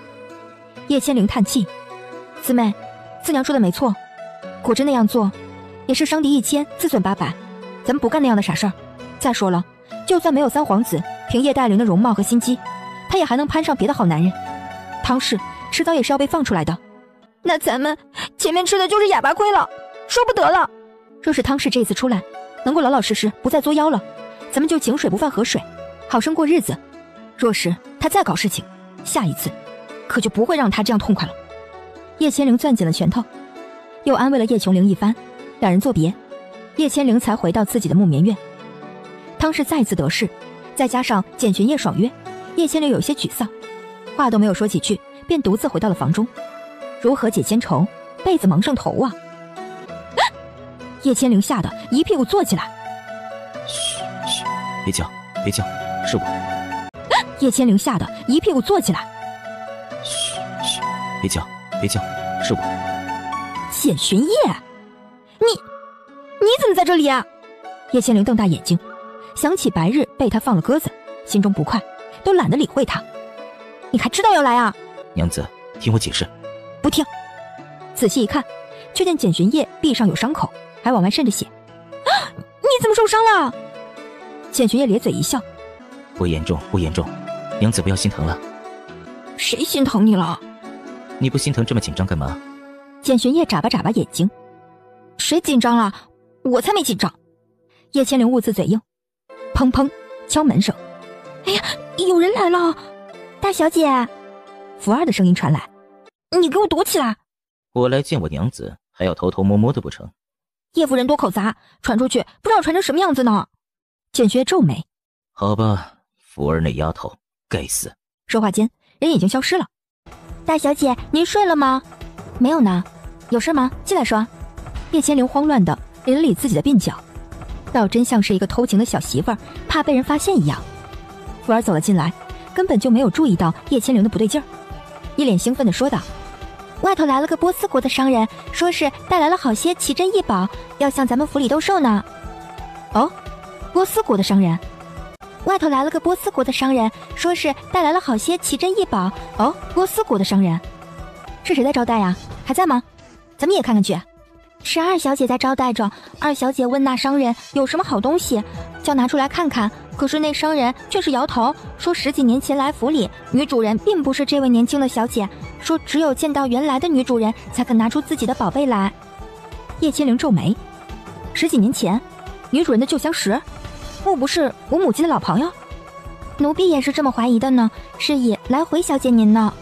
叶千灵叹气，四妹，四娘说的没错，果真那样做也是伤敌一千自损800，咱们不干那样的傻事儿。再说了，就算没有三皇子，凭叶带灵的容貌和心机，他也还能攀上别的好男人。汤氏迟早也是要被放出来的，那咱们前面吃的就是哑巴亏了，说不得了。若是汤氏这次出来能够老老实实不再作妖了，咱们就井水不犯河水，好生过日子。若是他再搞事情，下一次可就不会让他这样痛快了。叶千灵攥紧了拳头，又安慰了叶琼玲一番，两人作别，叶千灵才回到自己的木棉院。汤氏再次得势，再加上简玄烨爽约，叶千灵有些沮丧，话都没有说几句，便独自回到了房中。如何解千愁，被子蒙上头啊！叶千灵吓得一屁股坐起来。嘘嘘，别叫别叫，是我。叶千灵吓得一屁股坐起来。嘘嘘，别叫别叫，是我。简玄烨，你怎么在这里啊？叶千灵瞪大眼睛，想起白日被他放了鸽子，心中不快，都懒得理会他。你还知道要来啊？娘子，听我解释。不听。仔细一看，却见简玄烨臂上有伤口，还往外渗着血。你怎么受伤了？简玄烨咧嘴一笑，不严重不严重，娘子不要心疼了。谁心疼你了？你不心疼这么紧张干嘛？简玄烨眨巴眨巴眼睛，谁紧张了？我才没紧张。叶千灵兀自嘴硬，砰砰敲门声。哎呀，有人来了！大小姐，福儿的声音传来，你给我躲起来！我来见我娘子，还要偷偷摸摸的不成？叶夫人多口杂，传出去不知道传成什么样子呢。简学皱眉，好吧，福儿那丫头，该死！说话间，人已经消失了。大小姐，您睡了吗？没有呢，有事吗？进来说。叶千灵慌乱的理了理自己的鬓角，倒真像是一个偷情的小媳妇儿，怕被人发现一样。福儿走了进来，根本就没有注意到叶千灵的不对劲儿，一脸兴奋地说道：“外头来了个波斯国的商人，说是带来了好些奇珍异宝，要向咱们府里兜售呢。”哦，波斯国的商人？外头来了个波斯国的商人，说是带来了好些奇珍异宝。哦，波斯国的商人，是谁在招待呀？还在吗？咱们也看看去。是二小姐在招待着，二小姐问那商人有什么好东西，叫拿出来看看。可是那商人却是摇头，说10几年前来府里，女主人并不是这位年轻的小姐，说只有见到原来的女主人才肯拿出自己的宝贝来。叶千灵皱眉，10几年前，女主人的旧相识，莫不是我母亲的老朋友？奴婢也是这么怀疑的呢，是以来回小姐您呢。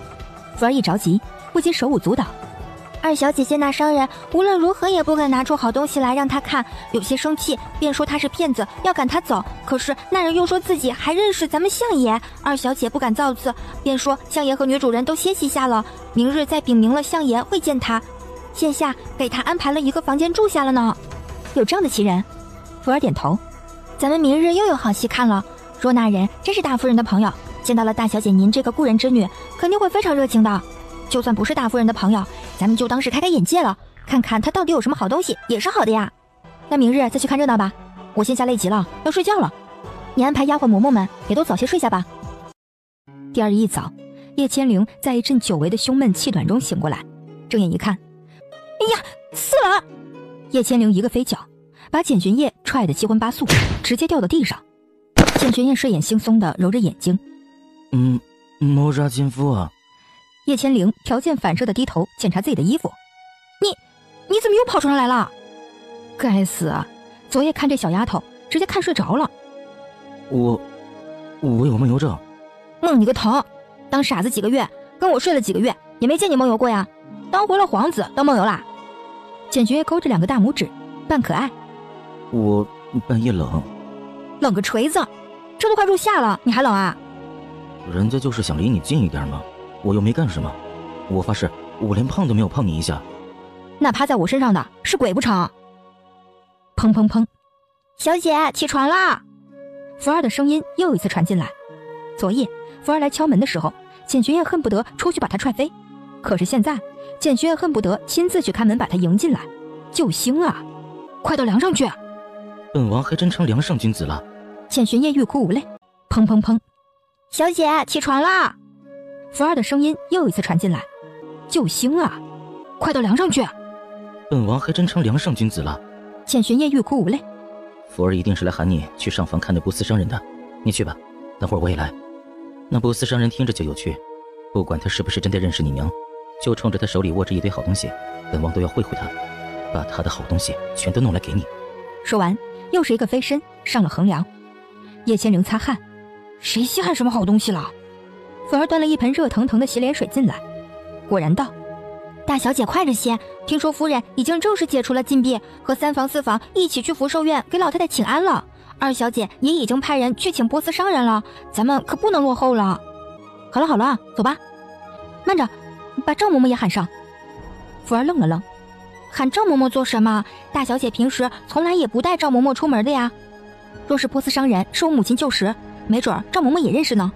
福儿一着急，不禁手舞足蹈。二小姐见那商人无论如何也不肯拿出好东西来让他看，有些生气，便说他是骗子，要赶他走。可是那人又说自己还认识咱们相爷，二小姐不敢造次，便说相爷和女主人都歇息下了，明日再禀明了相爷会见他，现下给他安排了一个房间住下了呢。有这样的奇人？福儿点头。咱们明日又有好戏看了。若那人真是大夫人的朋友，见到了大小姐您这个故人之女，肯定会非常热情的。就算不是大夫人的朋友，咱们就当是开开眼界了，看看他到底有什么好东西，也是好的呀。那明日再去看热闹吧，我现下累极了，要睡觉了。你安排丫鬟嬷嬷们也都早些睡下吧。第二日一早，叶千灵在一阵久违的胸闷气短中醒过来，睁眼一看，哎呀，死了！叶千灵一个飞脚，把简玄烨踹得七荤八素，直接掉到地上。简玄烨睡眼惺忪地揉着眼睛，谋杀亲夫啊！叶千灵条件反射地低头检查自己的衣服，你怎么又跑床上来了？该死啊！昨夜看这小丫头，直接看睡着了。我有梦游症。梦你个头！当傻子几个月，跟我睡了几个月，也没见你梦游过呀。当回了皇子，当梦游啦？简学业勾着2个大拇指，扮可爱。我半夜冷。冷个锤子，这都快入夏了，你还冷啊？人家就是想离你近一点嘛，我又没干什么。我发誓，我连碰都没有碰你一下。那趴在我身上的是鬼不成？砰砰砰！小姐，起床啦！福儿的声音又一次传进来。昨夜福儿来敲门的时候，简学业恨不得出去把他踹飞，可是现在简学业恨不得亲自去开门把他迎进来。救星啊，快到梁上去！本王还真成梁上君子了。简学业欲哭无泪。砰砰砰！小姐，起床啦！福儿的声音又一次传进来。救星啊，快到梁上去！本王还真成梁上君子了。简学业欲哭无泪。福儿一定是来喊你去上房看那波斯商人的，你去吧，等会儿我也来。那波斯商人听着就有趣，不管他是不是真的认识你娘，就冲着他手里握着一堆好东西，本王都要会会他，把他的好东西全都弄来给你。说完，又是一个飞身上了横梁。叶千灵擦汗，谁稀罕什么好东西了？福儿端了一盆热腾腾的洗脸水进来，果然道：大小姐快着些，听说夫人已经正式解除了禁闭，和3房4房一起去福寿院给老太太请安了。二小姐也已经派人去请波斯商人了，咱们可不能落后了。好了好了，走吧。慢着，把赵嬷嬷也喊上。福儿愣了愣，喊赵嬷嬷做什么？大小姐平时从来也不带赵嬷嬷出门的呀。若是波斯商人是我母亲旧时，没准赵嬷嬷也认识呢。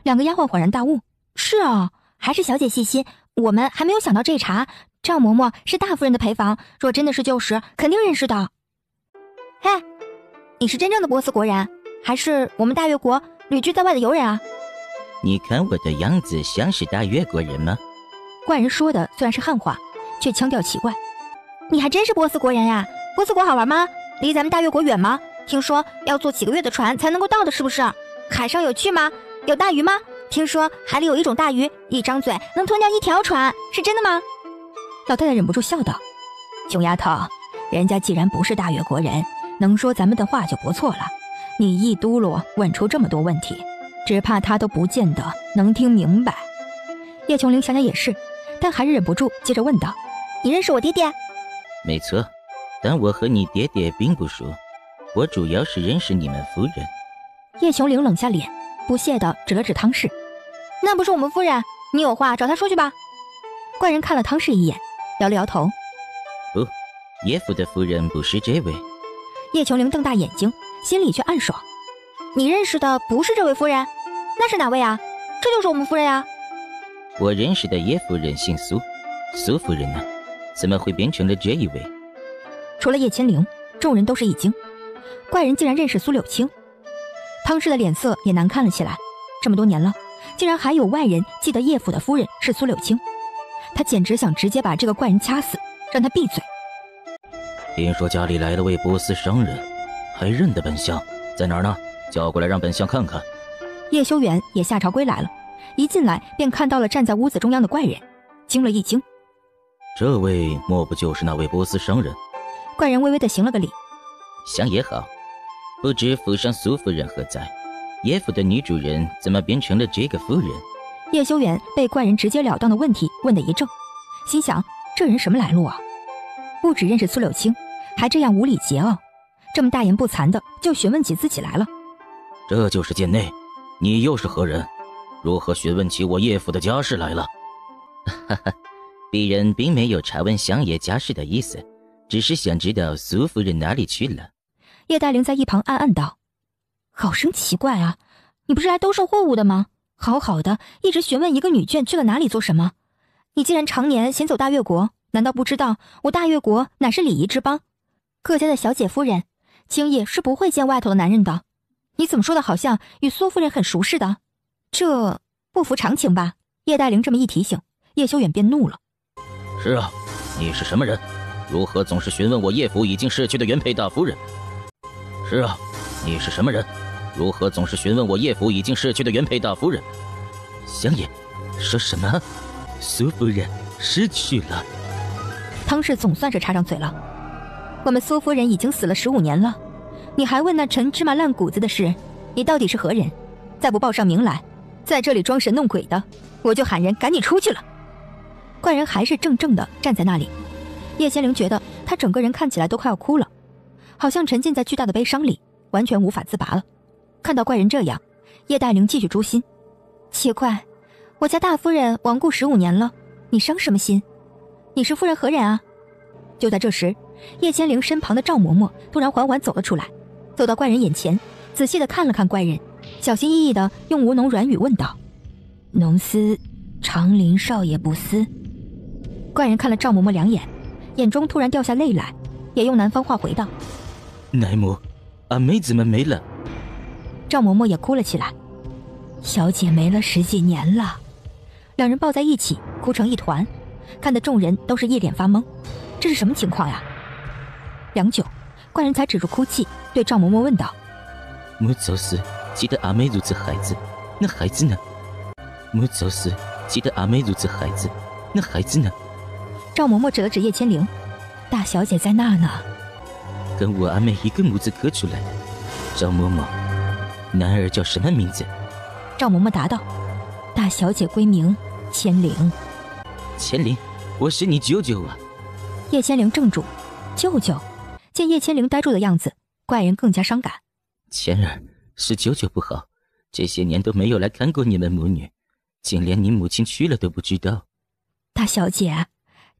2个丫鬟恍然大悟，是啊，还是小姐细心，我们还没有想到这茬。赵嬷嬷是大夫人的陪房，若真的是旧时，肯定认识的。嘿，你是真正的波斯国人，还是我们大越国旅居在外的游人啊？你看我的样子像是大越国人吗？怪人说的虽然是汉话，却腔调奇怪。你还真是波斯国人呀？波斯国好玩吗？离咱们大越国远吗？听说要坐几个月的船才能够到的，是不是？海上有趣吗？有大鱼吗？听说海里有一种大鱼，一张嘴能吞掉1条船，是真的吗？老太太忍不住笑道：熊丫头，人家既然不是大越国人，能说咱们的话就不错了。你一嘟噜问出这么多问题，只怕他都不见得能听明白。叶琼灵想想也是，但还是忍不住接着问道：你认识我爹爹？没错，但我和你爹爹并不熟，我主要是认识你们夫人。叶琼灵冷下脸，不屑地指了指汤氏：那不是我们夫人，你有话找她说去吧。怪人看了汤氏一眼，摇了摇头：不，叶府的夫人不是这位。叶琼灵瞪大眼睛，心里却暗爽：你认识的不是这位夫人，那是哪位啊？这就是我们夫人呀。我认识的叶夫人姓苏，苏夫人呢？怎么会变成了这一位？除了叶千灵，众人都是一惊，怪人竟然认识苏柳青。汤氏的脸色也难看了起来，这么多年了，竟然还有外人记得叶府的夫人是苏柳青，他简直想直接把这个怪人掐死，让他闭嘴。听说家里来了位波斯商人，还认得本相，在哪儿呢？叫过来让本相看看。叶修远也下朝归来了，一进来便看到了站在屋子中央的怪人，惊了一惊。这位莫不就是那位波斯商人？怪人微微地行了个礼：想也好，不知府上苏夫人何在？叶府的女主人怎么变成了这个夫人？叶修远被怪人直截了当的问题问得一怔，心想这人什么来路啊？不只认识苏柳青，还这样无礼桀骜，这么大言不惭的就询问起自己来了。这就是贱内，你又是何人？如何询问起我叶府的家事来了？哈哈，鄙人并没有查问乡野家事的意思，只是想知道苏夫人哪里去了。叶代灵在一旁暗暗道：好生奇怪啊，你不是来兜售货物的吗？好好的一直询问一个女眷去了哪里做什么？你既然常年行走大越国，难道不知道我大越国乃是礼仪之邦，各家的小姐夫人轻易是不会见外头的男人的？你怎么说的好像与苏夫人很熟似的？这不符常情吧？叶代灵这么一提醒，叶修远便怒了：是啊，你是什么人？如何总是询问我叶府已经逝去的原配大夫人？是啊，你是什么人？如何总是询问我叶府已经逝去的原配大夫人？乡野说什么？苏夫人失去了？汤氏总算是插上嘴了：我们苏夫人已经死了15年了，你还问那陈芝麻烂谷子的事？你到底是何人？再不报上名来，在这里装神弄鬼的，我就喊人赶你出去了。怪人还是怔怔地站在那里，叶千灵觉得他整个人看起来都快要哭了，好像沉浸在巨大的悲伤里，完全无法自拔了。看到怪人这样，叶黛灵继续诛心。奇怪，我家大夫人亡故15年了，你伤什么心？你是夫人何人啊？就在这时，叶千灵身旁的赵嬷嬷突然缓缓走了出来，走到怪人眼前，仔细地看了看怪人，小心翼翼地用吴侬软语问道：侬思长林少爷不思？怪人看了赵嬷嬷2眼，眼中突然掉下泪来，也用南方话回道：奶母，阿妹怎么没了？赵嬷嬷也哭了起来，小姐没了10几年了。两人抱在一起哭成一团，看得众人都是一脸发懵，这是什么情况呀？良久，怪人才止住哭泣，对赵嬷嬷问道：我早死记得阿妹如此孩子，那孩子呢？我早死记得阿妹如此孩子，那孩子呢？赵嬷嬷指了指叶千灵：大小姐在那呢。跟我阿妹一个母子磕出来的。赵嬷嬷，男儿叫什么名字？赵嬷嬷答道：大小姐归名千灵。千灵，我是你舅舅啊。叶千灵怔住，舅舅。见叶千灵呆住的样子，怪人更加伤感。千儿，是舅舅不好，这些年都没有来看过你们母女，竟连你母亲去了都不知道。大小姐，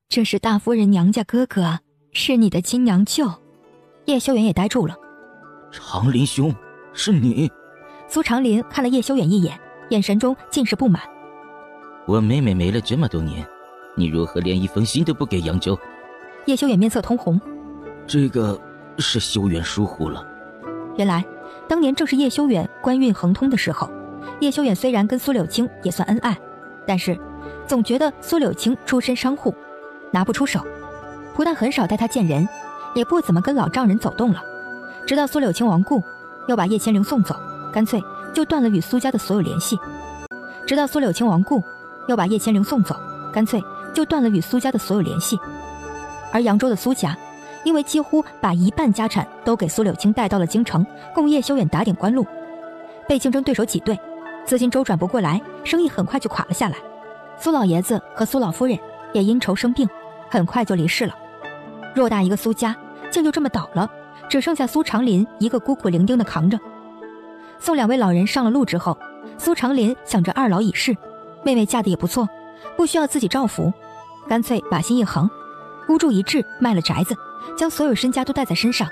这是大夫人娘家哥哥，是你的亲娘舅。叶修远也呆住了。长林兄，是你？苏长林看了叶修远一眼，眼神中尽是不满。我妹妹没了这么多年，你如何连一封信都不给扬州？叶修远面色通红。这个是修远疏忽了。原来当年正是叶修远官运亨通的时候，叶修远虽然跟苏柳青也算恩爱，但是总觉得苏柳青出身商户，拿不出手，不但很少带他见人，也不怎么跟老丈人走动了。直到苏柳青亡故，又把叶千灵送走，干脆就断了与苏家的所有联系。直到苏柳青亡故，又把叶千灵送走，干脆就断了与苏家的所有联系。而扬州的苏家，因为几乎把1半家产都给苏柳青带到了京城，供叶修远打点官路，被竞争对手挤兑，资金周转不过来，生意很快就垮了下来。苏老爷子和苏老夫人也因愁生病，很快就离世了。偌大一个苏家，竟就这么倒了，只剩下苏长林一个孤苦伶仃的扛着。送2位老人上了路之后，苏长林想着二老已逝，妹妹嫁得也不错，不需要自己照拂，干脆把心一横，孤注一掷卖了宅子，将所有身家都带在身上，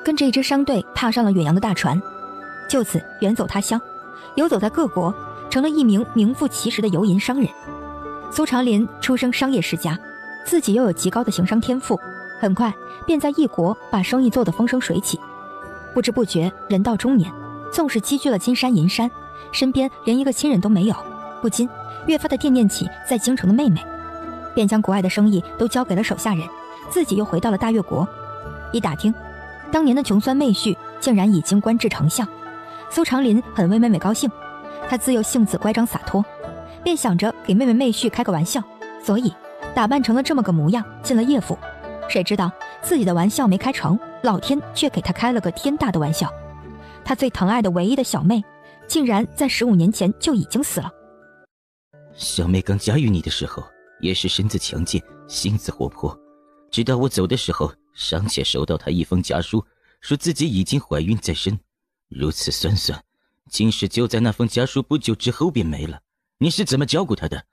跟着一支商队踏上了远洋的大船，就此远走他乡，游走在各国，成了一名名副其实的游吟商人。苏长林出生商业世家，自己又有极高的行商天赋，很快便在异国把生意做得风生水起。不知不觉人到中年，纵使积聚了金山银山，身边连一个亲人都没有，不禁越发的惦念起在京城的妹妹，便将国外的生意都交给了手下人，自己又回到了大越国。一打听，当年的穷酸妹婿竟然已经官至丞相。苏长林很为妹妹高兴，他自幼性子乖张洒脱，便想着给妹妹妹婿开个玩笑，所以打扮成了这么个模样进了叶府。谁知道自己的玩笑没开成，老天却给他开了个天大的玩笑。他最疼爱的唯一的小妹，竟然在15年前就已经死了。小妹刚嫁与你的时候，也是身子强健，性子活泼，直到我走的时候，尚且收到她一封家书，说自己已经怀孕在身。如此算算，竟是就在那封家书不久之后便没了。你是怎么照顾她的？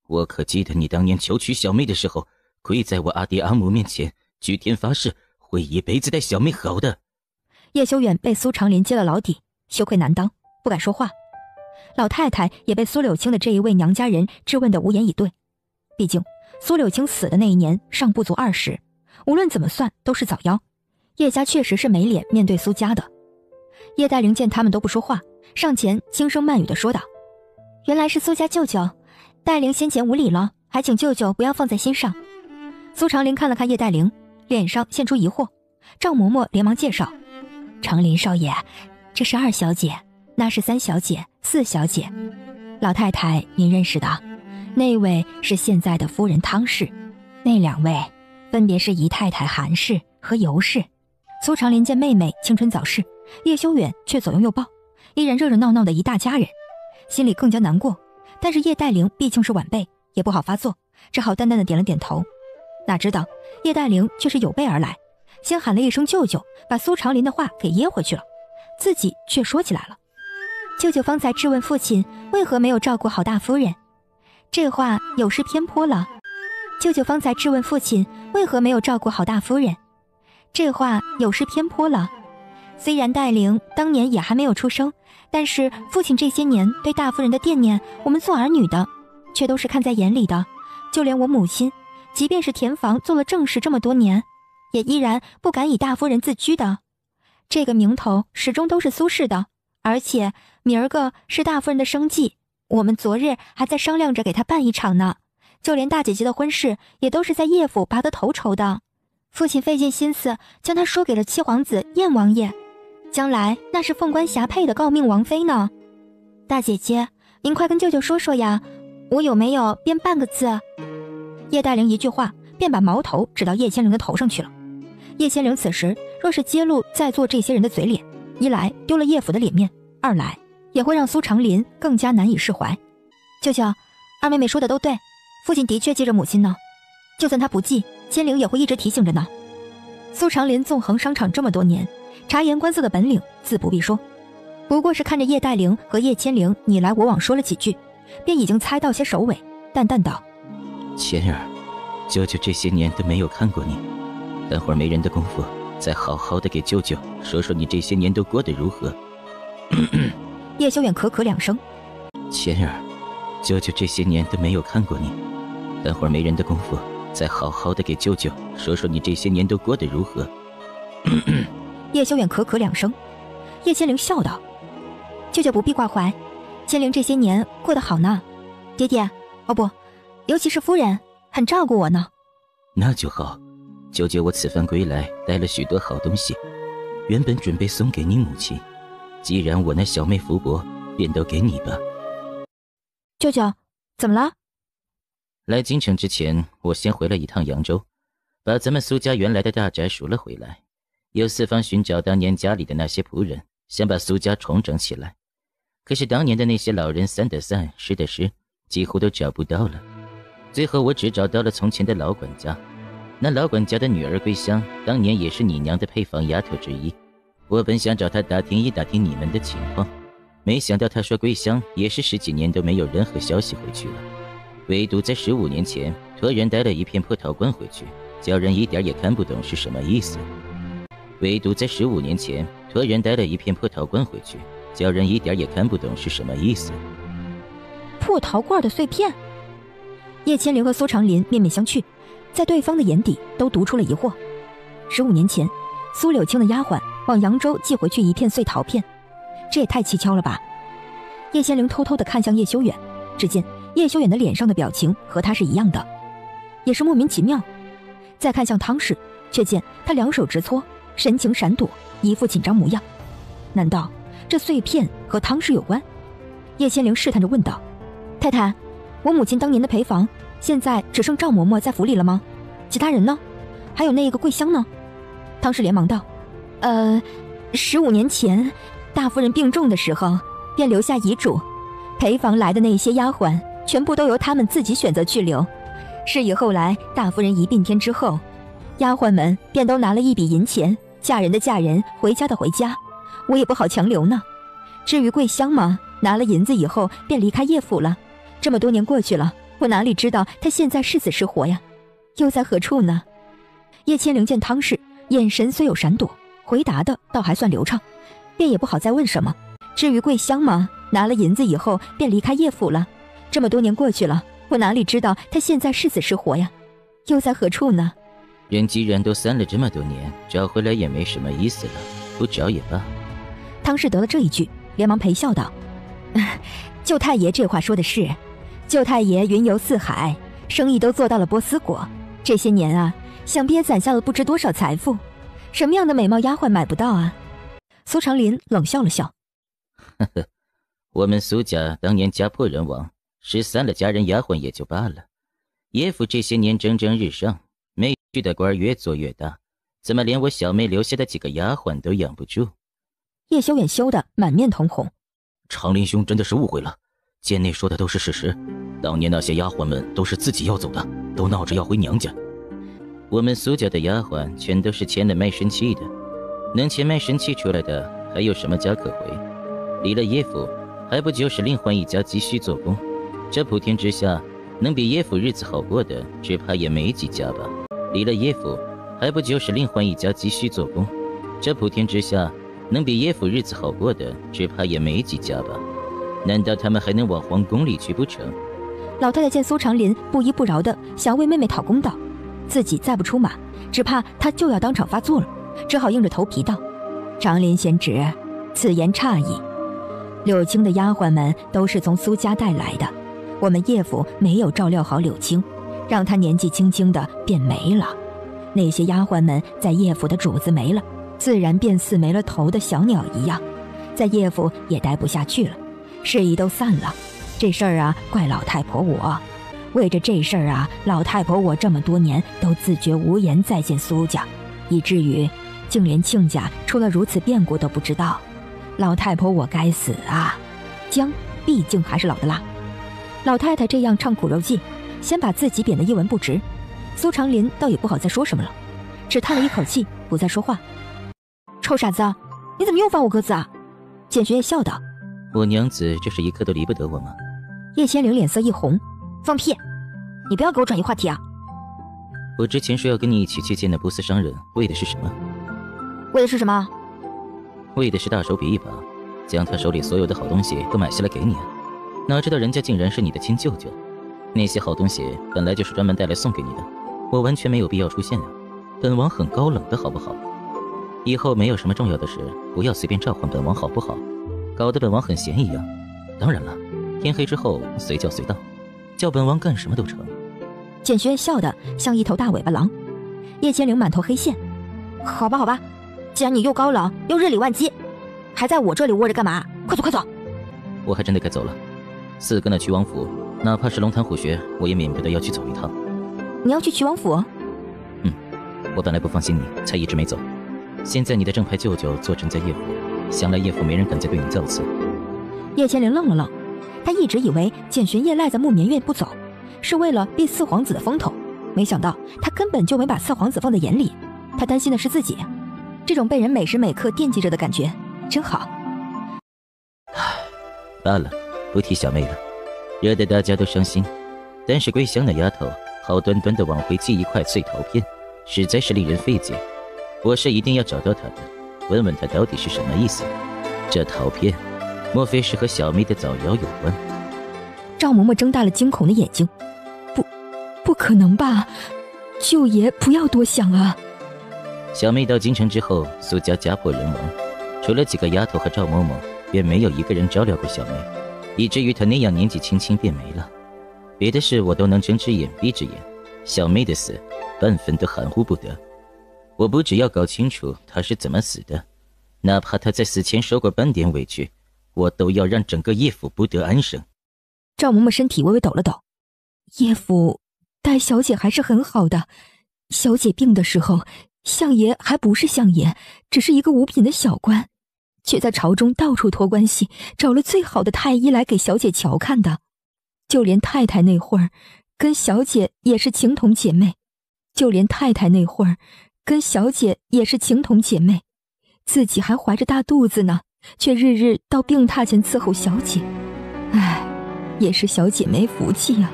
我可记得你当年求娶小妹的时候，跪在我阿爹阿母面前，举天发誓会一辈子待小妹好的。叶修远被苏长林揭了老底，羞愧难当，不敢说话。老太太也被苏柳青的这一位娘家人质问得无言以对。毕竟苏柳青死的那一年尚不足20，无论怎么算都是早夭。叶家确实是没脸面对苏家的。叶黛玲见他们都不说话，上前轻声慢语地说道：原来是苏家舅舅，黛玲先前无礼了，还请舅舅不要放在心上。苏长林看了看叶黛玲，脸上现出疑惑。赵嬷嬷连忙介绍：长林少爷，这是2小姐，那是3小姐、4小姐。老太太您认识的，那位是现在的夫人汤氏，那2位分别是姨太太韩氏和尤氏。苏长林见妹妹青春早逝，叶修远却左拥右抱，依然热热闹闹的一大家人，心里更加难过。但是叶黛玲毕竟是晚辈，也不好发作，只好淡淡的点了点头。哪知道叶黛玲却是有备而来，先喊了一声舅舅，把苏长林的话给噎回去了，自己却说起来了。舅舅方才质问父亲为何没有照顾好大夫人，这话有失偏颇了。舅舅方才质问父亲为何没有照顾好大夫人，这话有失偏颇了。虽然黛玲当年也还没有出生，但是父亲这些年对大夫人的惦念，我们做儿女的却都是看在眼里的。就连我母亲，即便是田房做了正室这么多年，也依然不敢以大夫人自居的。这个名头始终都是苏氏的，而且明儿个是大夫人的生忌，我们昨日还在商量着给她办一场呢。就连大姐姐的婚事也都是在叶府拔得头筹的，父亲费尽心思将她说给了七皇子燕王爷，将来那是凤冠霞帔的诰命王妃呢。大姐姐，您快跟舅舅说说呀，我有没有编半个字？叶黛玲一句话便把矛头指到叶千灵的头上去了。叶千灵此时若是揭露在座这些人的嘴脸，一来丢了叶府的脸面，二来也会让苏长林更加难以释怀。舅舅，二妹妹说的都对，父亲的确记着母亲呢，就算他不记，千灵也会一直提醒着呢。苏长林纵横商场这么多年，察言观色的本领自不必说，不过是看着叶黛玲和叶千灵你来我往说了几句，便已经猜到些首尾，淡淡道：千儿，舅舅这些年都没有看过你，待会儿没人的功夫，再好好的给舅舅说说你这些年都过得如何。叶修远咳咳两声：千儿，舅舅这些年都没有看过你，待会儿没人的功夫，再好好的给舅舅说说你这些年都过得如何。叶修远咳咳两声。叶千灵笑道：舅舅不必挂怀，千灵这些年过得好呢，爹爹，哦不，尤其是夫人很照顾我呢。那就好，舅舅我此番归来带了许多好东西，原本准备送给你母亲，既然我那小妹福薄，便都给你吧。舅舅，怎么了？来京城之前，我先回了一趟扬州，把咱们苏家原来的大宅赎了回来，又四方寻找当年家里的那些仆人，想把苏家重整起来。可是当年的那些老人散的散，失的失，几乎都找不到了。最后我只找到了从前的老管家，那老管家的女儿桂香，当年也是你娘的配房丫头之一。我本想找她打听一打听你们的情况，没想到她说桂香也是10几年都没有任何消息回去了，唯独在15年前托人带了一片破陶罐回去，叫人一点也看不懂是什么意思。唯独在15年前托人带了一片破陶罐回去，叫人一点也看不懂是什么意思。破陶罐的碎片？叶千灵和苏长林面面相觑，在对方的眼底都读出了疑惑。15年前，苏柳青的丫鬟往扬州寄回去一片碎陶片，这也太蹊跷了吧。叶千灵偷偷地看向叶修远，只见叶修远的脸上的表情和他是一样的，也是莫名其妙。再看向汤氏，却见他两手直搓，神情闪躲，一副紧张模样。难道这碎片和汤氏有关？叶千灵试探着问道：太太，我母亲当年的陪房现在只剩赵嬷嬷在府里了吗？其他人呢？还有那个桂香呢？汤氏连忙道：15年前大夫人病重的时候便留下遗嘱，陪房来的那些丫鬟全部都由他们自己选择去留。是以后来大夫人一病天之后，丫鬟们便都拿了一笔银钱，嫁人的嫁人，回家的回家，我也不好强留呢。至于桂香嘛，拿了银子以后便离开叶府了。这么多年过去了，我哪里知道她现在是死是活呀？又在何处呢？叶千灵见汤氏眼神虽有闪躲，回答的倒还算流畅，便也不好再问什么。至于桂香嘛，拿了银子以后便离开叶府了。这么多年过去了，我哪里知道她现在是死是活呀？又在何处呢？人既然都散了这么多年，找回来也没什么意思了，不找也罢。汤氏得了这一句，连忙陪笑道：舅太爷这话说的是，舅太爷云游四海，生意都做到了波斯国，这些年啊，想必也攒下了不知多少财富，什么样的美貌丫鬟买不到啊？苏长林冷笑了笑：呵呵，我们苏家当年家破人亡，失散了家人丫鬟也就罢了，叶府这些年蒸蒸日上，妹婿的官越做越大，怎么连我小妹留下的几个丫鬟都养不住？叶修远羞得满面通红。长林兄真的是误会了，贱内说的都是事实，当年那些丫鬟们都是自己要走的，都闹着要回娘家。我们苏家的丫鬟全都是签了卖身契的，能签卖身契出来的还有什么家可回？离了叶府，还不就是另换一家继续做工？这普天之下，能比叶府日子好过的，只怕也没几家吧。离了叶府，还不就是另换一家继续做工？这普天之下，能比叶府日子好过的，只怕也没几家吧。难道他们还能往皇宫里去不成？老太太见苏长林不依不饶的想为妹妹讨公道，自己再不出马，只怕她就要当场发作了，只好硬着头皮道：长林贤侄，此言差矣。柳青的丫鬟们都是从苏家带来的，我们叶府没有照料好柳青，让她年纪轻轻的便没了。那些丫鬟们在叶府的主子没了，自然便似没了头的小鸟一样，在叶府也待不下去了，事宜都散了。这事儿啊，怪老太婆我。为着这事儿啊，老太婆我这么多年都自觉无颜再见苏家，以至于竟连亲家出了如此变故都不知道。老太婆我该死啊！姜毕竟还是老的辣。老太太这样唱苦肉计，先把自己贬得一文不值。苏长林倒也不好再说什么了，只叹了一口气，不再说话。臭傻子，你怎么又放我鸽子啊？简玄也笑道：我娘子这是一刻都离不得我吗？叶千灵脸色一红：放屁！你不要给我转移话题啊！我之前说要跟你一起去见那波斯商人，为的是什么？为的是什么？为的是大手笔一把，将他手里所有的好东西都买下来给你啊！哪知道人家竟然是你的亲舅舅，那些好东西本来就是专门带来送给你的，我完全没有必要出现啊！本王很高冷的好不好？以后没有什么重要的事，不要随便召唤本王好不好？搞得本王很闲一样。当然了，天黑之后随叫随到，叫本王干什么都成。简玄笑得像一头大尾巴狼。叶千灵满头黑线：好吧好吧，既然你又高冷又日理万机，还在我这里窝着干嘛？快走快走！我还真的该走了。4个那曲王府，哪怕是龙潭虎穴，我也免不得要去走一趟。你要去曲王府？我本来不放心你，才一直没走。现在你的正牌舅舅坐镇在叶府，想来叶府没人敢再对你造次。叶千灵愣了愣，他一直以为简玄夜赖在木棉院不走，是为了避四皇子的风头，没想到他根本就没把四皇子放在眼里。他担心的是自己，这种被人每时每刻惦记着的感觉真好。罢了，不提小妹了，惹得大家都伤心。但是桂香那丫头好端端的往回寄一块翠桃片，实在是令人费解。我是一定要找到她的，问问她到底是什么意思。这桃片莫非是和小妹的早夭有关？赵嬷嬷睁大了惊恐的眼睛：不可能吧，舅爷不要多想啊。小妹到京城之后，苏家家破人亡，除了几个丫头和赵嬷嬷，便没有一个人照料过小妹，以至于她那样年纪轻轻便没了。别的事我都能睁只眼闭只眼，小妹的死半分都含糊不得。我不只要搞清楚她是怎么死的，哪怕她在死前受过半点委屈，我都要让整个叶府不得安生。赵嬷嬷身体微微抖了抖：叶府待小姐还是很好的，小姐病的时候，相爷还不是相爷，只是一个五品的小官，却在朝中到处托关系，找了最好的太医来给小姐瞧看的。就连太太那会儿跟小姐也是情同姐妹，自己还怀着大肚子呢，却日日到病榻前伺候小姐。唉，也是小姐没福气啊。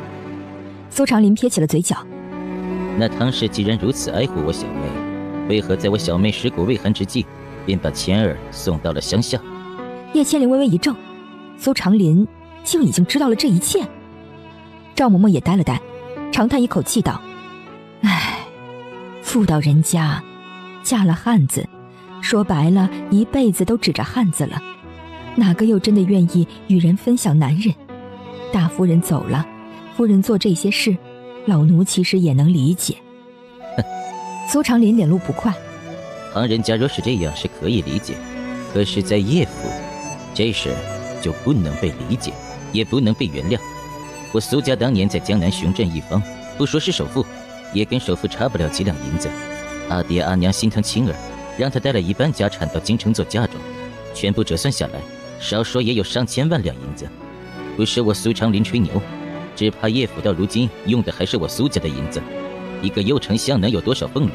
苏长林撇起了嘴角：那汤氏既然如此爱护我小妹，为何在我小妹尸骨未寒之际，便把钱儿送到了乡下？叶千灵微微一怔，苏长林竟已经知道了这一切。赵嬷嬷也呆了呆，长叹一口气道：唉，妇道人家嫁了汉子，说白了一辈子都指着汉子了，哪个又真的愿意与人分享男人？大夫人走了，夫人做这些事，老奴其实也能理解。苏长林脸露不快：旁人家若是这样是可以理解，可是在叶府，这事就不能被理解，也不能被原谅。我苏家当年在江南雄镇一方，不说是首富，也跟首富差不了几两银子。阿爹阿娘心疼亲儿，让他带了一半家产到京城做嫁妆，全部折算下来，少说也有上千万两银子。不是我苏长林吹牛，只怕叶府到如今用的还是我苏家的银子。一个右丞相能有多少俸禄，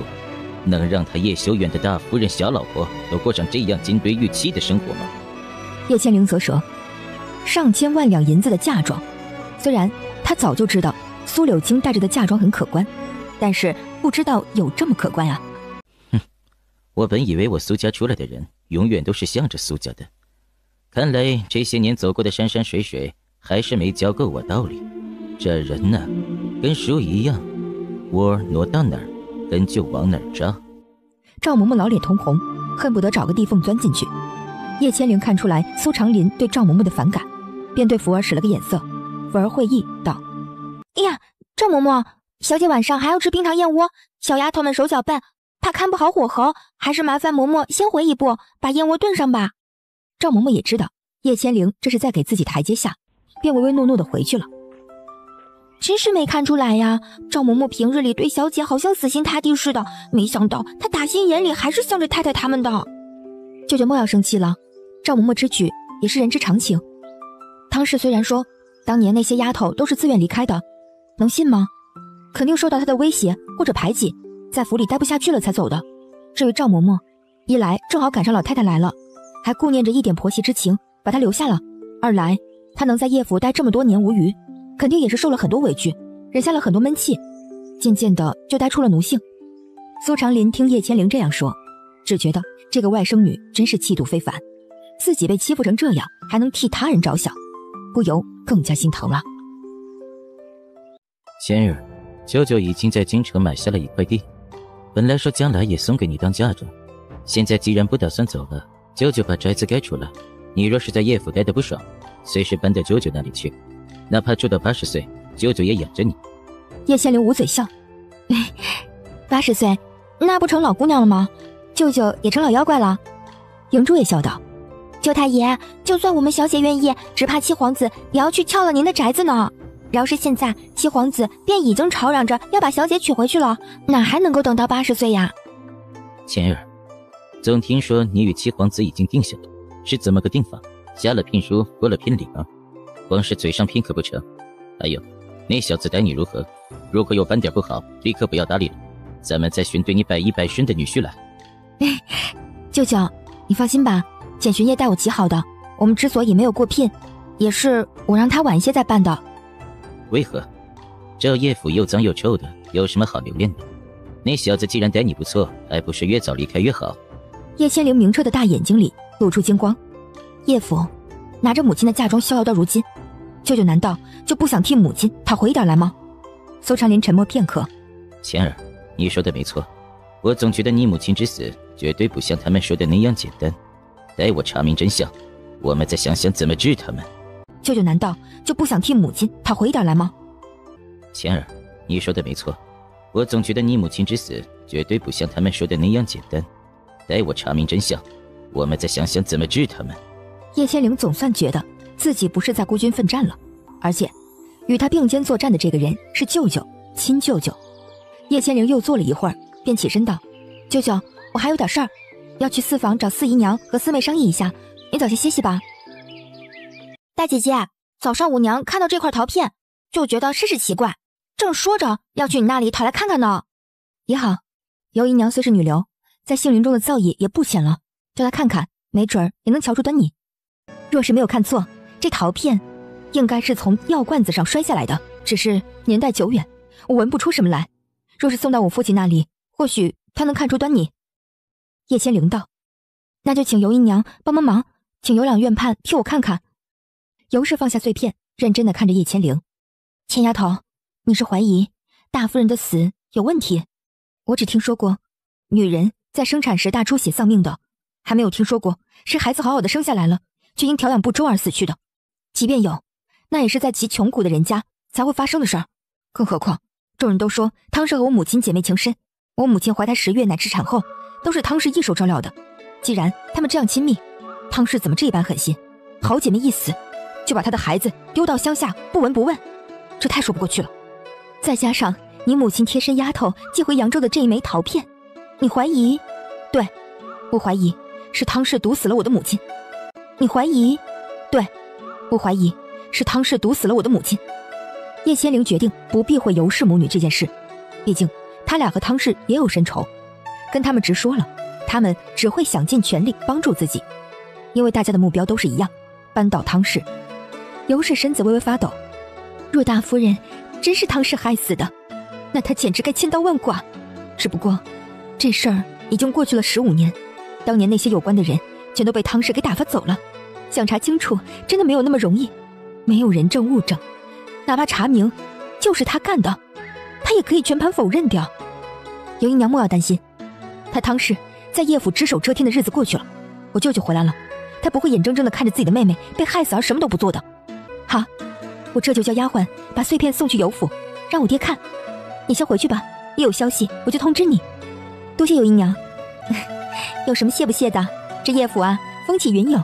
能让他叶修远的大夫人小老婆都过上这样金堆玉砌的生活吗？叶千灵啧舌，上千万两银子的嫁妆，虽然他早就知道苏柳青带着的嫁妆很可观，但是不知道有这么可观啊。我本以为我苏家出来的人永远都是向着苏家的，看来这些年走过的山山水水还是没教够我道理。这人呢，跟树一样，窝挪到哪儿根就往哪儿扎。赵嬷嬷老脸通红，恨不得找个地缝钻进去。叶千灵看出来苏长林对赵嬷嬷的反感，便对福儿使了个眼色。福儿会意道：哎呀，赵嬷嬷，小姐晚上还要吃冰糖燕窝，小丫头们手脚笨，怕看不好火候，还是麻烦嬷嬷先回一步，把燕窝炖上吧。赵嬷嬷也知道叶千灵这是在给自己台阶下，便唯唯诺诺的回去了。真是没看出来呀，赵嬷嬷平日里对小姐好像死心塌地似的，没想到她打心眼里还是向着太太他们的。舅舅莫要生气了，赵嬷嬷之举也是人之常情。汤氏虽然说当年那些丫头都是自愿离开的，能信吗？肯定受到她的威胁或者排挤，在府里待不下去了才走的。至于赵嬷嬷，一来正好赶上老太太来了，还顾念着一点婆媳之情把她留下了；二来她能在叶府待这么多年无虞，肯定也是受了很多委屈，忍下了很多闷气，渐渐的就呆出了奴性。苏长林听叶千灵这样说，只觉得这个外甥女真是气度非凡，自己被欺负成这样还能替他人着想，不由更加心疼了。千儿，舅舅已经在京城买下了一块地，本来说将来也送给你当嫁妆，现在既然不打算走了，舅舅把宅子盖出来，你若是在叶府待得不爽，随时搬到舅舅那里去，哪怕住到80岁，舅舅也养着你。叶千灵捂嘴笑，80岁那不成老姑娘了吗？舅舅也成老妖怪了。迎珠也笑道，舅太爷，就算我们小姐愿意，只怕七皇子也要去撬了您的宅子呢。要是现在七皇子便已经吵嚷着要把小姐娶回去了，哪还能够等到80岁呀？千儿，总听说你与七皇子已经定下了，是怎么个定法？下了聘书，过了聘礼吗？光是嘴上聘可不成。还有，那小子待你如何？如果有半点不好，立刻不要搭理了，咱们再寻对你百依百顺的女婿来。舅舅，你放心吧，简巡夜待我极好的，我们之所以没有过聘，也是我让他晚一些再办的。为何？这叶府又脏又臭的，有什么好留恋的？那小子既然待你不错，还不是越早离开越好？叶千灵明澈的大眼睛里露出金光。叶府拿着母亲的嫁妆逍遥到如今，舅舅难道就不想替母亲讨回一点来吗？苏长林沉默片刻，千儿，你说的没错，我总觉得你母亲之死绝对不像他们说的那样简单，待我查明真相，我们再想想怎么治他们。舅舅难道就不想替母亲讨回一点来吗？千儿，你说的没错，我总觉得你母亲之死绝对不像他们说的那样简单，待我查明真相，我们再想想怎么治他们。叶千灵总算觉得自己不是在孤军奋战了，而且与他并肩作战的这个人是舅舅，亲舅舅。叶千灵又坐了一会儿，便起身道：舅舅，我还有点事儿，要去四房找四姨娘和四妹商议一下，你早些歇息吧。大姐姐，早上五娘看到这块陶片，就觉得甚是奇怪，正说着要去你那里讨来看看呢。也好，尤姨娘虽是女流，在杏林中的造诣也不浅了，叫她看看，没准儿也能瞧出端倪。若是没有看错，这陶片应该是从药罐子上摔下来的，只是年代久远，我闻不出什么来。若是送到我父亲那里，或许他能看出端倪。叶千灵道：那就请尤姨娘帮忙，请尤两院判替我看看。尤氏放下碎片，认真地看着叶千灵：千丫头，你是怀疑大夫人的死有问题？我只听说过女人在生产时大出血丧命的，还没有听说过是孩子好好的生下来了，却因调养不周而死去的。即便有，那也是在极穷苦的人家才会发生的事儿。更何况众人都说汤氏和我母亲姐妹情深，我母亲怀胎10月乃至产后都是汤氏一手照料的。既然他们这样亲密，汤氏怎么这般狠心，好姐妹一死就把她的孩子丢到乡下不闻不问？这太说不过去了。再加上你母亲贴身丫头寄回扬州的这一枚陶片，你怀疑？对，我怀疑是汤氏毒死了我的母亲。你怀疑？对，我怀疑是汤氏毒死了我的母亲。叶千灵决定不避讳尤氏母女这件事，毕竟他俩和汤氏也有深仇，跟他们直说了，他们只会想尽全力帮助自己，因为大家的目标都是一样，扳倒汤氏。尤氏身子微微发抖，若大夫人真是汤氏害死的，那她简直该千刀万剐。只不过这事儿已经过去了15年，当年那些有关的人全都被汤氏给打发走了，想查清楚真的没有那么容易，没有人证物证，哪怕查明就是他干的，他也可以全盘否认掉。尤姨娘莫要担心，他汤氏在叶府只手遮天的日子过去了，我舅舅回来了，他不会眼睁睁地看着自己的妹妹被害死而什么都不做的。好，我这就叫丫鬟把碎片送去尤府，让我爹看。你先回去吧，一有消息我就通知你。多谢尤姨娘。有什么谢不谢的？这叶府啊，风起云涌，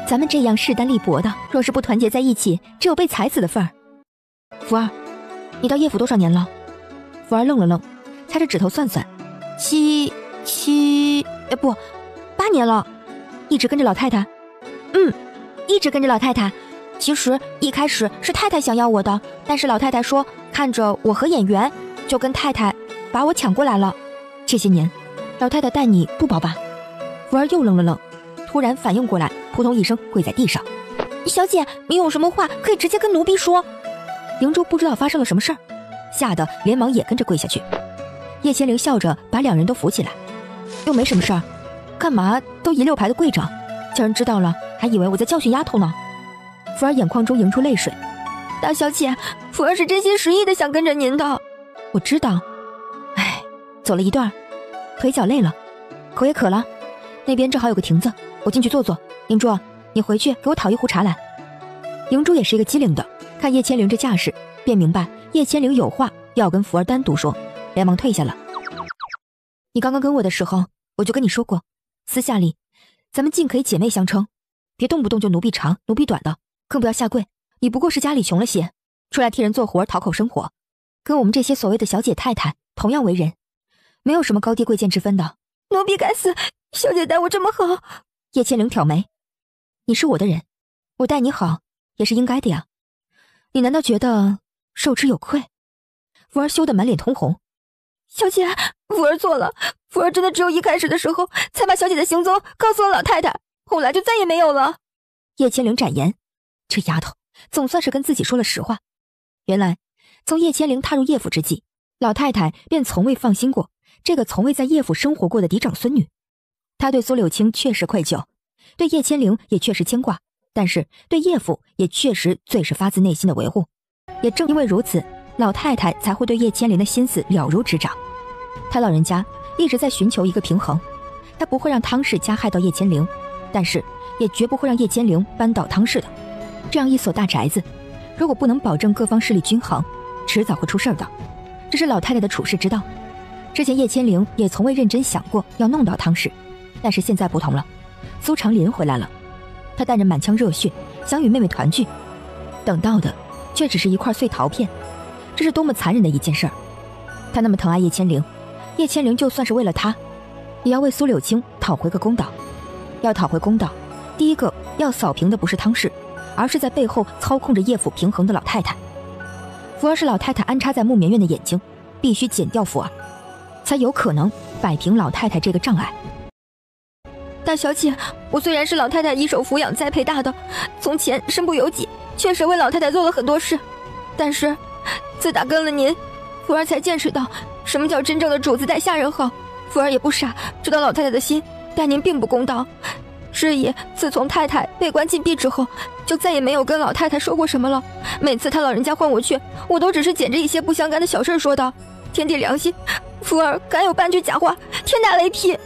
咱们这样势单力薄的，若是不团结在一起，只有被踩死的份儿。福儿，你到叶府多少年了？福儿愣了愣，掐着指头算算，8年了。一直跟着老太太？一直跟着老太太。其实一开始是太太想要我的，但是老太太说看着我和眼缘，就跟太太把我抢过来了。这些年老太太待你不薄吧？福儿又愣了愣，突然反应过来，扑通一声跪在地上。小姐，你有什么话可以直接跟奴婢说。瀛珠不知道发生了什么事儿，吓得连忙也跟着跪下去。叶千灵笑着把两人都扶起来，又没什么事儿，干嘛都一溜排的跪着，叫人知道了还以为我在教训丫头呢。福儿眼眶中盈出泪水。大小姐，福儿是真心实意的想跟着您的。我知道。哎，走了一段，腿脚累了，口也渴了，那边正好有个亭子，我进去坐坐。瀛珠，你回去给我讨一壶茶来。瀛珠也是一个机灵的，看叶千灵这架势，便明白叶千灵有话要跟福儿单独说，连忙退下了。你刚刚跟我的时候，我就跟你说过，私下里咱们尽可以姐妹相称，别动不动就奴婢长奴婢短的，更不要下跪。你不过是家里穷了些，出来替人做活讨口生活，跟我们这些所谓的小姐太太同样为人，没有什么高低贵贱之分的。奴婢该死，小姐待我这么好。叶千灵挑眉，你是我的人，我待你好也是应该的呀，你难道觉得受之有愧？福儿羞得满脸通红。小姐，福儿错了，福儿真的只有一开始的时候才把小姐的行踪告诉了老太太，后来就再也没有了。叶千灵展颜，这丫头总算是跟自己说了实话。原来从叶千灵踏入叶府之际，老太太便从未放心过这个从未在叶府生活过的嫡长孙女。她对苏柳青确实愧疚，对叶千灵也确实牵挂，但是对叶府也确实最是发自内心的维护。也正因为如此，老太太才会对叶千灵的心思了如指掌。她老人家一直在寻求一个平衡，她不会让汤氏加害到叶千灵，但是也绝不会让叶千灵扳倒汤氏的。这样一所大宅子，如果不能保证各方势力均衡，迟早会出事的。这是老太太的处世之道。之前叶千灵也从未认真想过要弄倒汤氏，但是现在不同了，苏长林回来了，他带着满腔热血想与妹妹团聚，等到的却只是一块碎陶片，这是多么残忍的一件事儿。他那么疼爱叶千灵，叶千灵就算是为了他，也要为苏柳青讨回个公道。要讨回公道，第一个要扫平的不是汤氏，而是在背后操控着叶府平衡的老太太。福儿是老太太安插在木棉院的眼睛，必须剪掉福儿，才有可能摆平老太太这个障碍。大小姐，我虽然是老太太一手抚养栽培大的，从前身不由己，确实为老太太做了很多事，但是自打跟了您，福儿才见识到什么叫真正的主子待下人好。福儿也不傻，知道老太太的心待您并不公道，是也自从太太被关禁闭之后，就再也没有跟老太太说过什么了。每次她老人家唤我去，我都只是捡着一些不相干的小事说道，天地良心，福儿敢有半句假话，天打雷劈。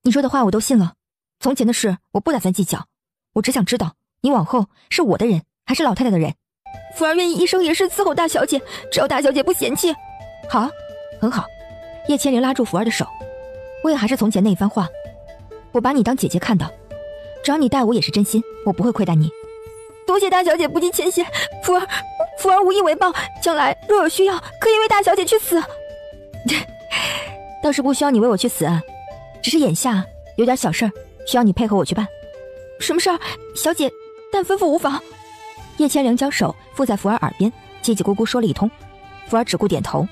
你说的话我都信了，从前的事我不打算计较，我只想知道你往后是我的人还是老太太的人。福儿愿意一生一世伺候大小姐，只要大小姐不嫌弃。好，很好。叶千灵拉住福儿的手，我也还是从前那一番话，我把你当姐姐看的，只要你待我也是真心，我不会亏待你。多谢大小姐不计前嫌，福儿无以为报，将来若有需要，可以为大小姐去死。倒是不需要你为我去死，只是眼下有点小事儿，需要你配合我去办。什么事儿？小姐但吩咐无妨。叶千灵将手附在福儿耳边，叽叽咕咕说了一通，福儿只顾点头。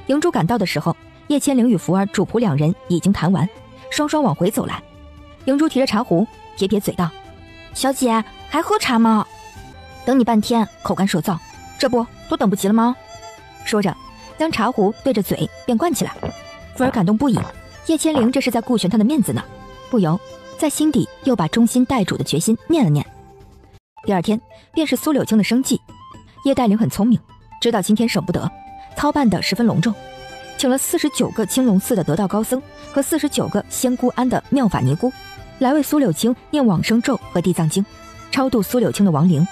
瀛珠赶到的时候，叶千灵与福儿主仆2人已经谈完，双双往回走来。莹珠提着茶壶，撇撇嘴道：“小姐，还喝茶吗？等你半天，口干舌燥，这不都等不及了吗？”说着，将茶壶对着嘴便灌起来。福儿感动不已，叶千灵这是在顾全她的面子呢，不由在心底又把忠心待主的决心念了念。第2天便是苏柳青的生祭，叶黛玲很聪明，知道今天省不得，操办得十分隆重，请了49个青龙寺的得道高僧和49个仙姑庵的妙法尼姑，来为苏柳青念往生咒和地藏经，超度苏柳青的亡灵。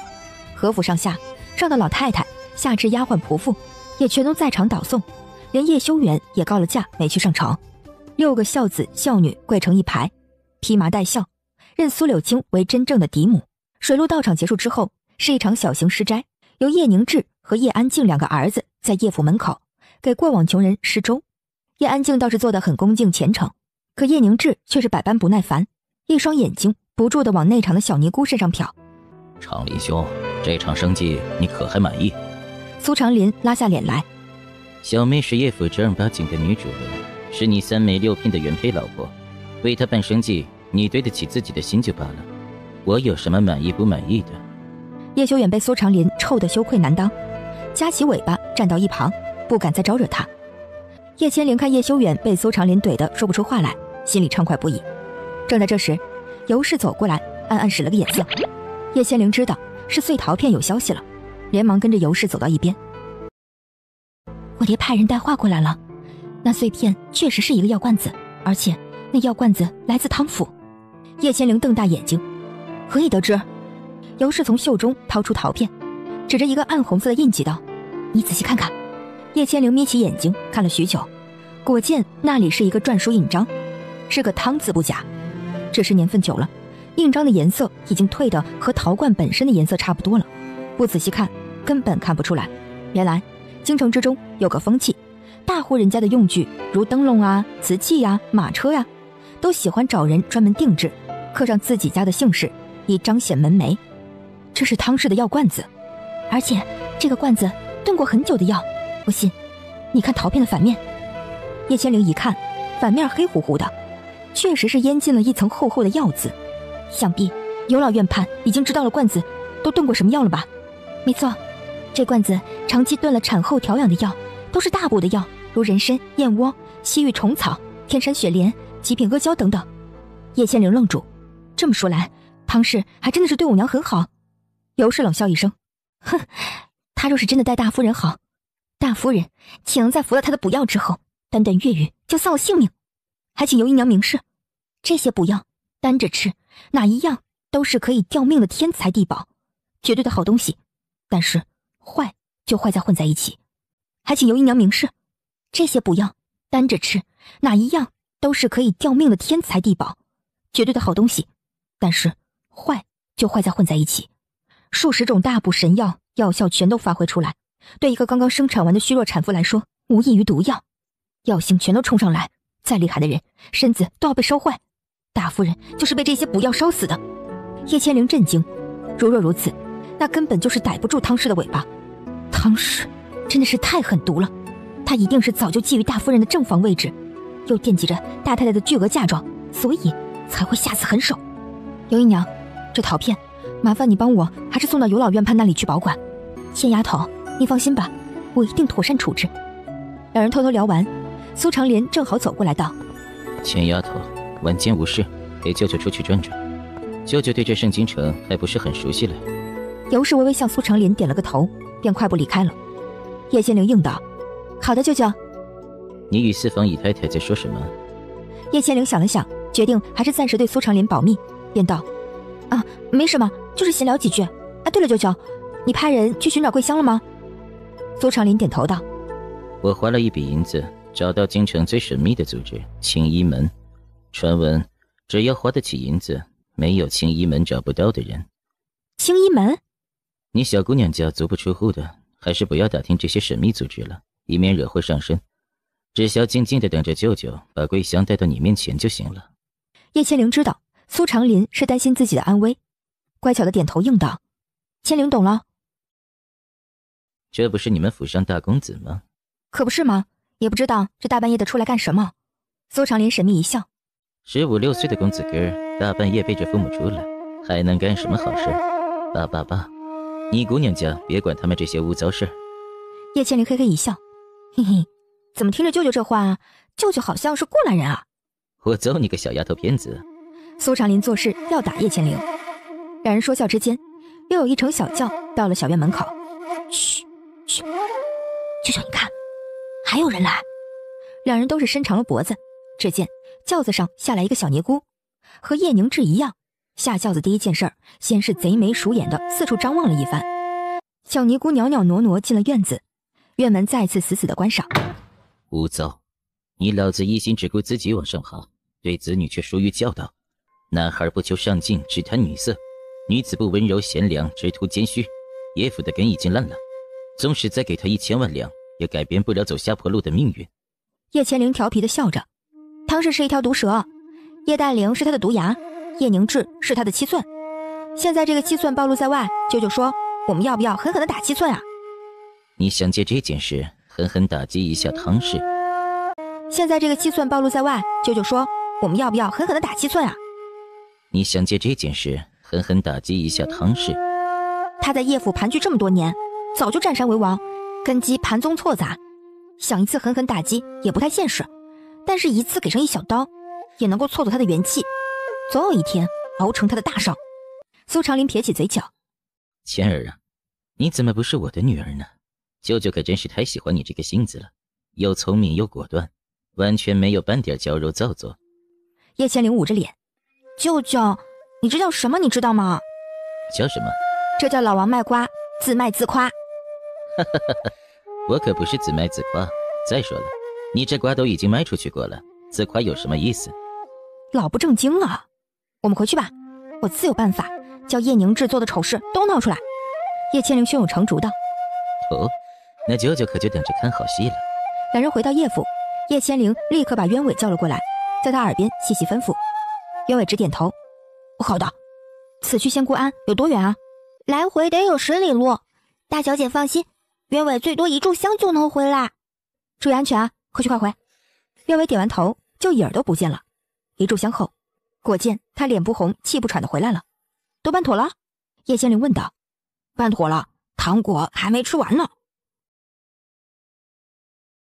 和府上下，上到老太太，下至丫鬟仆妇，也全都在场导诵，连叶修远也告了假没去上朝。6个孝子孝女跪成一排，披麻戴孝，认苏柳青为真正的嫡母。水陆道场结束之后，是一场小型施斋，由叶凝志和叶安静2个儿子在叶府门口给过往穷人施粥。叶安静倒是做得很恭敬虔诚，可叶凝志却是百般不耐烦，一双眼睛不住地往内场的小尼姑身上瞟。长林兄，这场生计你可还满意？苏长林拉下脸来：“小妹是叶府正儿八经的女主人，是你3媒6聘的原配老婆，为她办生计，你对得起自己的心就罢了。我有什么满意不满意的？”叶修远被苏长林臭得羞愧难当，夹起尾巴站到一旁，不敢再招惹他。叶千灵看叶修远被苏长林怼得说不出话来，心里畅快不已。正在这时，尤氏走过来，暗暗使了个眼色。叶千灵知道是碎陶片有消息了，连忙跟着尤氏走到一边。我爹派人带话过来了，那碎片确实是一个药罐子，而且那药罐子来自汤府。叶千灵瞪大眼睛：“何以得知？”尤氏从袖中掏出陶片，指着一个暗红色的印记道：“你仔细看看。”叶千灵眯起眼睛看了许久，果见那里是一个篆书印章，是个汤字不假。这是年份久了，印章的颜色已经褪得和陶罐本身的颜色差不多了，不仔细看根本看不出来。原来京城之中有个风气，大户人家的用具如灯笼啊、瓷器啊、马车呀，都喜欢找人专门定制，刻上自己家的姓氏，以彰显门楣。这是汤氏的药罐子，而且这个罐子炖过很久的药，不信你看陶片的反面。叶千灵一看，反面黑乎乎的，确实是淹进了一层厚厚的药渍。想必尤老院判已经知道了罐子都炖过什么药了吧？没错，这罐子长期炖了产后调养的药，都是大补的药，如人参、燕窝、西域虫草、天山雪莲、极品阿胶等等。叶千灵愣住，这么说来，汤氏还真的是对我娘很好。尤氏冷笑一声：“哼，她若是真的待大夫人好，大夫人岂能在服了她的补药之后，短短月余就丧了性命？还请尤姨娘明示，这些补药单着吃，哪一样都是可以吊命的天才地宝，绝对的好东西。但是坏就坏在混在一起，还请尤姨娘明示，这些补药单着吃，哪一样都是可以吊命的天才地宝，绝对的好东西。但是坏就坏在混在一起。”数十种大补神药药效全都发挥出来，对一个刚刚生产完的虚弱产妇来说，无异于毒药。药性全都冲上来，再厉害的人身子都要被烧坏。大夫人就是被这些补药烧死的。叶千灵震惊，如若如此，那根本就是逮不住汤氏的尾巴。汤氏真的是太狠毒了，他一定是早就觊觎大夫人的正房位置，又惦记着大太太的巨额嫁妆，所以才会下此狠手。尤姨娘，这陶片麻烦你帮我还是送到尤老院判那里去保管。倩丫头，你放心吧，我一定妥善处置。两人偷偷聊完，苏长莲正好走过来道：“倩丫头，晚间无事，陪舅舅出去转转。舅舅对这圣京城还不是很熟悉了。”尤氏微微向苏长莲点了个头，便快步离开了。叶千灵应道：“好的，舅舅。”你与四房姨太太在说什么？叶千灵想了想，决定还是暂时对苏长莲保密，便道：“啊，没什么，就是闲聊几句。啊，对了，舅舅，你派人去寻找桂香了吗？”苏长林点头道：“我花了一笔银子，找到京城最神秘的组织青衣门。传闻只要花得起银子，没有青衣门找不到的人。”青衣门？你小姑娘家足不出户的，还是不要打听这些神秘组织了，以免惹祸上身。只需要静静地等着舅舅把桂香带到你面前就行了。叶千灵知道苏长林是担心自己的安危，乖巧的点头应道：“千灵懂了。”这不是你们府上大公子吗？可不是吗？也不知道这大半夜的出来干什么。苏长林神秘一笑，15、16岁的公子哥大半夜背着父母出来，还能干什么好事？爸，你姑娘家别管他们这些污糟事。叶千灵嘿嘿一笑，嘿嘿，怎么听着舅舅这话，舅舅好像是过来人啊？我揍你个小丫头片子！苏长林做事要打叶千灵，两人说笑之间，又有一乘小轿到了小院门口。嘘，舅舅你看，还有人来。两人都是伸长了脖子，只见轿子上下来一个小尼姑，和叶凝志一样，下轿子第一件事先是贼眉鼠眼的四处张望了一番。小尼姑袅袅挪挪进了院子，院门再次死死的关上。污糟！你老子一心只顾自己往上爬，对子女却疏于教导。男孩不求上进，只贪女色；女子不温柔贤良，只图奸虚。叶府的根已经烂了，纵使再给他1000万两，也改变不了走下坡路的命运。叶千灵调皮的笑着，汤氏是一条毒蛇，叶黛玲是他的毒牙，叶凝志是他的七寸。现在这个七寸暴露在外，舅舅说我们要不要狠狠的打七寸啊？你想借这件事狠狠打击一下汤氏？现在这个七寸暴露在外，舅舅说我们要不要狠狠的打七寸啊？你想借这件事狠狠打击一下汤氏？他在叶府盘踞这么多年，早就占山为王，根基盘宗错杂，想一次狠狠打击也不太现实，但是一次给上一小刀，也能够挫走他的元气，总有一天熬成他的大伤。苏长林撇起嘴角，千儿啊，你怎么不是我的女儿呢？舅舅可真是太喜欢你这个性子了，又聪明又果断，完全没有半点娇柔造作。叶千灵捂着脸，舅舅，你这叫什么？你知道吗？叫什么？这叫老王卖瓜，自卖自夸。我可不是自卖自夸。再说了，你这瓜都已经卖出去过了，自夸有什么意思？老不正经啊！我们回去吧，我自有办法叫叶凝志做的丑事都闹出来。叶千灵胸有成竹道。哦，那舅舅可就等着看好戏了。两人回到叶府，叶千灵立刻把鸢尾叫了过来，在他耳边细细吩咐。鸢尾直点头。好的。此去仙姑庵有多远啊？来回得有10里路。大小姐放心，鸢尾最多1炷香就能回来。注意安全啊，快去快回。鸢尾点完头就影儿都不见了。1炷香后，果见他脸不红气不喘的回来了。都办妥了？叶千灵问道。办妥了，糖果还没吃完呢。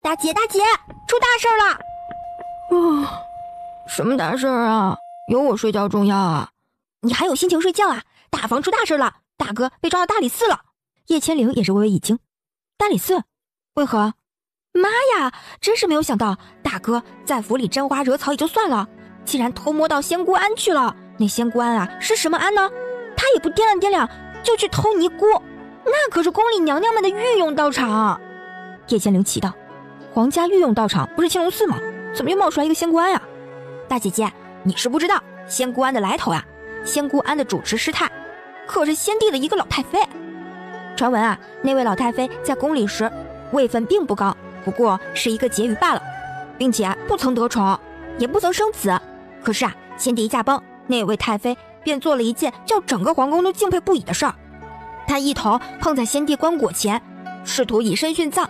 大姐，出大事了！什么大事啊？有我睡觉重要啊？你还有心情睡觉啊？大房出大事了，大哥被抓到大理寺了。叶千灵也是微微一惊。大理寺？为何？妈呀，真是没有想到，大哥在府里沾花惹草也就算了，竟然偷摸到仙姑庵去了。那仙姑庵啊，是什么庵呢？他也不掂量掂量，就去偷尼姑，那可是宫里娘娘们的御用道场。叶千灵奇道：皇家御用道场不是青龙寺吗？怎么又冒出来一个仙姑庵呀？大姐姐，你是不知道仙姑庵的来头啊。仙姑庵的主持师太可是先帝的一个老太妃。传闻啊，那位老太妃在宫里时位分并不高，不过是一个婕妤罢了，并且不曾得宠，也不曾生子。可是啊，先帝一驾崩，那位太妃便做了一件叫整个皇宫都敬佩不已的事儿。她一头碰在先帝棺椁前，试图以身殉葬，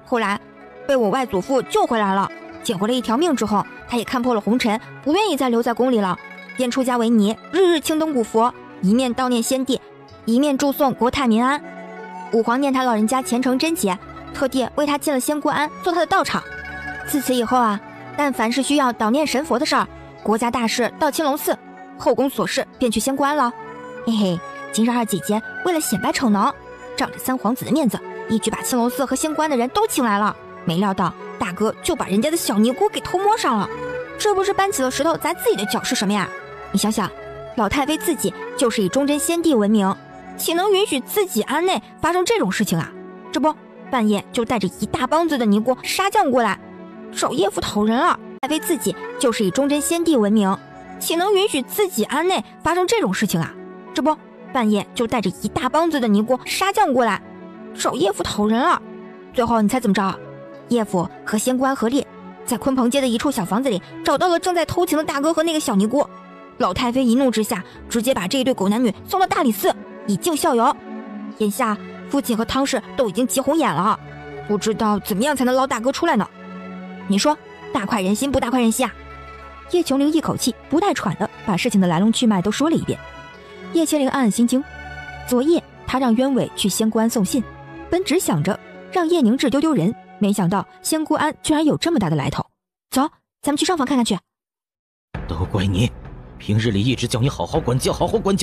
后来被我外祖父救回来了，捡回了一条命之后，她也看破了红尘，不愿意再留在宫里了，便出家为尼，日日青灯古佛，一面悼念先帝，一面祝颂国泰民安。武皇念他老人家虔诚贞洁，特地为他建了仙姑庵做他的道场。自此以后啊，但凡是需要悼念神佛的事儿，国家大事到青龙寺，后宫琐事便去仙姑庵了。嘿嘿，今日二姐姐为了显摆逞能，仗着三皇子的面子，一举把青龙寺和仙姑庵的人都请来了。没料到大哥就把人家的小尼姑给偷摸上了，这不是搬起了石头砸自己的脚是什么呀？你想想，老太妃自己就是以忠贞先帝闻名，岂能允许自己庵内发生这种事情啊？这不，半夜就带着一大帮子的尼姑杀将过来，找叶府讨人了。太妃自己就是以忠贞先帝闻名，岂能允许自己庵内发生这种事情啊？这不，半夜就带着一大帮子的尼姑杀将过来，找叶府讨人了。最后你猜怎么着？叶府和仙姑庵合力，在鲲鹏街的一处小房子里找到了正在偷情的大哥和那个小尼姑。老太妃一怒之下，直接把这一对狗男女送到大理寺以儆效尤。眼下父亲和汤氏都已经急红眼了，不知道怎么样才能捞大哥出来呢。你说大快人心不大快人心啊？叶琼灵一口气不带喘的把事情的来龙去脉都说了一遍。叶千灵暗暗心惊，昨夜他让鸢尾去仙姑庵送信，本只想着让叶凝志丢丢人，没想到仙姑庵居然有这么大的来头。走，咱们去上房看看去。都怪你，平日里一直叫你好好管教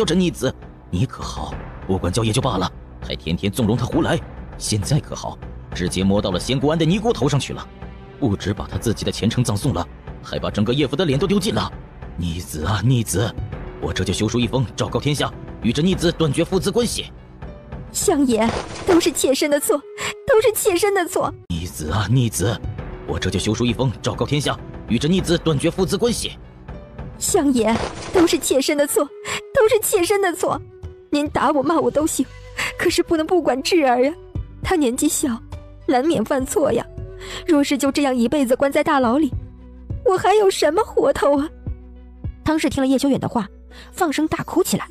这逆子，你可好，不管教也就罢了，还天天纵容他胡来。现在可好，直接摸到了仙姑庵的尼姑头上去了，不止把他自己的前程葬送了，还把整个叶府的脸都丢尽了。逆子啊逆子，我这就修书一封，昭告天下，与这逆子断绝父子关系。相爷，都是妾身的错，都是妾身的错。逆子啊逆子，我这就修书一封，昭告天下，与这逆子断绝父子关系。相爷，都是妾身的错，都是妾身的错。您打我骂我都行，可是不能不管智儿呀，他年纪小，难免犯错呀。若是就这样一辈子关在大牢里，我还有什么活头啊？汤氏听了叶修远的话，放声大哭起来。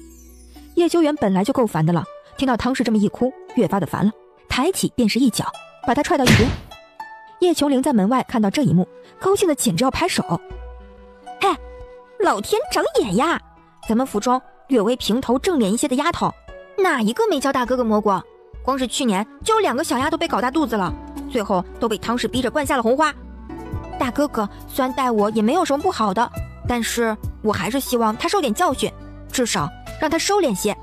叶修远本来就够烦的了，听到汤氏这么一哭，越发的烦了，抬起便是一脚把他踹到一边。叶琼灵在门外看到这一幕，高兴的简直要拍手。嘿，老天长眼呀！咱们府中略微平头正脸一些的丫头，哪一个没教大哥哥摸过？光是去年就有2个小丫头被搞大肚子了，最后都被汤氏逼着灌下了红花。大哥哥虽然待我也没有什么不好的，但是我还是希望他受点教训，至少让他收敛些，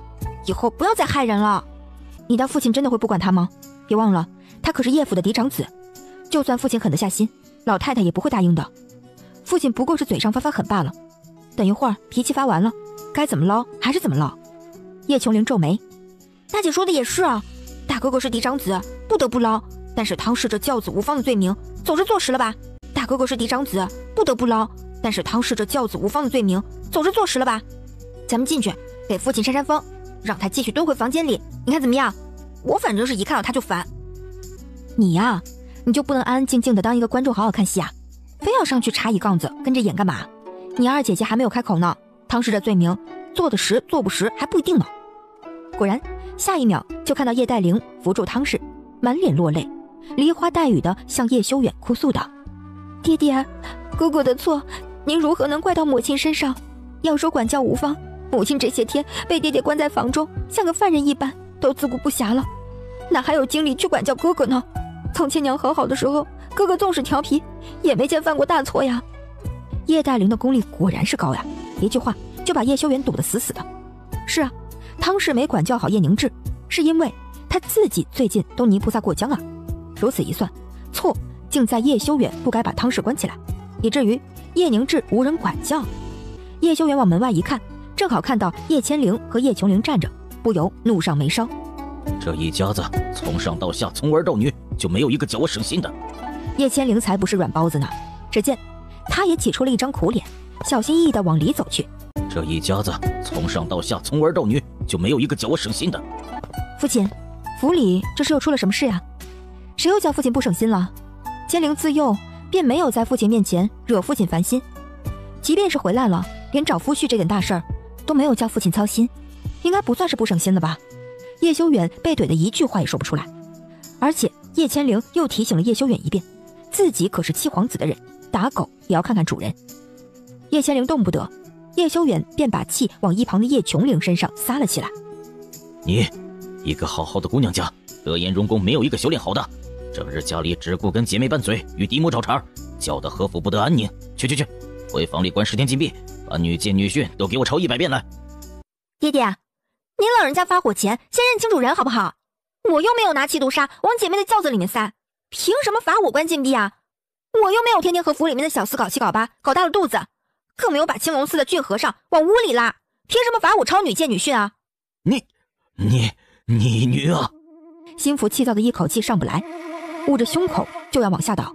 以后不要再害人了。你的父亲真的会不管他吗？别忘了，他可是叶府的嫡长子，就算父亲狠得下心，老太太也不会答应的。父亲不过是嘴上发发狠罢了，等一会儿脾气发完了，该怎么捞还是怎么捞。叶琼灵皱眉，大姐说的也是啊，大哥哥是嫡长子，不得不捞，但是汤氏这教子无方的罪名总是坐实了吧？大哥哥是嫡长子，不得不捞，但是汤氏这教子无方的罪名总是坐实了吧？咱们进去给父亲扇扇风，让他继续蹲回房间里，你看怎么样？我反正是一看到他就烦。你呀，你就不能安安静静的当一个观众好好看戏啊？非要上去插一杠子跟着演干嘛？你二姐姐还没有开口呢，汤氏这罪名做得实做不实还不一定呢。果然下一秒就看到叶黛玲扶住汤氏，满脸落泪，梨花带雨的向叶修远哭诉道：爹爹，哥哥的错，您如何能怪到母亲身上？要说管教无方，母亲这些天被爹爹关在房中，像个犯人一般，都自顾不暇了，哪还有精力去管教哥哥呢？从前娘好好的时候，哥哥纵使调皮，也没见犯过大错呀。叶黛玲的功力果然是高呀，一句话就把叶修远堵得死死的。是啊，汤氏没管教好叶凝志，是因为他自己最近都泥菩萨过江啊。如此一算，错竟在叶修远不该把汤氏关起来，以至于叶凝志无人管教。叶修远往门外一看，正好看到叶千灵和叶琼灵站着，不由怒上眉梢。这一家子从上到下，从儿到女，就没有一个叫我省心的。叶千灵才不是软包子呢，只见他也挤出了一张苦脸，小心翼翼地往里走去。这一家子从上到下，从儿到女，就没有一个叫我省心的。父亲，府里这是又出了什么事呀？谁又叫父亲不省心了？千灵自幼便没有在父亲面前惹父亲烦心，即便是回来了，连找夫婿这点大事儿都没有叫父亲操心，应该不算是不省心了吧？叶修远被怼的一句话也说不出来，而且叶千灵又提醒了叶修远一遍，自己可是七皇子的人，打狗也要看看主人。叶千灵动不得，叶修远便把气往一旁的叶琼灵身上撒了起来。你一个好好的姑娘家，得颜容功没有一个修炼好的，整日家里只顾跟姐妹拌嘴，与嫡母找茬，搅得何府不得安宁。去，回房里关10天禁闭，把女诫女训都给我抄100遍来。爹爹，您老人家发火前先认清楚人好不好？我又没有拿气毒沙往姐妹的轿子里面塞，凭什么罚我关禁闭啊？我又没有天天和府里面的小厮搞7搞8，搞大了肚子，更没有把青龙寺的俊和尚往屋里拉，凭什么罚我抄女诫女训啊？你女啊！心腹气躁的一口气上不来，捂着胸口就要往下倒。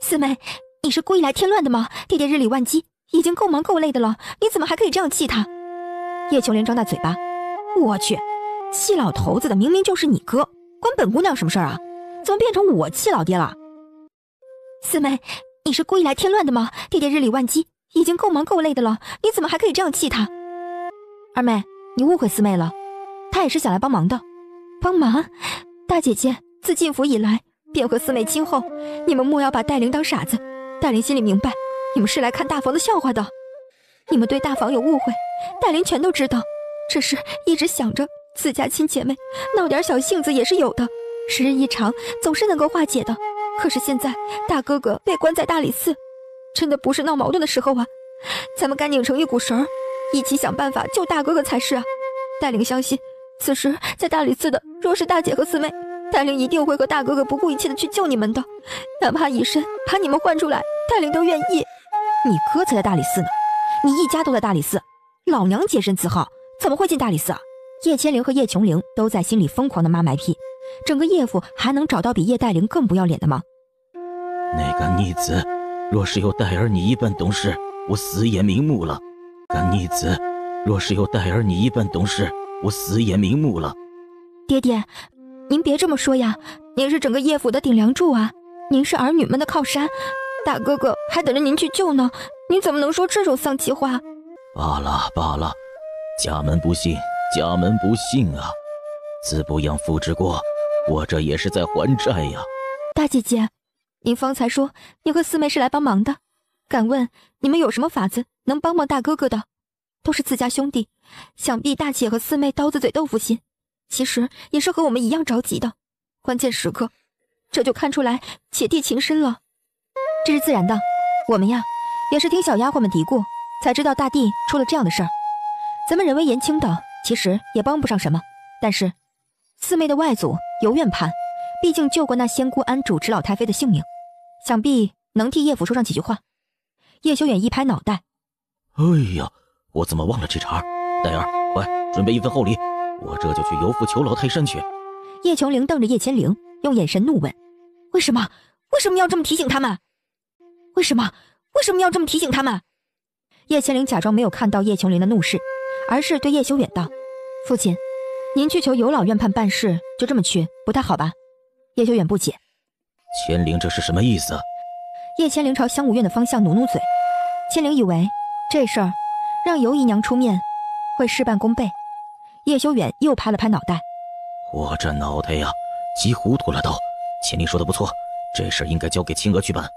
四妹，你是故意来添乱的吗？爹爹日理万机，已经够忙够累的了，你怎么还可以这样气他？叶琼莲张大嘴巴，我去，气老头子的明明就是你哥，关本姑娘什么事儿啊？怎么变成我气老爹了？四妹，你是故意来添乱的吗？爹爹日理万机，已经够忙够累的了，你怎么还可以这样气他？二妹，你误会四妹了，她也是想来帮忙的。帮忙？大姐姐自进府以来，便和四妹亲后，你们莫要把戴玲当傻子。戴玲心里明白，你们是来看大房的笑话的。你们对大房有误会，戴玲全都知道。只是一直想着自家亲姐妹闹点小性子也是有的，时日一长总是能够化解的。可是现在大哥哥被关在大理寺，真的不是闹矛盾的时候啊！咱们该拧成一股绳，一起想办法救大哥哥才是啊！戴玲相信，此时在大理寺的若是大姐和四妹，戴玲一定会和大哥哥不顾一切的去救你们的，哪怕以身把你们换出来，戴玲都愿意。你哥才在大理寺呢，你一家都在大理寺，老娘洁身自好，怎么会进大理寺啊？叶千灵和叶琼灵都在心里疯狂的骂埋屁，整个叶府还能找到比叶黛玲更不要脸的吗？那干逆子，若是有戴儿你一般懂事，我死也瞑目了。干逆子，若是有戴儿你一般懂事，我死也瞑目了。爹爹，您别这么说呀，您是整个叶府的顶梁柱啊，您是儿女们的靠山，大哥哥还等着您去救呢，您怎么能说这种丧气话？罢了罢了，家门不幸，家门不幸啊！自不养父之过，我这也是在还债呀。大姐姐，您方才说您和四妹是来帮忙的，敢问你们有什么法子能帮大哥哥的？都是自家兄弟，想必大姐和四妹刀子嘴豆腐心，其实也是和我们一样着急的。关键时刻，这就看出来姐弟情深了。这是自然的，我们呀，也是听小丫鬟们嘀咕，才知道大弟出了这样的事儿。咱们人微言轻的，其实也帮不上什么。但是四妹的外祖尤院判，毕竟救过那仙姑庵主持老太妃的性命，想必能替叶府说上几句话。叶修远一拍脑袋，哎呀，我怎么忘了这茬？黛儿，快准备一份厚礼，我这就去游府求老泰山去。叶琼灵瞪着叶千灵，用眼神怒问：为什么要这么提醒他们？为什么要这么提醒他们？叶千灵假装没有看到叶琼灵的怒视，而是对叶修远道：父亲，您去求有老院判办事，就这么去，不太好吧？叶修远不解，千灵这是什么意思？叶千灵朝香武院的方向努努嘴。千灵以为这事儿让尤姨娘出面会事半功倍。叶修远又拍了拍脑袋，我这脑袋呀，急糊涂了都。千灵说的不错，这事儿应该交给青娥去办。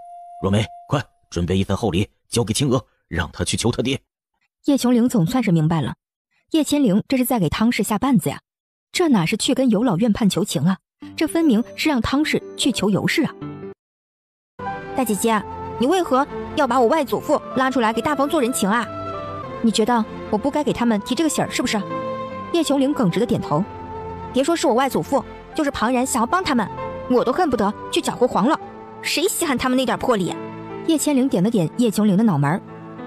若梅，快准备一份厚礼，交给青娥，让她去求她爹。叶琼灵总算是明白了，叶千灵这是在给汤氏下绊子呀，这哪是去跟尤老院判求情啊，这分明是让汤氏去求尤氏啊。大姐姐，你为何要把我外祖父拉出来给大房做人情啊？你觉得我不该给他们提这个醒儿是不是？叶琼灵耿直的点头。别说是我外祖父，就是旁人想要帮他们，我都恨不得去搅和黄了。谁稀罕他们那点破例？叶千灵点了点叶琼灵的脑门，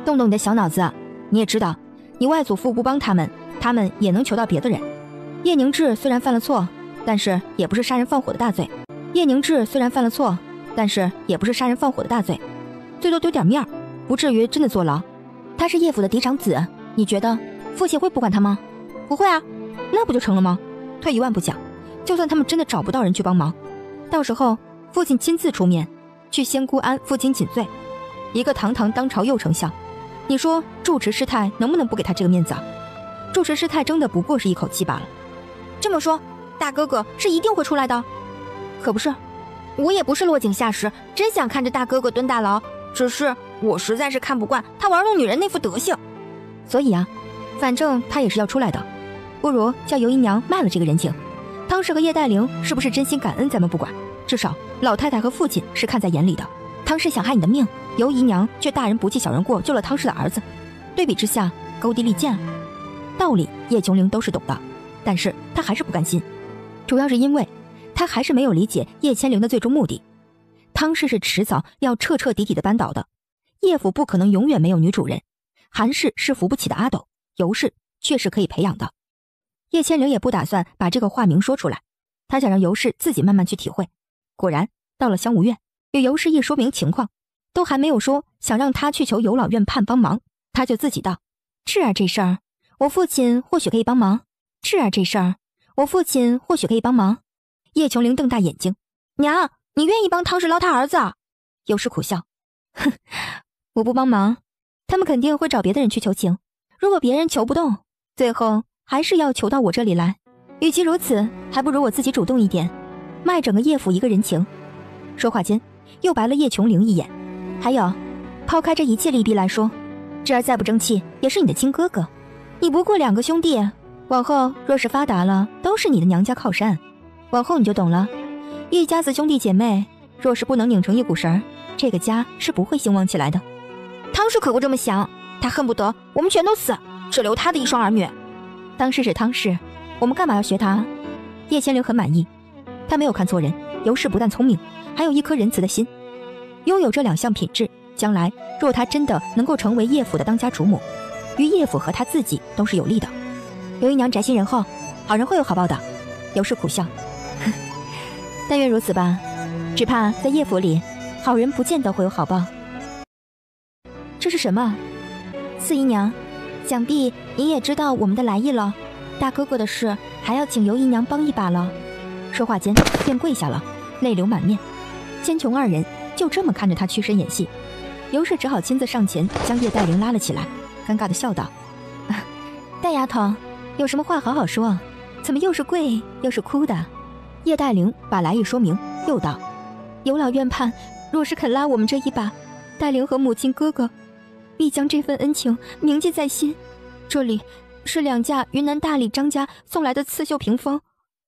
动动你的小脑子啊！你也知道，你外祖父不帮他们，他们也能求到别的人。叶凝志虽然犯了错，但是也不是杀人放火的大罪。最多丢点面，不至于真的坐牢。他是叶府的嫡长子，你觉得父亲会不管他吗？不会啊，那不就成了吗？退一万步讲，就算他们真的找不到人去帮忙，到时候父亲亲自出面去仙姑庵负荆请罪，一个堂堂当朝右丞相，你说住持师太能不能不给他这个面子啊？住持师太争的不过是一口气罢了。这么说，大哥哥是一定会出来的？可不是，我也不是落井下石，真想看着大哥哥蹲大牢，只是我实在是看不惯他玩弄女人那副德行。所以啊，反正他也是要出来的，不如叫尤姨娘卖了这个人情。汤氏和叶黛玲是不是真心感恩咱们不管，至少老太太和父亲是看在眼里的。汤氏想害你的命，尤姨娘却大人不计小人过救了汤氏的儿子，对比之下高低立见啊。道理叶琼灵都是懂的，但是他还是不甘心，主要是因为他还是没有理解叶千灵的最终目的。汤氏是迟早要彻彻底底的扳倒的，叶府不可能永远没有女主人，韩氏是扶不起的阿斗，尤氏却是可以培养的。叶千灵也不打算把这个话明说出来，他想让尤氏自己慢慢去体会。果然到了香无院，与尤氏一说明情况，都还没有说想让他去求尤老院判帮忙，他就自己道：是啊，这事儿我父亲或许可以帮忙。叶琼灵瞪大眼睛，娘，你愿意帮汤氏捞他儿子啊？尤氏苦笑，哼，我不帮忙，他们肯定会找别的人去求情，如果别人求不动，最后还是要求到我这里来。与其如此，还不如我自己主动一点，卖整个叶府一个人情，说话间，又白了叶琼灵一眼。还有，抛开这一切利弊来说，侄儿再不争气，也是你的亲哥哥。你不过2个兄弟，往后若是发达了，都是你的娘家靠山。往后你就懂了，一家子兄弟姐妹，若是不能拧成一股绳，这个家是不会兴旺起来的。汤氏可不这么想，他恨不得我们全都死，只留他的一双儿女。汤氏是汤氏，我们干嘛要学他？叶千灵很满意，他没有看错人，尤氏不但聪明，还有一颗仁慈的心。拥有这2项品质，将来若他真的能够成为叶府的当家主母，于叶府和他自己都是有利的。刘姨娘宅心仁厚，好人会有好报的。尤氏苦笑，但愿如此吧，只怕在叶府里，好人不见得会有好报。这是什么？四姨娘，想必你也知道我们的来意了。大哥哥的事，还要请尤姨娘帮一把了。说话间便跪下了，泪流满面。千琼2人就这么看着他屈身演戏，尤氏只好亲自上前将叶黛玲拉了起来，尴尬地笑道：“大丫头，有什么话好好说，怎么又是跪又是哭的？”叶黛玲把来意说明，又道：“有老院盼，若是肯拉我们这一把，黛玲和母亲哥哥必将这份恩情铭记在心。这里是2架云南大理张家送来的刺绣屏风，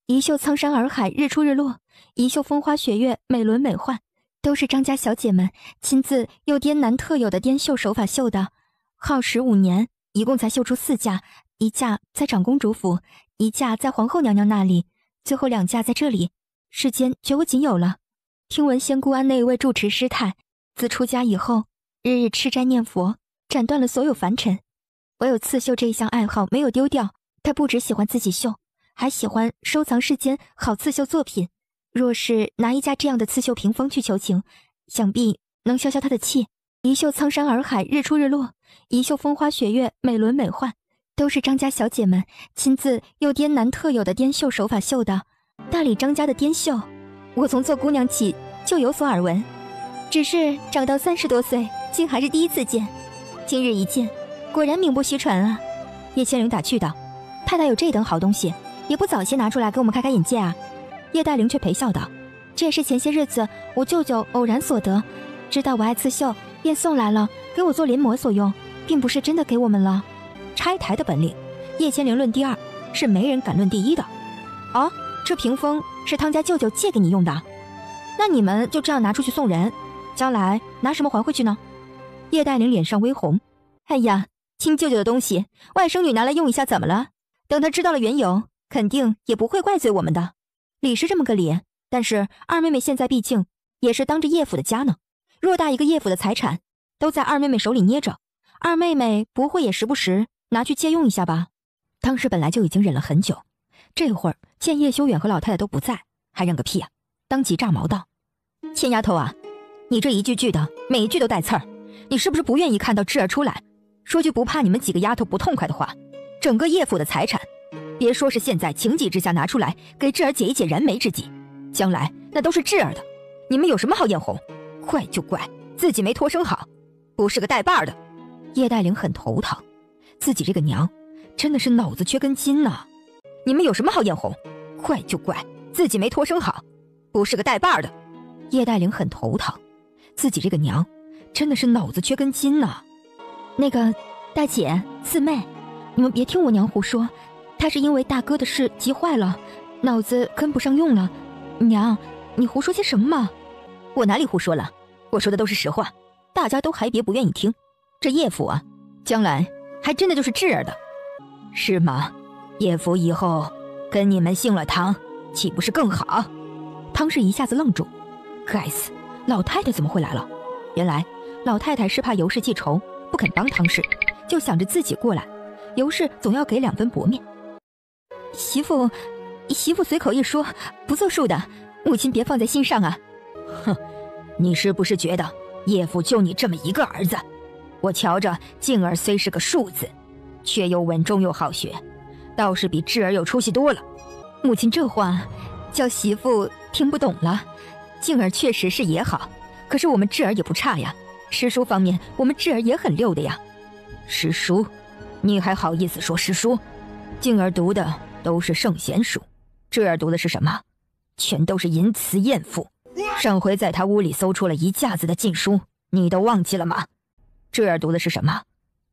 一绣苍山洱海日出日落，一绣风花雪月美轮美奂，都是张家小姐们亲自用滇南特有的滇绣手法绣的，耗时5年，一共才绣出4架，1架在长公主府，1架在皇后娘娘那里，最后2架在这里，世间绝无仅有了。听闻仙姑庵那位住持师太自出家以后，日日吃斋念佛，斩断了所有凡尘，唯有刺绣这一项爱好没有丢掉。他不只喜欢自己绣，还喜欢收藏世间好刺绣作品。若是拿1架这样的刺绣屏风去求情，想必能消消他的气。一绣苍山洱海日出日落，一绣风花雪月美轮美奂，都是张家小姐们亲自用滇南特有的滇绣手法绣的。大理张家的滇绣，我从做姑娘起就有所耳闻，只是长到30多岁，竟还是第一次见。今日一见，果然名不虚传啊。叶千灵打趣道：“太太有这等好东西，也不早些拿出来给我们开开眼界啊？”叶黛玲却陪笑道：“这也是前些日子我舅舅偶然所得，知道我爱刺绣，便送来了，给我做临摹所用，并不是真的给我们了。”拆台的本领，叶千灵论第2，是没人敢论第1的。哦，这屏风是汤家舅舅借给你用的，那你们就这样拿出去送人，将来拿什么还回去呢？叶黛玲脸上微红，哎呀，亲舅舅的东西，外甥女拿来用一下怎么了？等她知道了缘由，肯定也不会怪罪我们的。理是这么个理，但是二妹妹现在毕竟也是当着叶府的家呢，偌大一个叶府的财产都在二妹妹手里捏着，二妹妹不会也时不时拿去借用一下吧？当时本来就已经忍了很久，这会儿见叶修远和老太太都不在，还忍个屁啊！当即炸毛道：“千丫头啊，你这一句句的每一句都带刺儿，你是不是不愿意看到智儿出来说句不怕你们几个丫头不痛快的话？整个叶府的财产，别说是现在情急之下拿出来给智儿解一解燃眉之急，将来那都是智儿的，你们有什么好眼红？怪就怪自己没托生好，不是个带把的。”叶黛玲很头疼，自己这个娘真的是脑子缺根筋呐！你们有什么好眼红？怪就怪自己没托生好，不是个带把的。叶黛玲很头疼，自己这个娘真的是脑子缺根筋呐！那个大姐、四妹，你们别听我娘胡说，她是因为大哥的事急坏了，脑子跟不上用了。娘，你胡说些什么嘛？我哪里胡说了？我说的都是实话，大家都还别不愿意听。这叶府啊，将来还真的就是智儿的，是吗？叶府以后跟你们姓了汤，岂不是更好？汤氏一下子愣住，该死，老太太怎么会来了？原来老太太是怕尤氏记仇，不肯帮汤氏，就想着自己过来。尤氏总要给2分薄面。媳妇随口一说，不作数的，母亲别放在心上啊。哼，你是不是觉得叶府就你这么一个儿子？我瞧着静儿虽是个庶子，却又稳重又好学，倒是比智儿有出息多了。母亲这话叫媳妇听不懂了。静儿确实是也好，可是我们智儿也不差呀，诗书方面我们智儿也很溜的呀。诗书？你还好意思说诗书？静儿读的都是圣贤书，智儿读的是什么？全都是淫词艳赋。上回在他屋里搜出了一架子的禁书，你都忘记了吗？这儿读的是什么？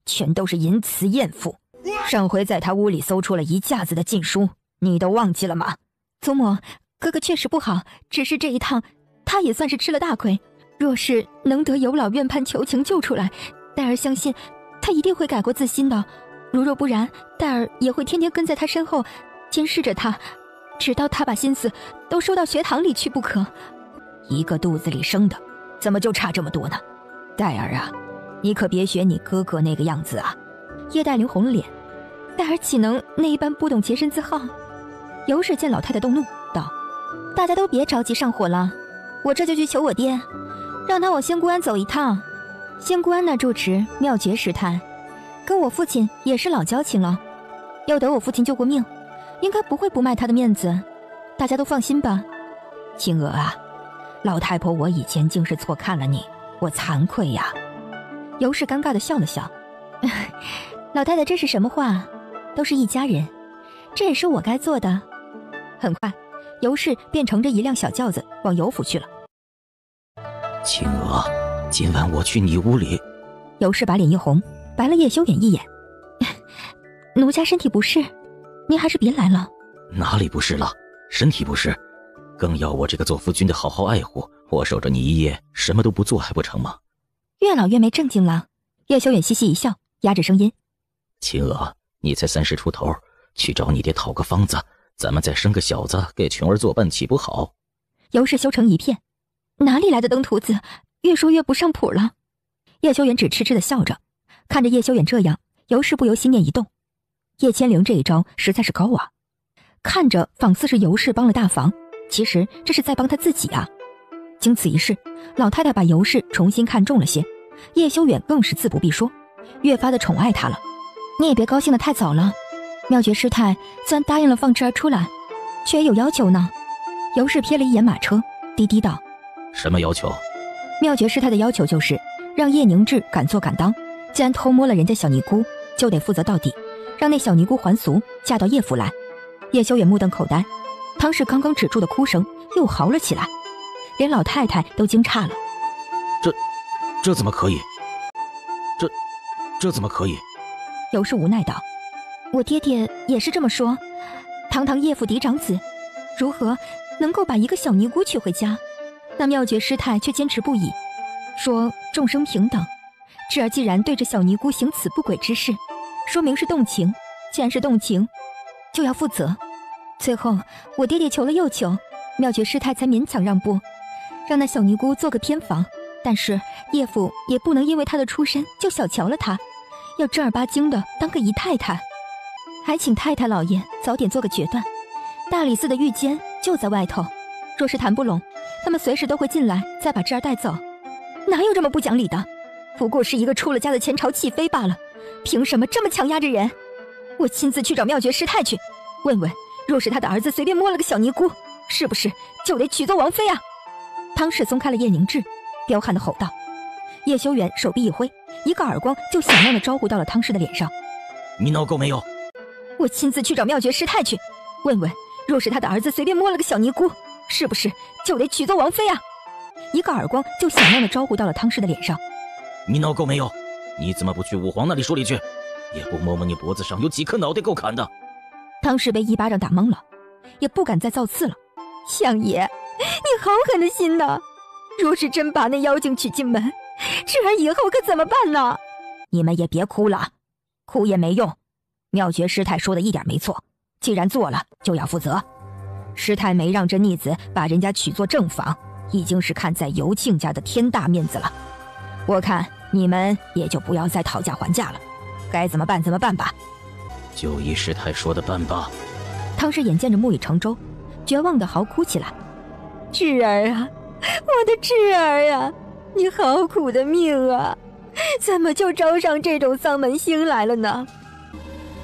全都是淫词艳妇。上回在他屋里搜出了一架子的禁书，你都忘记了吗？祖母，哥哥确实不好，只是这一趟他也算是吃了大亏。若是能得有老院判求情救出来，戴儿相信他一定会改过自新的。如若不然，戴儿也会天天跟在他身后监视着他，直到他把心思都收到学堂里去不可。一个肚子里生的，怎么就差这么多呢？戴儿啊，你可别学你哥哥那个样子啊！叶黛玲红了脸，戴儿岂能那一般不懂洁身自好？尤氏见老太太动怒，道：“大家都别着急上火了，我这就去求我爹，让他往仙姑庵走一趟。仙姑庵那住持妙觉师太，跟我父亲也是老交情了，要得我父亲救过命，应该不会不卖他的面子。大家都放心吧。”青娥啊，老太婆我以前竟是错看了你，我惭愧呀。尤氏尴尬地笑了笑，老太太这是什么话？都是一家人，这也是我该做的。很快，尤氏便乘着一辆小轿子往尤府去了。青娥，今晚我去你屋里。尤氏把脸一红，白了叶修远一眼。奴家身体不适，您还是别来了。哪里不是了？身体不适，更要我这个做夫君的好好爱护。我守着你一夜，什么都不做还不成吗？越老越没正经了。叶修远嘻嘻一笑，压着声音：“青娥，你才30出头，去找你爹讨个方子，咱们再生个小子给琼儿作伴，岂不好？”尤氏羞成一片，哪里来的登徒子？越说越不上谱了。叶修远只痴痴地笑着，看着叶修远这样，尤氏不由心念一动。叶千灵这一招实在是高啊，看着仿似是尤氏帮了大房，其实这是在帮他自己啊。经此一事，老太太把尤氏重新看重了些，叶修远更是自不必说，越发的宠爱他了。你也别高兴得太早了，妙觉师太虽然答应了放智儿出来，却也有要求呢。尤氏瞥了一眼马车，低低道：“什么要求？”妙觉师太的要求就是让叶凝志敢做敢当，既然偷摸了人家小尼姑，就得负责到底，让那小尼姑还俗，嫁到叶府来。叶修远目瞪口呆，汤氏刚刚止住的哭声又嚎了起来，连老太太都惊诧了。这怎么可以？这怎么可以？尤氏无奈道：“我爹爹也是这么说，堂堂叶府嫡长子，如何能够把一个小尼姑娶回家？那妙觉师太却坚持不已，说众生平等，智儿既然对着小尼姑行此不轨之事，说明是动情，既然是动情，就要负责。最后我爹爹求了又求，妙觉师太才勉强让步，让那小尼姑做个偏房，但是叶府也不能因为她的出身就小瞧了她，要正儿八经的当个姨太太，还请太太老爷早点做个决断。大理寺的御监就在外头，若是谈不拢，他们随时都会进来，再把智儿带走。哪有这么不讲理的？不过是一个出了家的前朝弃妃罢了，凭什么这么强压着人？我亲自去找妙觉师太去，问问，若是他的儿子随便摸了个小尼姑，是不是就得娶做王妃啊？汤氏松开了叶凝志，彪悍地吼道。叶修远手臂一挥，一个耳光就响亮地招呼到了汤氏的脸上。你闹够没有？我亲自去找妙觉师太去，问问，若是他的儿子随便摸了个小尼姑，是不是就得娶做王妃啊？一个耳光就响亮地招呼到了汤氏的脸上。你闹够没有？你怎么不去武皇那里说理去？也不摸摸你脖子上有几颗脑袋够砍的？汤氏被一巴掌打懵了，也不敢再造次了。相爷，你好狠的心呐！若是真把那妖精娶进门，智儿以后可怎么办呢？你们也别哭了，哭也没用。妙觉师太说的一点没错，既然做了就要负责。师太没让这逆子把人家娶做正房，已经是看在尤庆家的天大面子了。我看你们也就不要再讨价还价了，该怎么办怎么办吧。就依师太说的办吧。汤氏眼见着木已成舟，绝望地嚎哭起来。智儿啊，我的智儿啊，你好苦的命啊，怎么就招上这种丧门星来了呢？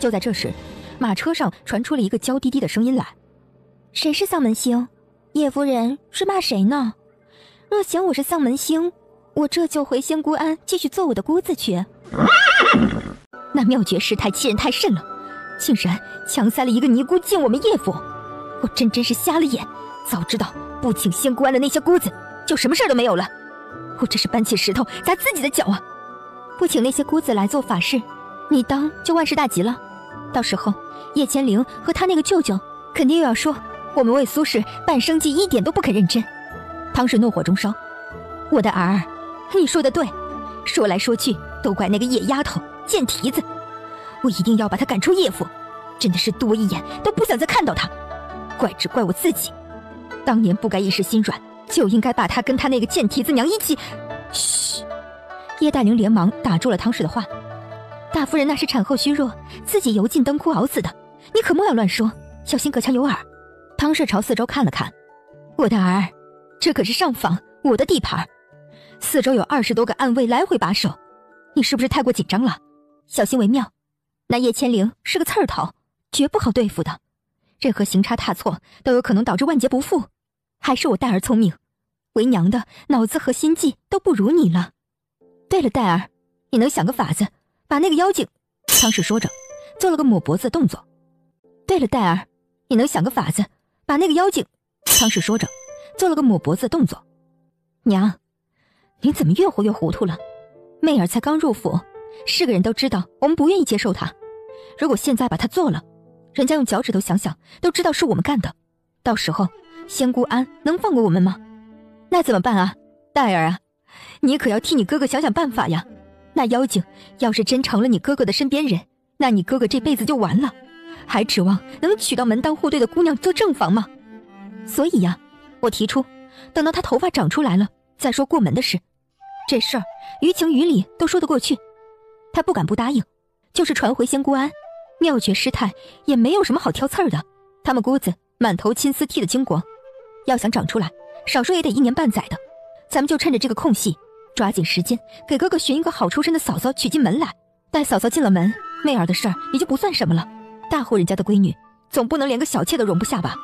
就在这时，马车上传出了一个娇滴滴的声音来：“谁是丧门星？叶夫人是骂谁呢？若嫌我是丧门星，我这就回仙姑庵继续做我的姑子去。”那妙觉师太欺人太甚了，竟然强塞了一个尼姑进我们叶府，我真是瞎了眼，早知道不请仙姑庵的那些姑子，就什么事都没有了。我这是搬起石头砸自己的脚啊！不请那些姑子来做法事，你当就万事大吉了。到时候叶千灵和他那个舅舅肯定又要说我们为苏氏办生计一点都不肯认真。汤氏怒火中烧，我的儿，你说的对，说来说去都怪那个野丫头贱蹄子，我一定要把她赶出叶府，真的是多一眼都不想再看到她。只怪我自己，当年不该一时心软，就应该把她跟她那个贱蹄子娘一起。嘘！叶大灵连忙打住了汤氏的话，大夫人那是产后虚弱，自己油尽灯枯熬死的，你可莫要乱说，小心隔墙有耳。汤氏朝四周看了看，我的儿，这可是上访，我的地盘，四周有20多个暗卫来回把守，你是不是太过紧张了？小心为妙。那叶千灵是个刺儿头，绝不好对付的，任何行差踏错都有可能导致万劫不复。还是我戴儿聪明，为娘的脑子和心计都不如你了。对了，戴儿，你能想个法子把那个妖精……汤氏说着，做了个抹脖子的动作。对了，戴儿，你能想个法子把那个妖精……汤氏说着，做了个抹脖子的动作。娘，你怎么越活越糊涂了？媚儿才刚入府，是个人都知道我们不愿意接受她。如果现在把她做了，人家用脚趾头想想都知道是我们干的，到时候仙姑庵能放过我们吗？那怎么办啊，戴儿啊，你可要替你哥哥想想办法呀。那妖精要是真成了你哥哥的身边人，那你哥哥这辈子就完了，还指望能娶到门当户对的姑娘做正房吗？所以呀，我提出等到他头发长出来了再说过门的事，这事儿于情于理都说得过去。他不敢不答应，就是传回仙姑庵，妙绝师太也没有什么好挑刺儿的，他们姑子满头青丝剃得精光，要想长出来少说也得1年半载的。咱们就趁着这个空隙，抓紧时间给哥哥寻一个好出身的嫂嫂娶进门来。待嫂嫂进了门，媚儿的事儿也就不算什么了，大户人家的闺女总不能连个小妾都容不下吧。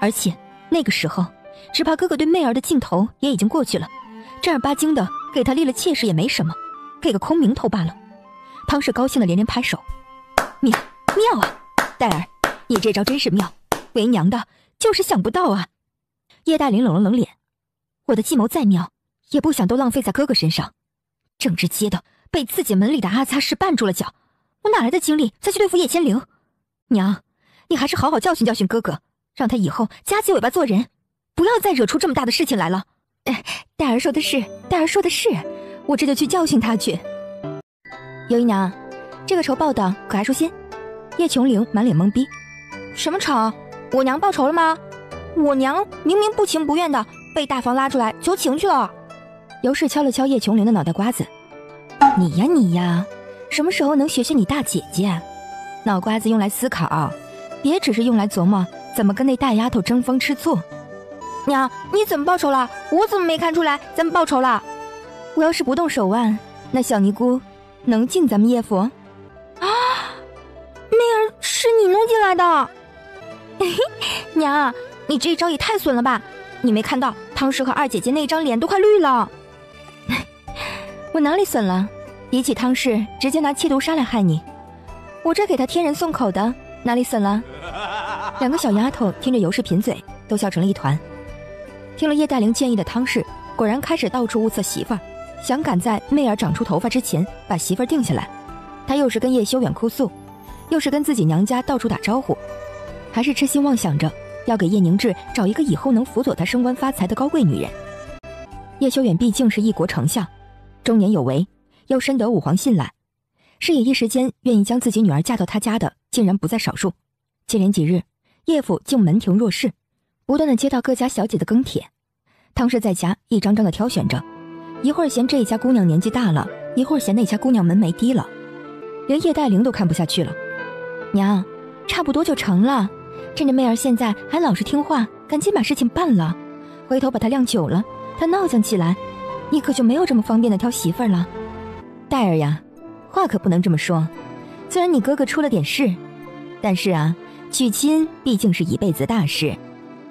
而且那个时候只怕哥哥对媚儿的劲头也已经过去了，正儿八经的给她立了妾室也没什么，给个空名头罢了。汤氏高兴的连连拍手，妙啊，戴儿，你这招真是妙，为娘的就是想不到啊。叶大灵冷了冷脸，我的计谋再妙也不想都浪费在哥哥身上，正直接的被自己门里的阿擦氏绊住了脚，我哪来的精力再去对付叶千灵？娘，你还是好好教训教训哥哥，让他以后夹起尾巴做人，不要再惹出这么大的事情来了。戴儿说的是，戴儿说的是，我这就去教训他去。尤姨娘，这个仇报的可还说先？叶琼灵满脸懵逼，什么仇？我娘报仇了吗？我娘明明不情不愿的被大房拉出来求情去了。尤氏敲了敲叶琼灵的脑袋瓜子，你呀，什么时候能学学你大姐姐？脑瓜子用来思考，别只是用来琢磨怎么跟那大丫头争风吃醋。娘，你怎么报仇了？我怎么没看出来咱们报仇了？我要是不动手腕，那小尼姑能进咱们叶府？啊，媚儿是你弄进来的？娘，你这招也太损了吧！你没看到汤氏和二姐姐那张脸都快绿了。我哪里损了？比起汤氏直接拿气毒杀来害你，我这给她天人送口的哪里损了？两个小丫头听着尤氏贫嘴，都笑成了一团。听了叶大灵建议的汤氏，果然开始到处物色媳妇儿，想赶在媚儿长出头发之前把媳妇儿定下来。她又是跟叶修远哭诉，又是跟自己娘家到处打招呼，还是痴心妄想着要给叶凝志找一个以后能辅佐他升官发财的高贵女人。叶修远毕竟是一国丞相，中年有为，又深得武皇信赖，是也一时间愿意将自己女儿嫁到他家的竟然不在少数。接连几日，叶府竟门庭若市，不断的接到各家小姐的更帖。汤氏在家一张张的挑选着，一会儿嫌这家姑娘年纪大了，一会儿嫌那家姑娘门楣低了，连叶带灵都看不下去了。娘，差不多就成了，趁着媚儿现在还老实听话，赶紧把事情办了，回头把她晾久了，她闹腾起来，你可就没有这么方便的挑媳妇儿了。戴儿呀，话可不能这么说，虽然你哥哥出了点事，但是啊，娶亲毕竟是一辈子大事，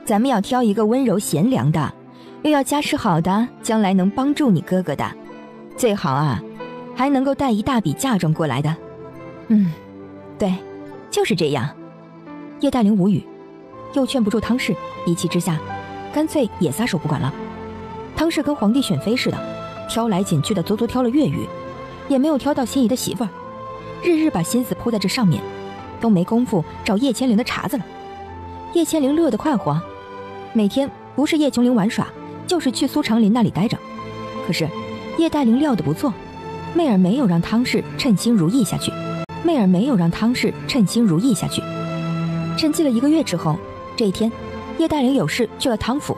咱们要挑一个温柔贤良的，又要家世好的，将来能帮助你哥哥的，最好啊还能够带一大笔嫁妆过来的。对，就是这样。叶大灵无语，又劝不住汤氏，一气之下干脆也撒手不管了。汤氏跟皇帝选妃似的，挑来拣去的足足挑了月余，也没有挑到心仪的媳妇儿，日日把心思扑在这上面，都没工夫找叶千灵的茬子了。叶千灵乐得快活，每天不是叶琼灵玩耍，就是去苏长林那里待着。可是叶黛灵料得不错，媚儿没有让汤氏称心如意下去。沉寂了1个月之后，这一天，叶黛灵有事去了汤府，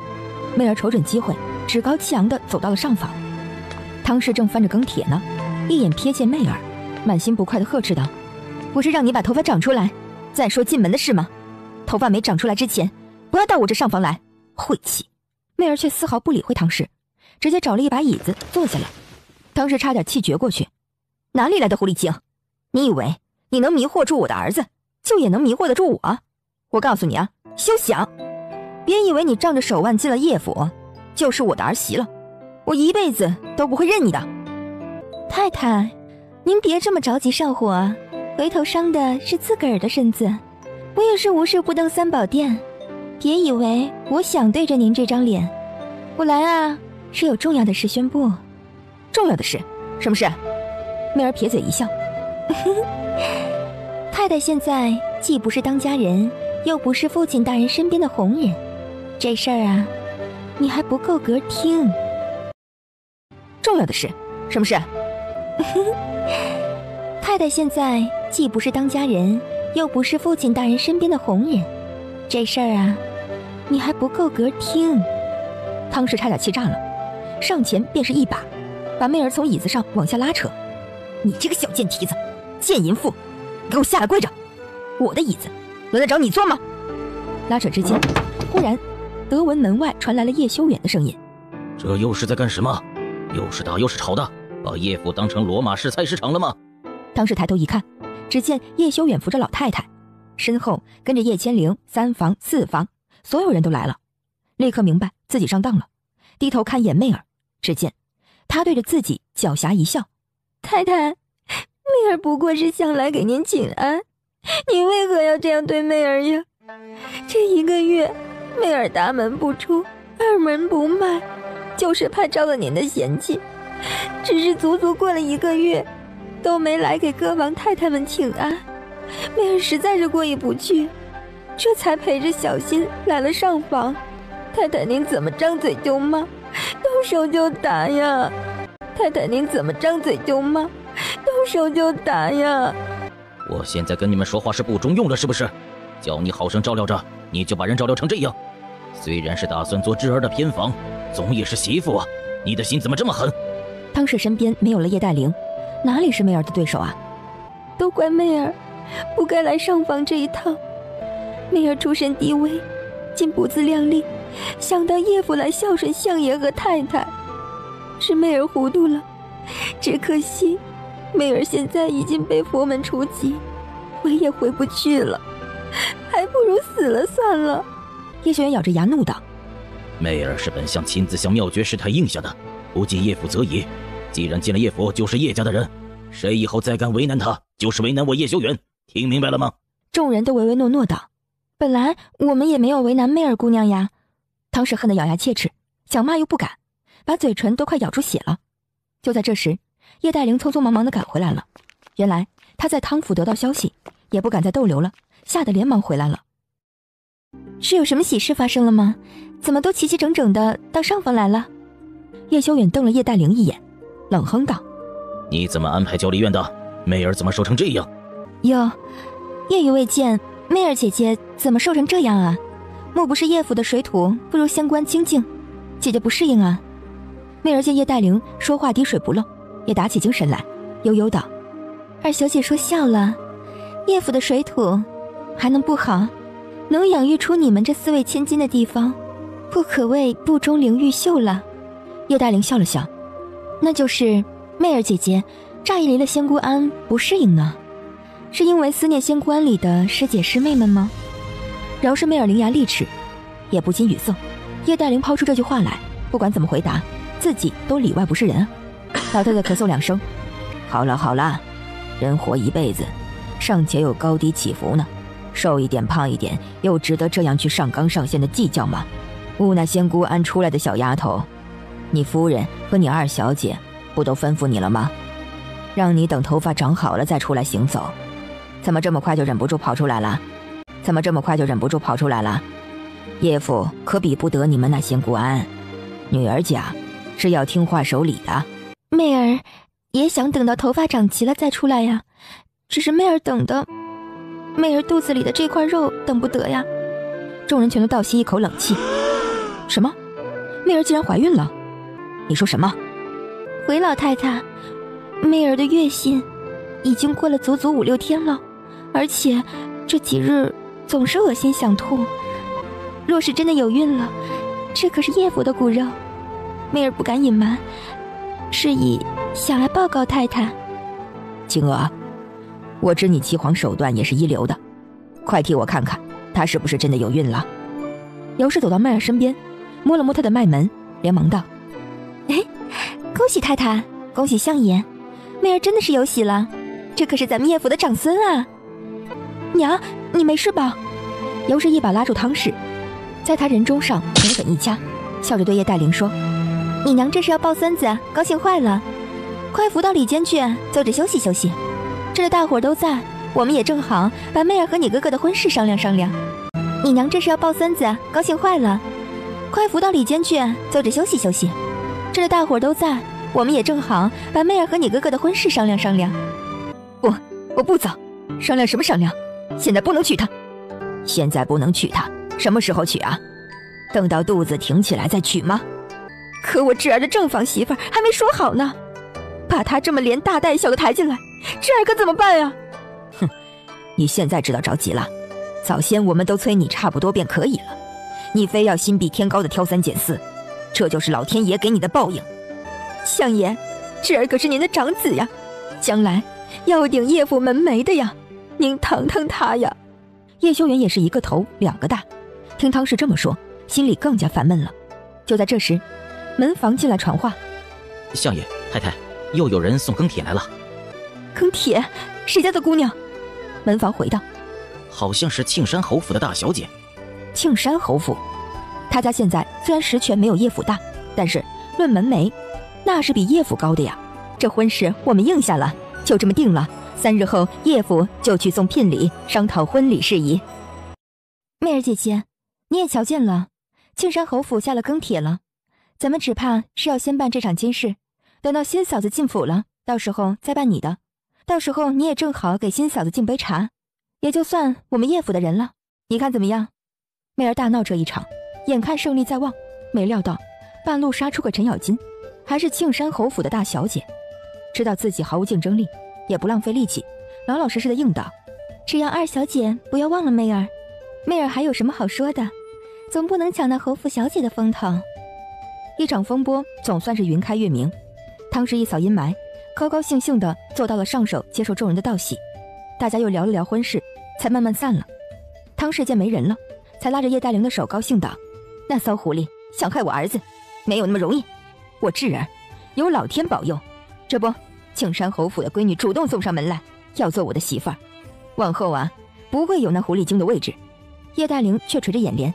媚儿瞅准机会，趾高气扬地走到了上房。汤氏正翻着羹帖呢，一眼瞥见媚儿，满心不快地呵斥道：“不是让你把头发长出来，再说进门的事吗？头发没长出来之前，不要到我这上房来，晦气！”媚儿却丝毫不理会汤氏，直接找了一把椅子坐下来。汤氏差点气绝过去，哪里来的狐狸精？你以为你能迷惑住我的儿子，就也能迷惑得住我？我告诉你啊，休想！别以为你仗着手腕进了叶府，就是我的儿媳了，我一辈子都不会认你的。太太，您别这么着急上火，回头伤的是自个儿的身子。我也是无事不登三宝殿，别以为我想对着您这张脸。我来啊，是有重要的事宣布。重要的事？什么事？媚儿撇嘴一笑。太太现在既不是当家人，又不是父亲大人身边的红人，这事儿啊，你还不够格听。重要的事？什么事？太太现在既不是当家人，又不是父亲大人身边的红人，这事儿啊，你还不够格听。汤氏差点气炸了，上前便是一把，把媚儿从椅子上往下拉扯。你这个小贱蹄子，贱淫妇，给我下来跪着！我的椅子轮得着你坐吗？拉扯之间，忽然德文门外传来了叶修远的声音：“这又是在干什么？又是打又是吵的，把叶府当成罗马式菜市场了吗？”汤氏抬头一看，只见叶修远扶着老太太，身后跟着叶千灵，3房4房，所有人都来了，立刻明白自己上当了，低头看一眼媚儿，只见她对着自己狡黠一笑：“太太，媚儿不过是想来给您请安，你为何要这样对媚儿呀？这1个月，媚儿大门不出，二门不迈，就是怕招了您的嫌弃。只是足足过了1个月，都没来给各王太太们请安，媚儿实在是过意不去，这才陪着小新来了上房。太太您怎么张嘴就骂，动手就打呀？太太您怎么张嘴就骂，动手就打呀？我现在跟你们说话是不中用了是不是？叫你好生照料着，你就把人照料成这样。虽然是打算做侄儿的偏房，总也是媳妇啊，你的心怎么这么狠？汤氏身边没有了叶黛灵，哪里是媚儿的对手啊？都怪媚儿不该来上房这一趟。媚儿出身低微，竟不自量力，想到叶府来孝顺相爷和太太，是媚儿糊涂了。只可惜媚儿现在已经被佛门除籍，回也回不去了，还不如死了算了。叶修远咬着牙怒道：“媚儿是本相亲自向妙觉师太应下的，不进叶府则已。既然进了叶府，就是叶家的人，谁以后再敢为难他，就是为难我叶修远，听明白了吗？”众人都唯唯诺诺道：“本来我们也没有为难媚儿姑娘呀。”汤氏恨得咬牙切齿，想骂又不敢，把嘴唇都快咬出血了。就在这时，叶黛灵匆匆忙忙地赶回来了。原来她在汤府得到消息，也不敢再逗留了，吓得连忙回来了。是有什么喜事发生了吗？怎么都齐齐整整的到上房来了？叶修远瞪了叶黛灵一眼，冷哼道：“你怎么安排教理院的？媚儿怎么瘦成这样？”哟，夜雨未见，媚儿姐姐怎么瘦成这样啊？莫不是叶府的水土不如仙官清净，姐姐不适应啊？媚儿见叶黛灵说话滴水不漏，也打起精神来，悠悠道：“二小姐说笑了，叶府的水土还能不好？能养育出你们这4位千金的地方，不可谓不钟灵毓秀了。”叶黛灵笑了笑：“那就是媚儿姐姐乍一离了仙姑庵不适应呢，是因为思念仙姑庵里的师姐师妹们吗？”饶是媚儿伶牙俐齿，也不禁语塞。叶黛灵抛出这句话来，不管怎么回答，自己都里外不是人啊。老太太咳嗽2声：“好了好了，人活一辈子，尚且有高低起伏呢，瘦一点胖一点，又值得这样去上纲上线的计较吗？误那仙姑庵出来的小丫头，你夫人和你二小姐不都吩咐你了吗？让你等头发长好了再出来行走，怎么这么快就忍不住跑出来了？叶父可比不得你们那仙姑庵，女儿家是要听话守礼的。媚儿也想等到头发长齐了再出来呀，只是媚儿肚子里的这块肉等不得呀。众人全都倒吸一口冷气。什么？媚儿竟然怀孕了？你说什么？回老太太，媚儿的月信已经过了足足5、6天了，而且这几日总是恶心想吐。若是真的有孕了，这可是叶府的骨肉，媚儿不敢隐瞒，是以想来报告太太。青娥，我知你岐黄手段也是一流的，快替我看看她是不是真的有孕了。姚氏走到媚儿身边，摸了摸她的脉门，连忙道：恭喜太太，恭喜相爷，媚儿真的是有喜了，这可是咱们叶府的长孙啊。娘，你没事吧？姚氏一把拉住汤氏，在他人中上狠狠一掐，笑着对叶黛玲说：你娘这是要抱孙子，高兴坏了，快扶到里间去，坐着休息休息。这里大伙儿都在，我们也正好把媚儿和你哥哥的婚事商量商量。你娘这是要抱孙子，高兴坏了，快扶到里间去，坐着休息休息。这里大伙儿都在，我们也正好把媚儿和你哥哥的婚事商量商量。不，我不走，商量什么商量？现在不能娶她。现在不能娶她，什么时候娶啊？等到肚子挺起来再娶吗？可我侄儿的正房媳妇儿还没说好呢，把她这么连大带小的抬进来，侄儿可怎么办呀？哼，你现在知道着急了，早先我们都催你差不多便可以了，你非要心比天高的挑三拣四，这就是老天爷给你的报应。相爷，侄儿可是您的长子呀，将来要顶叶府门楣的呀，您疼疼他呀。叶修缘也是一个头两个大，听汤氏这么说，心里更加烦闷了。就在这时，门房进来传话：相爷太太，又有人送羹帖来了。羹帖？谁家的姑娘？门房回道：好像是庆山侯府的大小姐。庆山侯府，他家现在虽然实权没有叶府大，但是论门楣，那是比叶府高的呀。这婚事我们应下了，就这么定了。3日后，叶府就去送聘礼，商讨婚礼事宜。媚儿姐姐，你也瞧见了，庆山侯府下了羹帖了，咱们只怕是要先办这场亲事，等到新嫂子进府了，到时候再办你的。到时候你也正好给新嫂子敬杯茶，也就算我们叶府的人了，你看怎么样？媚儿大闹这一场，眼看胜利在望，没料到半路杀出个程咬金，还是庆山侯府的大小姐，知道自己毫无竞争力，也不浪费力气，老老实实的应道：只要二小姐不要忘了媚儿，媚儿还有什么好说的，总不能抢到侯府小姐的风头。一场风波总算是云开月明，汤氏一扫阴霾，高高兴兴地坐到了上首，接受众人的道喜。大家又聊了聊婚事，才慢慢散了。汤氏见没人了，才拉着叶黛玲的手高兴道：那骚狐狸想害我儿子，没有那么容易，我智儿有老天保佑，这不庆山侯府的闺女主动送上门来，要做我的媳妇儿，往后啊不会有那狐狸精的位置。叶黛玲却垂着眼帘：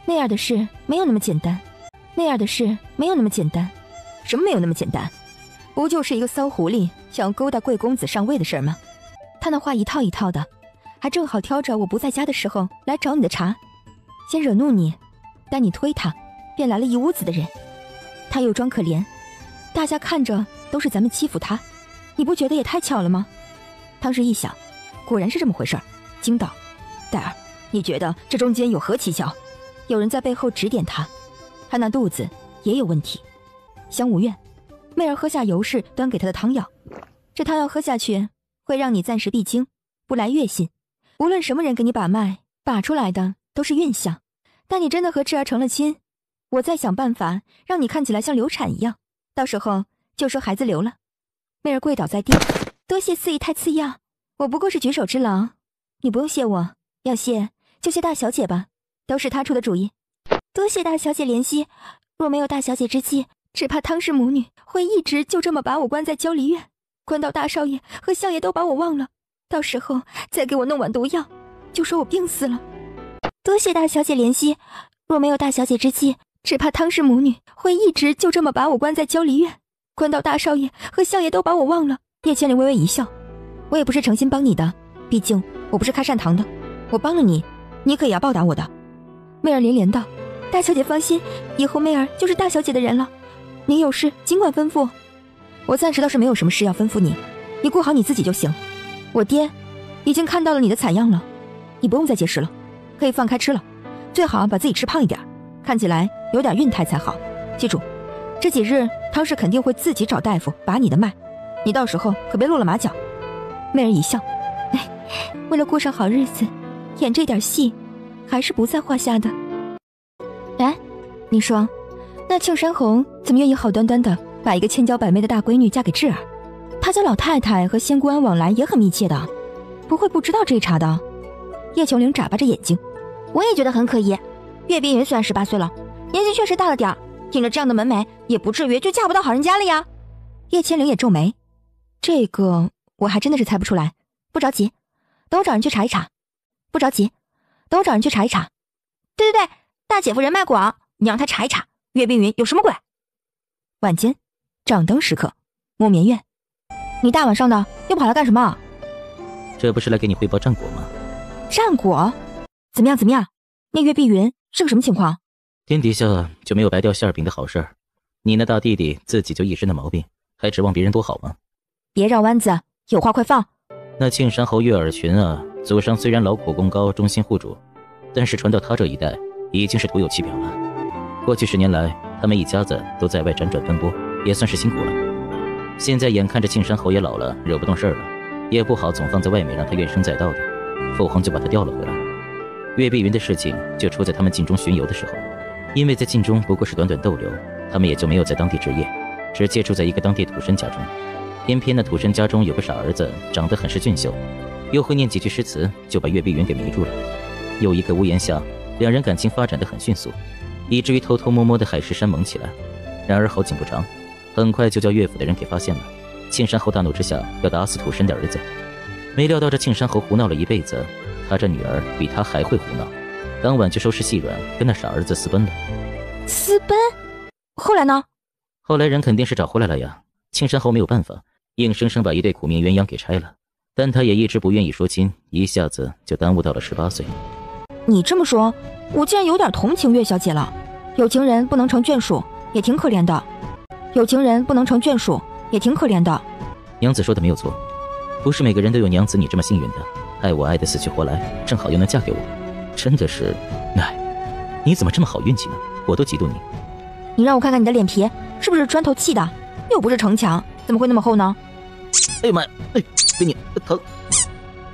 那样的事没有那么简单，那样的事没有那么简单。什么没有那么简单？不就是一个骚狐狸想要勾搭贵公子上位的事吗？他那话一套一套的，还正好挑着我不在家的时候来找你的茬，先惹怒你，待你推他，便来了一屋子的人。他又装可怜，大家看着都是咱们欺负他，你不觉得也太巧了吗？汤氏一想，果然是这么回事儿，惊道：黛儿，你觉得这中间有何蹊跷？有人在背后指点他，他那肚子也有问题。香无怨，媚儿喝下尤氏端给他的汤药，这汤药喝下去会让你暂时闭经，不来月信。无论什么人给你把脉，把出来的都是孕象。但你真的和智儿成了亲，我再想办法让你看起来像流产一样，到时候就说孩子流了。媚儿跪倒在地：多谢四姨太赐药，我不过是举手之劳，你不用谢我，要谢就谢大小姐吧，都是她出的主意。多谢大小姐怜惜，若没有大小姐之计，只怕汤氏母女会一直就这么把我关在焦离院，关到大少爷和相爷都把我忘了，到时候再给我弄碗毒药，就说我病死了。多谢大小姐怜惜，若没有大小姐之计，只怕汤氏母女会一直就这么把我关在焦离院，关到大少爷和相爷都把我忘了。叶千灵微微一笑，我也不是诚心帮你的，毕竟我不是开善堂的，我帮了你，你可也要报答我的。媚儿连连道：大小姐放心，以后媚儿就是大小姐的人了，您有事尽管吩咐。我暂时倒是没有什么事要吩咐你，你顾好你自己就行。我爹已经看到了你的惨样了，你不用再节食了，可以放开吃了，最好把自己吃胖一点，看起来有点孕态才好。记住，这几日汤氏肯定会自己找大夫把你的脉，你到时候可别露了马脚。媚儿一笑，为了过上好日子，演这点戏还是不在话下的。哎，你说那庆山红怎么愿意好端端的把一个千娇百媚的大闺女嫁给智儿？她家老太太和仙姑庵往来也很密切的，不会不知道这一茬的。叶琼玲眨巴着眼睛，我也觉得很可疑。岳碧云虽然18岁了，年纪确实大了点，听着这样的门楣，也不至于就嫁不到好人家了呀。叶千灵也皱眉，这个我还真的是猜不出来。不着急，等我找人去查一查。不着急，等我找人去查一查。对，大姐夫人脉广，你让他查一查岳碧云有什么鬼。晚间，掌灯时刻，木棉院，你大晚上的又跑来干什么？这不是来给你汇报战果吗？战果？怎么样？那岳碧云是个什么情况？天底下就没有白掉馅饼的好事儿，你那大弟弟自己就一身的毛病，还指望别人多好吗？别绕弯子，有话快放。那庆山侯岳尔群啊，祖上虽然劳苦功高，忠心护主，但是传到他这一代已经是徒有其表了。过去10年来，他们一家子都在外辗转奔波，也算是辛苦了。现在眼看着庆山侯也老了，惹不动事儿了，也不好总放在外面让他怨声载道的，父皇就把他调了回来。岳碧云的事情就出在他们晋中巡游的时候，因为在晋中不过是短短逗留，他们也就没有在当地置业，只借住在一个当地土生家中。偏偏那土生家中有个傻儿子，长得很是俊秀，又会念几句诗词，就把岳碧云给迷住了。又一个屋檐下，两人感情发展得很迅速，以至于偷偷摸摸的海誓山盟起来。然而好景不长，很快就叫岳府的人给发现了。庆山侯大怒之下要打死土生的儿子，没料到这庆山侯胡闹了一辈子，他这女儿比他还会胡闹，当晚就收拾细软，跟那傻儿子私奔了。私奔？后来呢？后来人肯定是找回来了呀。庆山侯没有办法，硬生生把一对苦命鸳鸯给拆了，但他也一直不愿意说亲，一下子就耽误到了18岁。你这么说，我竟然有点同情岳小姐了。有情人不能成眷属，也挺可怜的。娘子说的没有错，不是每个人都有娘子你这么幸运的，爱我爱得死去活来，正好又能嫁给我，真的是，你怎么这么好运气呢？我都嫉妒你。你让我看看你的脸皮，是不是砖头砌的？又不是城墙，怎么会那么厚呢？哎呀妈！给你疼！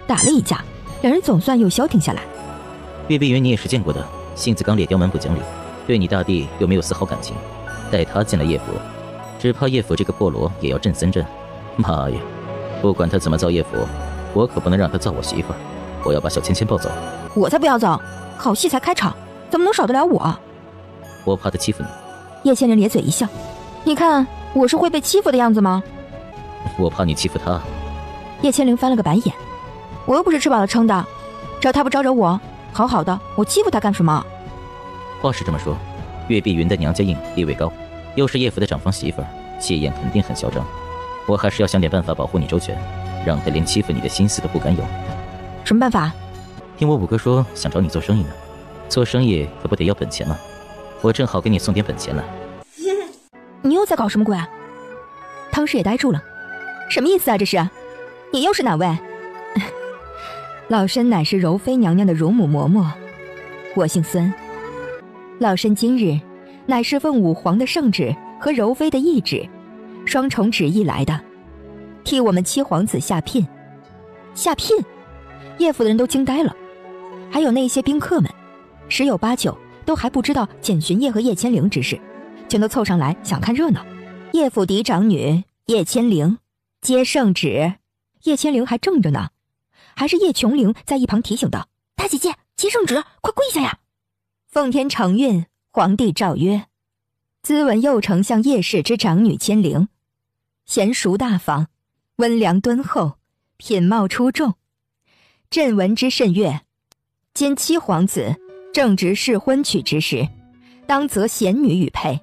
打了一架，两人总算又消停下来。岳碧云你也是见过的，性子刚烈，刁蛮不讲理，对你大弟又没有丝毫感情，待他进了叶府，只怕叶府这个破锣也要震3震。妈呀！不管他怎么造叶府，我可不能让他造我媳妇儿。我要把小芊芊抱走。我才不要走，好戏才开场，怎么能少得了我？我怕他欺负你。叶千人咧嘴一笑，你看我是会被欺负的样子吗？我怕你欺负他。叶千灵翻了个白眼，我又不是吃饱了撑的，只要他不招惹我，好好的，我欺负他干什么？话是这么说，岳碧云的娘家硬，地位高，又是叶府的长房媳妇儿，气焰肯定很嚣张。我还是要想点办法保护你周全，让他连欺负你的心思都不敢有。什么办法？听我五哥说想找你做生意呢，做生意可不得要本钱吗？我正好给你送点本钱来。你又在搞什么鬼啊？汤氏也呆住了，什么意思啊这是？你又是哪位？老身乃是柔妃娘娘的乳母嬷嬷，我姓孙。老身今日乃是奉武皇的圣旨和柔妃的懿旨，双重旨意来的，替我们七皇子下聘。下聘？叶府的人都惊呆了，还有那些宾客们，10有8九都还不知道简巡夜和叶千灵之事，全都凑上来想看热闹。叶府嫡长女叶千灵接圣旨，叶千灵还怔着呢，还是叶琼灵在一旁提醒道：“大姐姐，接圣旨，快跪下呀！”奉天承运，皇帝诏曰：兹闻右丞相叶氏之长女千灵，娴熟大方，温良敦厚，品貌出众，朕闻之甚悦。今七皇子正值适婚娶之时，当择贤女与配。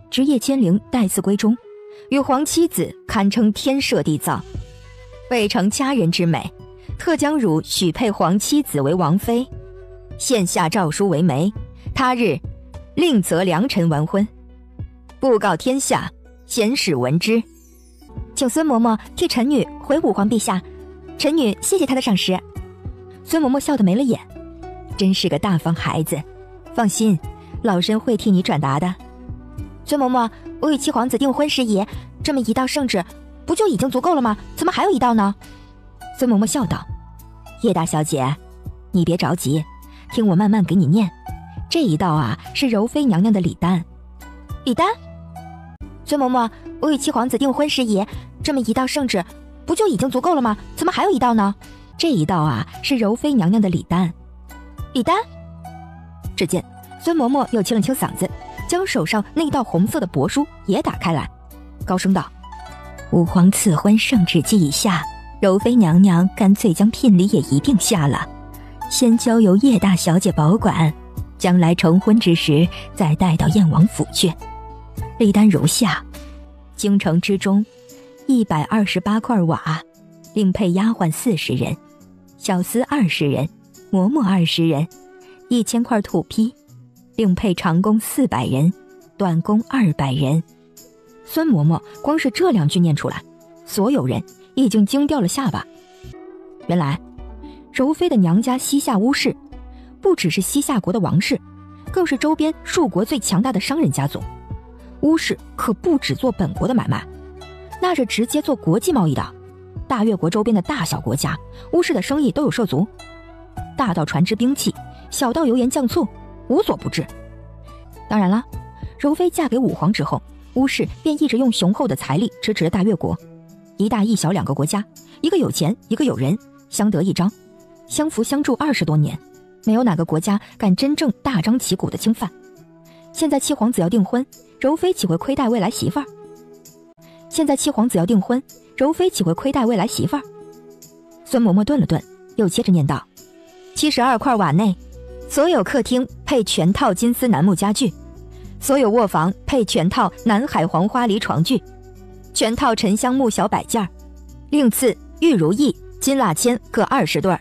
值叶千灵待嗣归中，与皇妻子堪称天设地造。未成佳人之美，特将汝许配皇妻子为王妃。现下诏书为媒，他日另择良辰完婚，布告天下，贤使闻之。请孙嬷嬷替臣女回武皇陛下，臣女谢谢他的赏识。孙嬷嬷笑得没了眼，真是个大方孩子，放心，老身会替你转达的。孙嬷嬷，我与七皇子订婚事宜，这么一道圣旨，不就已经足够了吗？怎么还有一道呢？孙嬷嬷笑道：叶大小姐，你别着急，听我慢慢给你念。这一道啊，是柔妃娘娘的礼单。礼单？孙嬷嬷，我与七皇子订婚事宜，这么一道圣旨，不就已经足够了吗？怎么还有一道呢？这一道啊，是柔妃娘娘的礼单。礼单？只见孙嬷嬷又清了清嗓子，将手上那道红色的帛书也打开来，高声道：武皇赐婚圣旨既已下，柔妃娘娘干脆将聘礼也一并下了，先交由叶大小姐保管，将来成婚之时再带到燕王府去。礼单如下：京城之中128块瓦，另配丫鬟40人，小厮20人，嬷嬷20人，1000块土坯，另配长工400人，短工200人。孙嬷嬷光是这2句念出来，所有人已经惊掉了下巴。原来柔妃的娘家西夏乌氏不只是西夏国的王室，更是周边数国最强大的商人家族。乌氏可不只做本国的买卖，那是直接做国际贸易的。大越国周边的大小国家，乌氏的生意都有涉足，大到船只兵器，小到油盐酱醋，无所不至。当然了，柔妃嫁给武皇之后，乌氏便一直用雄厚的财力支持着大越国。一大一小2个国家，一个有钱，一个有人，相得益彰，相扶相助20多年，没有哪个国家敢真正大张旗鼓的侵犯。现在七皇子要订婚，柔妃岂会亏待未来媳妇儿？孙嬷嬷顿了顿，又接着念道：72块瓦内，所有客厅配全套金丝楠木家具，所有卧房配全套南海黄花梨床具，全套沉香木小摆件，另赐玉如意、金蜡签各20对，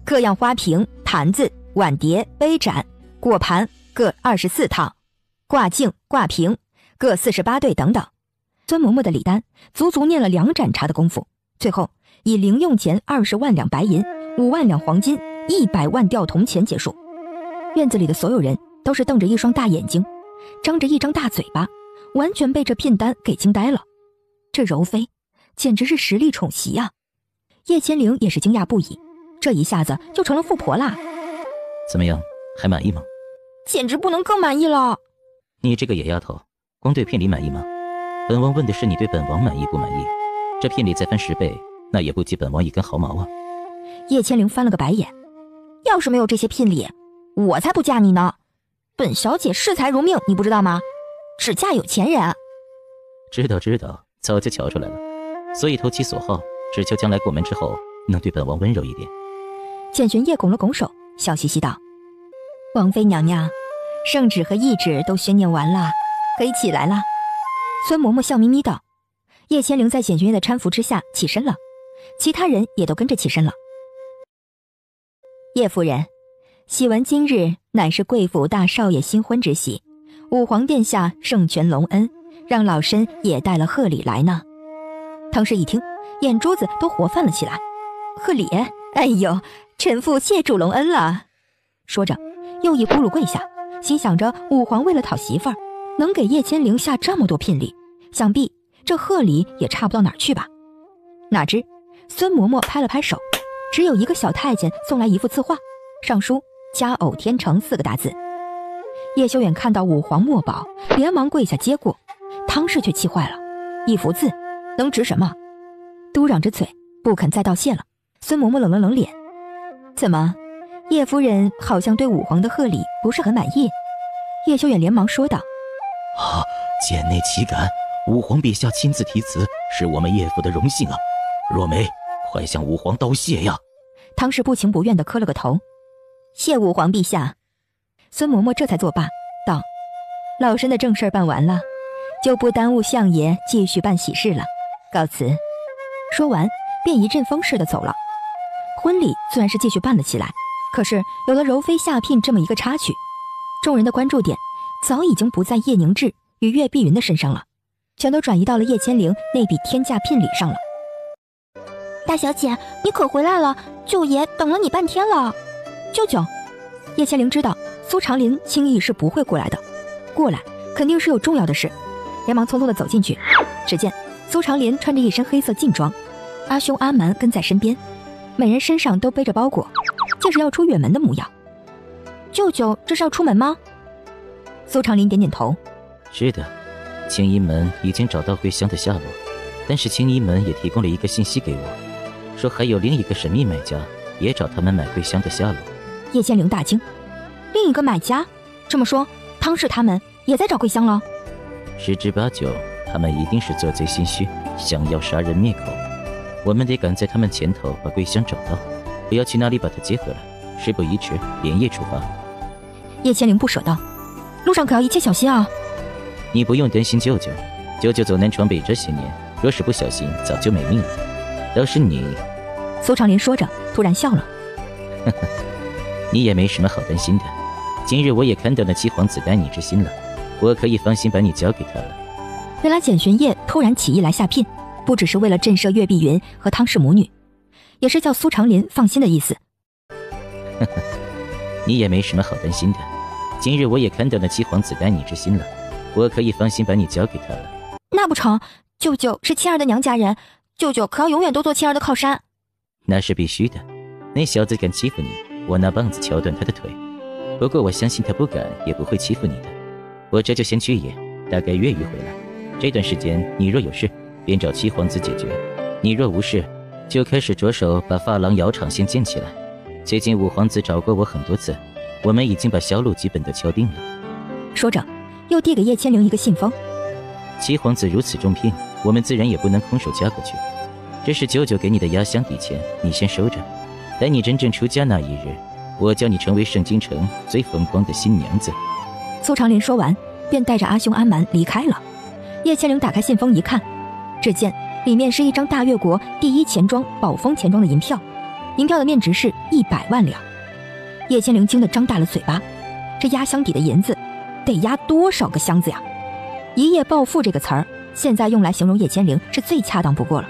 各样花瓶、坛子、碗碟、杯盏、果盘各24套，挂镜、挂瓶各48对等等。孙嬷嬷的礼单足足念了2盏茶的功夫，最后以零用钱20万两白银、5万两黄金、100万吊铜钱结束。院子里的所有人都是瞪着一双大眼睛，张着一张大嘴巴，完全被这聘单给惊呆了。这柔妃简直是实力宠媳啊！叶千灵也是惊讶不已，这一下子就成了富婆啦。怎么样，还满意吗？简直不能更满意了。你这个野丫头，光对聘礼满意吗？本王问的是你对本王满意不满意？这聘礼再翻10倍，那也不及本王一根毫毛啊！叶千灵翻了个白眼，要是没有这些聘礼，我才不嫁你呢。本小姐视财如命，你不知道吗？只嫁有钱人。知道，早就瞧出来了。所以投其所好，只求将来过门之后能对本王温柔一点。简玄烨拱了拱手，笑嘻嘻道：王妃娘娘，圣旨和懿旨都宣念完了，可以起来了。孙嬷嬷笑眯眯道。叶千灵在简玄烨的搀扶之下起身了，其他人也都跟着起身了。叶夫人，喜闻今日乃是贵府大少爷新婚之喜，武皇殿下圣权隆恩，让老身也带了贺礼来呢。汤氏一听，眼珠子都活泛了起来。贺礼？哎呦，臣妇谢主隆恩了。说着又一咕噜跪下，心想着武皇为了讨媳妇儿，能给叶千灵下这么多聘礼，想必这贺礼也差不到哪儿去吧。哪知孙嬷嬷拍了拍手，只有一个小太监送来一幅字画，上书佳偶天成4个大字。叶修远看到武皇墨宝，连忙跪下接过，汤氏却气坏了，一幅字能值什么？嘟嚷着嘴不肯再道谢了。孙嬷嬷冷了冷脸，怎么，叶夫人好像对武皇的贺礼不是很满意？叶修远连忙说道：贱内岂敢，武皇陛下亲自题词，是我们叶府的荣幸啊！若梅，快向武皇道谢呀！汤氏不情不愿地磕了个头，谢武皇陛下。孙嬷嬷这才作罢，道：老身的正事办完了，就不耽误相爷继续办喜事了，告辞。说完便一阵风似的走了。婚礼虽然是继续办了起来，可是有了柔妃下聘这么一个插曲，众人的关注点早已经不在叶凝志与岳碧云的身上了，全都转移到了叶千灵那笔天价聘礼上了。大小姐，你可回来了，舅爷等了你半天了。舅舅，叶千灵知道苏长林轻易是不会过来的，过来肯定是有重要的事，连忙匆匆地走进去。只见苏长林穿着一身黑色劲装，阿兄阿蛮跟在身边，每人身上都背着包裹，就是要出远门的模样。舅舅，这是要出门吗？苏长林点点头。是的，青衣门已经找到桂香的下落，但是青衣门也提供了一个信息给我，说还有另一个神秘买家也找他们买桂香的下落。叶千灵大惊，另一个买家？这么说汤氏他们也在找桂香了？10之8九，他们一定是做贼心虚，想要杀人灭口。我们得赶在他们前头把桂香找到，不要去那里把她接回来。事不宜迟，连夜出发。叶千灵不舍道，路上可要一切小心啊。你不用担心舅舅，舅舅走南闯北这些年，若是不小心早就没命了。倒是你……苏长林说着突然笑了。呵呵，你也没什么好担心的。今日我也看到那七皇子待你之心了，我可以放心把你交给他了。原来简玄烨突然起意来下聘，不只是为了震慑岳碧云和汤氏母女，也是叫苏长林放心的意思。呵呵，你也没什么好担心的。今日我也看到那七皇子待你之心了，我可以放心把你交给他了。那不成，舅舅是青儿的娘家人，舅舅可要永远都做青儿的靠山。那是必须的，那小子敢欺负你，我拿棒子敲断他的腿。不过我相信他不敢也不会欺负你的。我这就先去也，大概月余回来。这段时间你若有事，便找七皇子解决；你若无事，就开始着手把发廊窑厂先建起来。最近五皇子找过我很多次，我们已经把销路基本都敲定了。说着又递给叶千灵一个信封。七皇子如此重聘，我们自然也不能空手嫁过去。这是舅舅给你的压箱底钱，你先收着。待你真正出嫁那一日，我叫你成为盛京城最风光的新娘子。苏长林说完便带着阿兄阿蛮离开了。叶千灵打开信封一看，只见里面是一张大越国第一钱庄宝丰钱庄的银票，银票的面值是100万两。叶千灵惊得张大了嘴巴，这压箱底的银子得压多少个箱子呀？一夜暴富这个词儿，现在用来形容叶千灵是最恰当不过了。